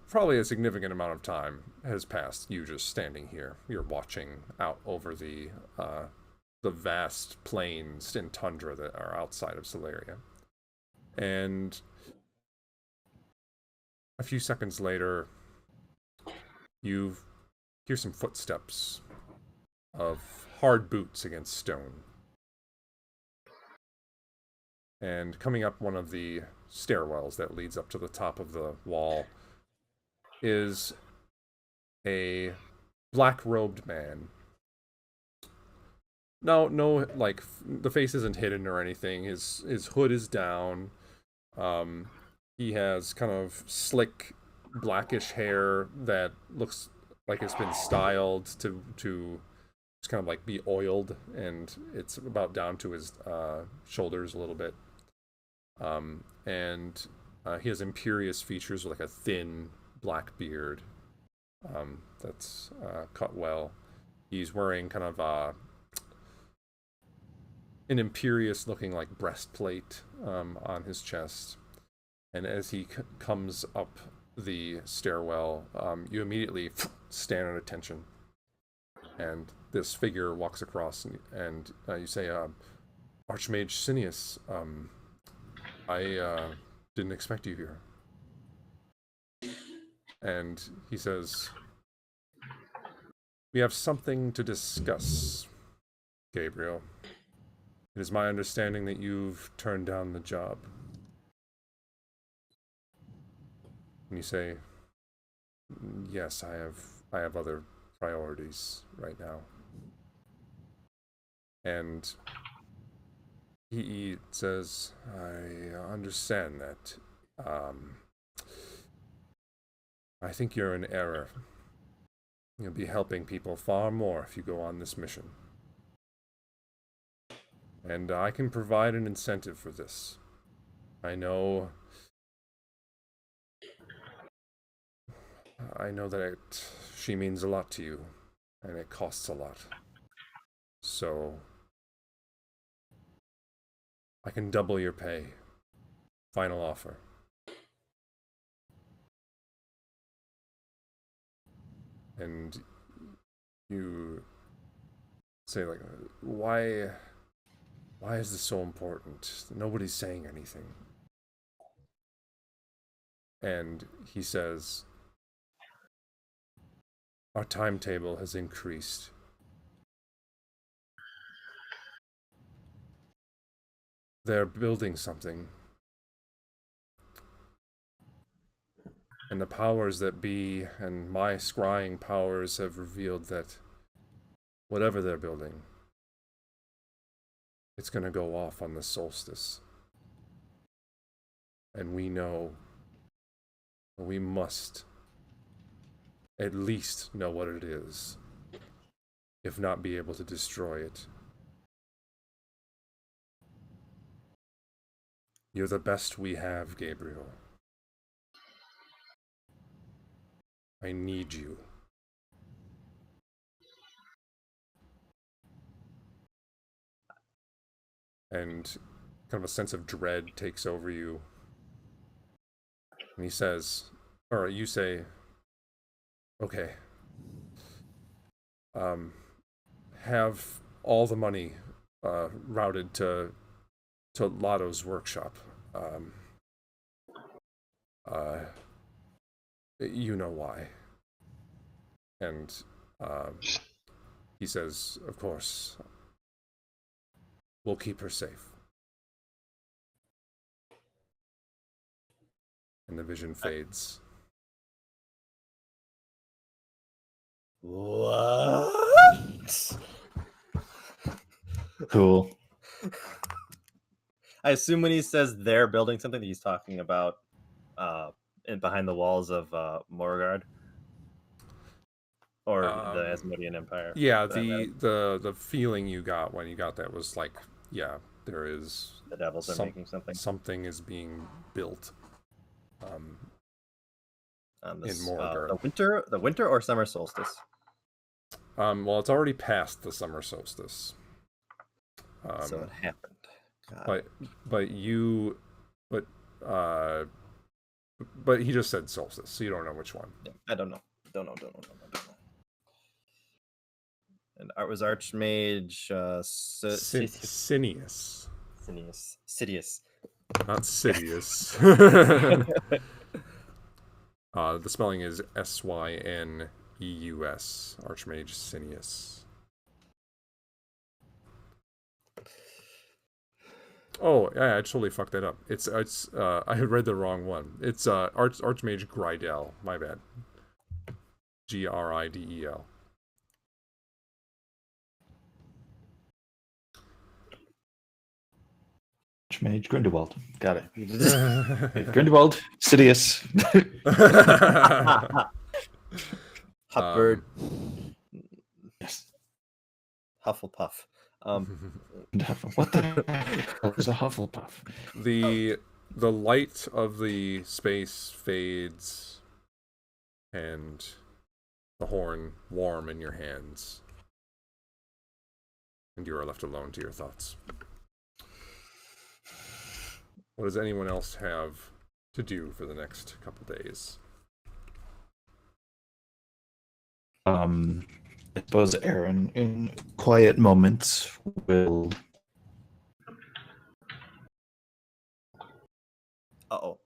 probably a significant amount of time has passed. You just standing here, you're watching out over the vast plains and tundra that are outside of Solaria. And a few seconds later, you hear some footsteps of hard boots against stone. And coming up one of the stairwells that leads up to the top of the wall is a black-robed man. No, like, the face isn't hidden or anything. His hood is down. He has kind of slick, blackish hair that looks like it's been styled to just kind of like be oiled, and it's about down to his shoulders a little bit. And he has imperious features with like a thin black beard that's cut well. He's wearing kind of an imperious looking like breastplate on his chest. And as he comes up the stairwell, you immediately stand at attention. And this figure walks across, and you say, "Archmage Cineas, I didn't expect you here." And he says, "We have something to discuss, Gabriel. It is my understanding that you've turned down the job. And you say, yes, I have other priorities right now. And he says, I understand that. I think you're in error. You'll be helping people far more if you go on this mission. And I can provide an incentive for this. I know that she means a lot to you, and it costs a lot. So I can double your pay. Final offer. And you say, like, why is this so important? Nobody's saying anything. And he says, our timetable has increased. They're building something. And the powers that be and my scrying powers have revealed that whatever they're building, it's going to go off on the solstice. And we know we must at least know what it is, if not be able to destroy it. You're the best we have, Gabriel. I need you. And kind of a sense of dread takes over you. And he says, or you say, okay, have all the money routed to Lotto's workshop. You know why. And he says, of course, we'll keep her safe. And the vision fades. What? Cool. I assume when he says they're building something, that he's talking about behind the walls of Morgard or the Asmodean Empire. Yeah, the feeling you got when you got that was like, yeah, there is The devils are making something. Something is being built. On in Morgard. The winter or summer solstice. Well, it's already past the summer solstice. So it happened. God. But he just said solstice, so you don't know which one. Yeah, I don't know. Don't know. And art was Archmage Sineus. Sidious. Not Sidious. The spelling is Syneus. Archmage Sineus. Oh, yeah, I totally fucked that up. It's I had read the wrong one. It's Archmage Grydel. My bad. Gridel. Archmage Grindelwald. Got it. Grindelwald, Sidious. Hubbard. Yes. Hufflepuff. What the hell is a Hufflepuff? The light of the space fades, and the horn warm in your hands, and you are left alone to your thoughts. What does anyone else have to do for the next couple days? I suppose Aaron, in quiet moments, will. Uh-oh.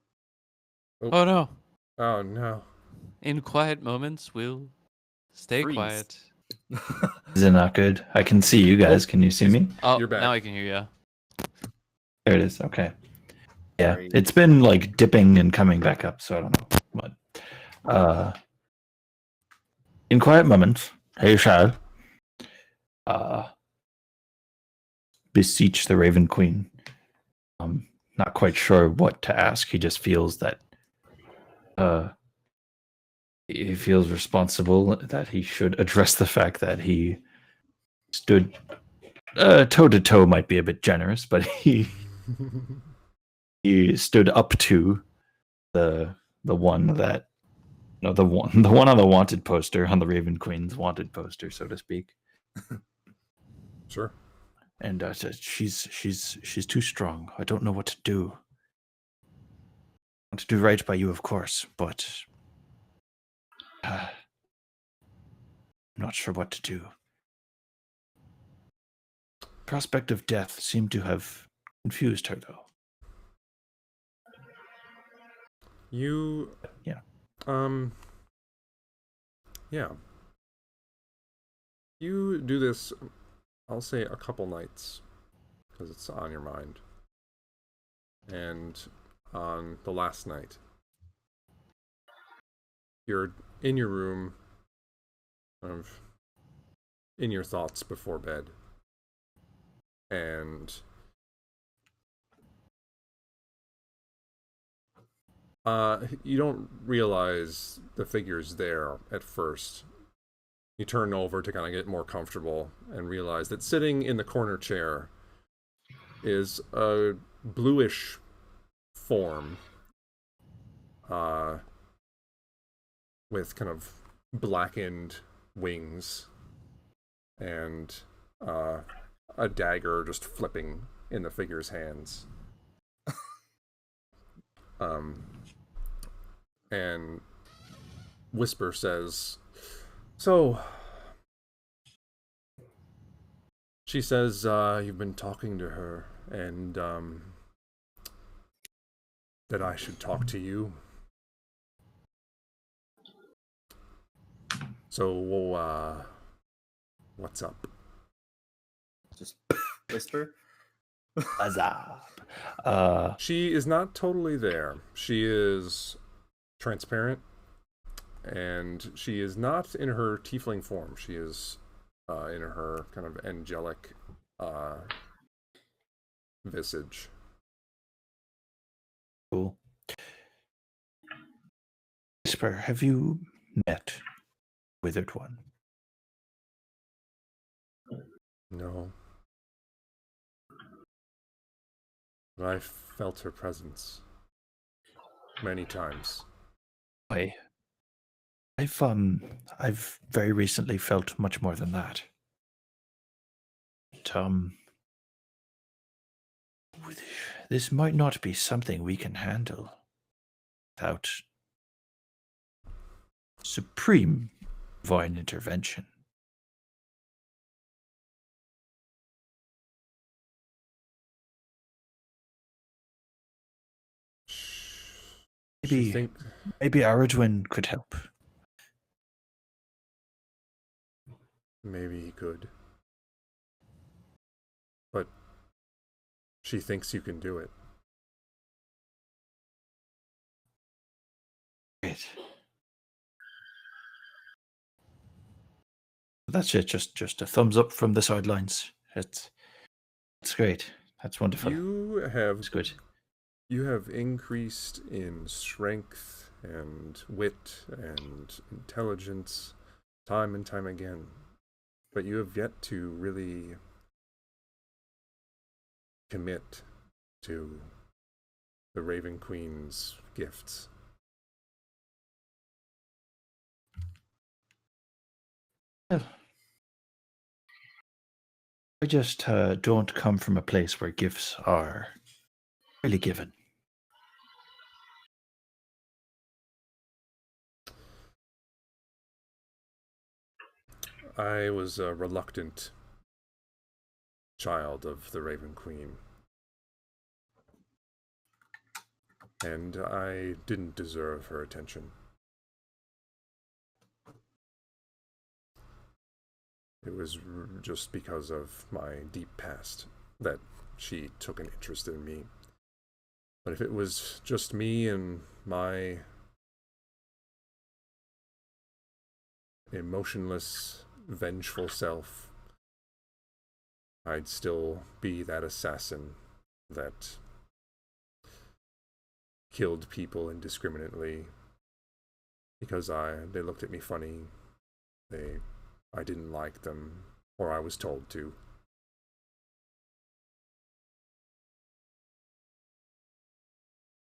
Oh no. Oh no. In quiet moments, we'll stay Freeze. quiet. Is it not good? I can see you guys. Can you see me? Oh, You're back. now I can hear you. There it is. Okay. Yeah, Sorry. it's been like dipping and coming back up, so I don't know. But in quiet moments, he shall beseech the Raven Queen. Not quite sure what to ask. He just feels that he feels responsible, that he should address the fact that he stood toe to toe might be a bit generous, but he stood up to the one that the one on the wanted poster, on the Raven Queen's wanted poster, so to speak. Sure. And said, she's too strong. I don't know what to do. I want to do right by you, of course, but I'm not sure what to do. Prospect of death seemed to have confused her, though. You. Yeah. Yeah. You do this, I'll say, a couple nights, because it's on your mind. And on the last night, you're in your room, kind of in your thoughts before bed. And you don't realize the figure's there at first. You turn over to kind of get more comfortable and realize that sitting in the corner chair is a bluish form with kind of blackened wings and a dagger just flipping in the figure's hands. And Whisper says, so, she says you've been talking to her and that I should talk to you. So, what's up? Just whisper. Azab. She is not totally there. She is transparent, and she is not in her tiefling form. She is in her kind of angelic visage. Cool. Whisper, have you met Withered One? No. But I felt her presence many times. I've very recently felt much more than that. But, this might not be something we can handle without supreme divine intervention. Maybe Aradwin could help. Maybe he could. But she thinks you can do it. Great. That's it. Just a thumbs up from the sidelines. It's great. That's wonderful. It's good. You have increased in strength and wit and intelligence time and time again. But you have yet to really commit to the Raven Queen's gifts. I just don't come from a place where gifts are really given. I was a reluctant child of the Raven Queen. And I didn't deserve her attention. It was just because of my deep past that she took an interest in me. But if it was just me and my emotionless, vengeful self, I'd still be that assassin that killed people indiscriminately because they looked at me funny. I didn't like them, or I was told to.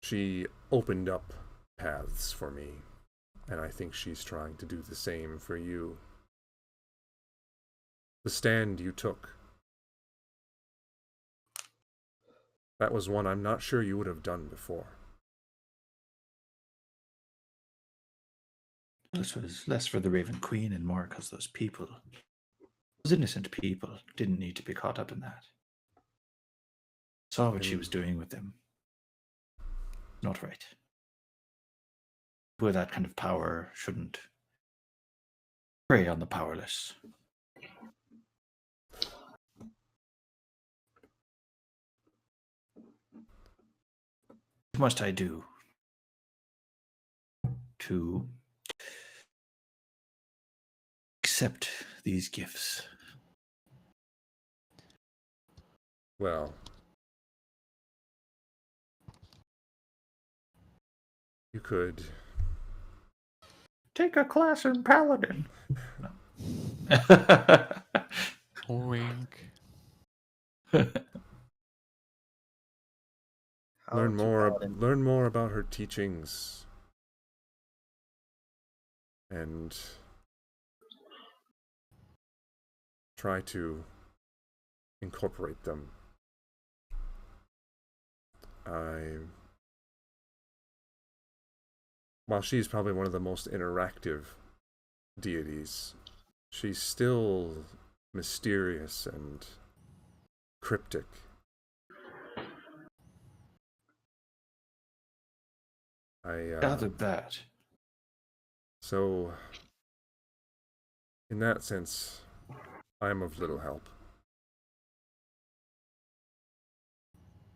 She opened up paths for me, and I think she's trying to do the same for you. The stand you took, that was one I'm not sure you would have done before. This was less for the Raven Queen and more because those people, those innocent people, didn't need to be caught up in that. Saw what she was doing with them. Not right. With that kind of power shouldn't prey on the powerless. What must I do to accept these gifts? Well, you could Take a class in Paladin. Wink. learn How to paladin. more about her teachings and try to incorporate them. While she's probably one of the most interactive deities, she's still mysterious and cryptic. Gathered that. So, in that sense, I'm of little help.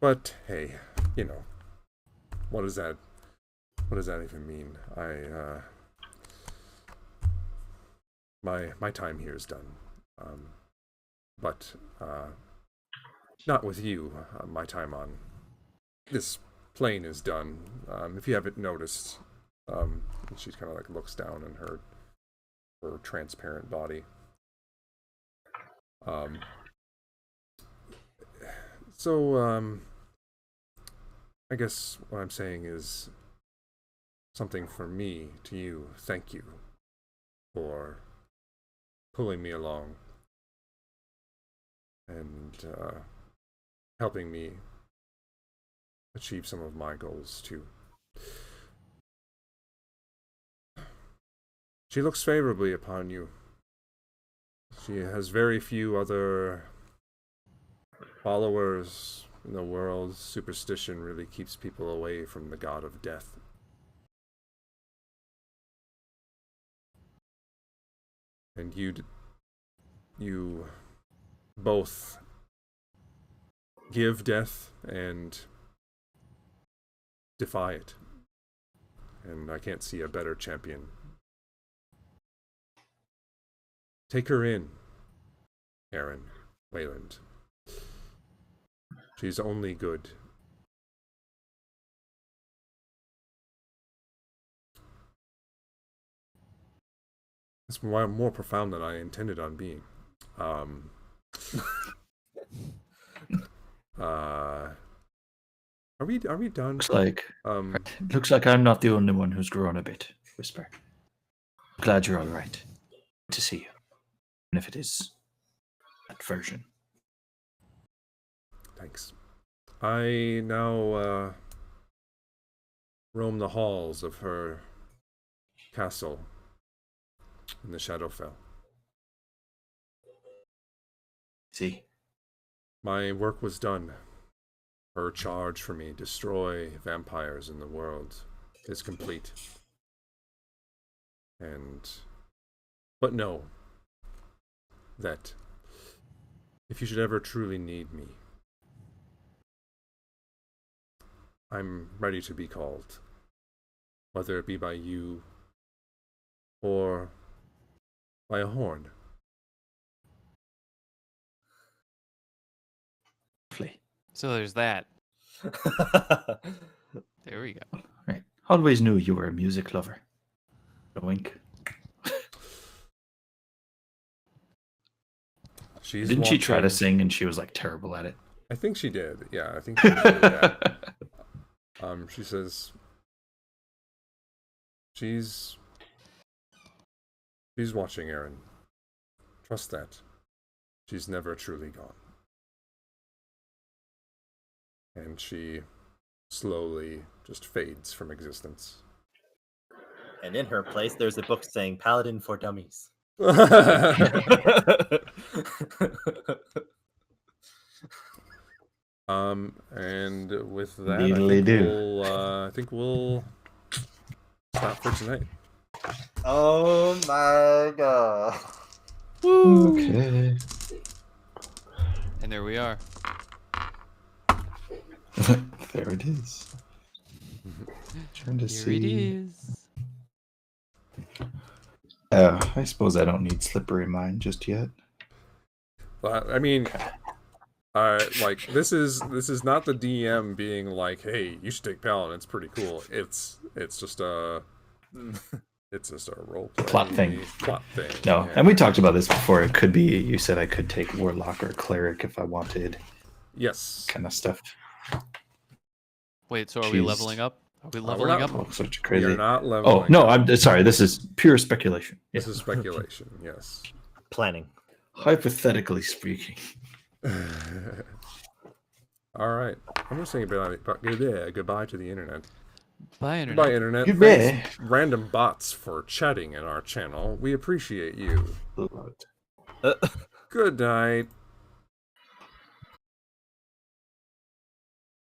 But hey, you know, what does that even mean? My time here is done. But not with you. My time on this plane is done. If you haven't noticed, she kind of like looks down in her transparent body. I guess what I'm saying is something for me to you. Thank you for pulling me along and helping me achieve some of my goals too. She looks favorably upon you. She has very few other followers in the world. Superstition really keeps people away from the god of death. And you both give death and defy it. And I can't see a better champion. Take her in, Aaron Wayland. She's only good. It's more profound than I intended on being. Are we done? Looks like I'm not the only one who's grown a bit. Whisper. Glad you're all right. Good to see you. And if it is that version. Thanks. I now roam the halls of her castle in the Shadowfell. See? My work was done. Her charge for me, destroy vampires in the world, is complete. But know that if you should ever truly need me, I'm ready to be called, whether it be by you or by a horn. Lovely. So there's that. There we go. Right. Always knew you were a music lover. A wink. Didn't she try to watching- sing and she was like terrible at it? I think she did. Yeah, I think she did that. She says she's watching, Aaron. Trust that. She's never truly gone. And she slowly just fades from existence. And in her place, there's a book saying Paladin for Dummies. And with that, I think we'll stop for tonight. Oh my god. Okay. And there we are. There it is. Trying to Here see. it is. I suppose I don't need slippery mind just yet. I mean, like this is not the DM being like, "Hey, you should take Paladin. It's pretty cool." It's just a role play Plot thing. No, yeah. and we talked about this before. It could be, you said I could take Warlock or Cleric if I wanted, Yes. kind of stuff. Wait, so are we Jeez. leveling up? Are we we're leveling not- up? Oh, such a We crazy. are not leveling. Oh no, up. I'm sorry. This is pure speculation. This is speculation. Yes. Planning. Hypothetically speaking. All right. I'm gonna say goodbye to the internet. Bye, internet. Goodbye, internet. Goodbye. Thanks, random bots, for chatting in our channel. We appreciate you. Good night.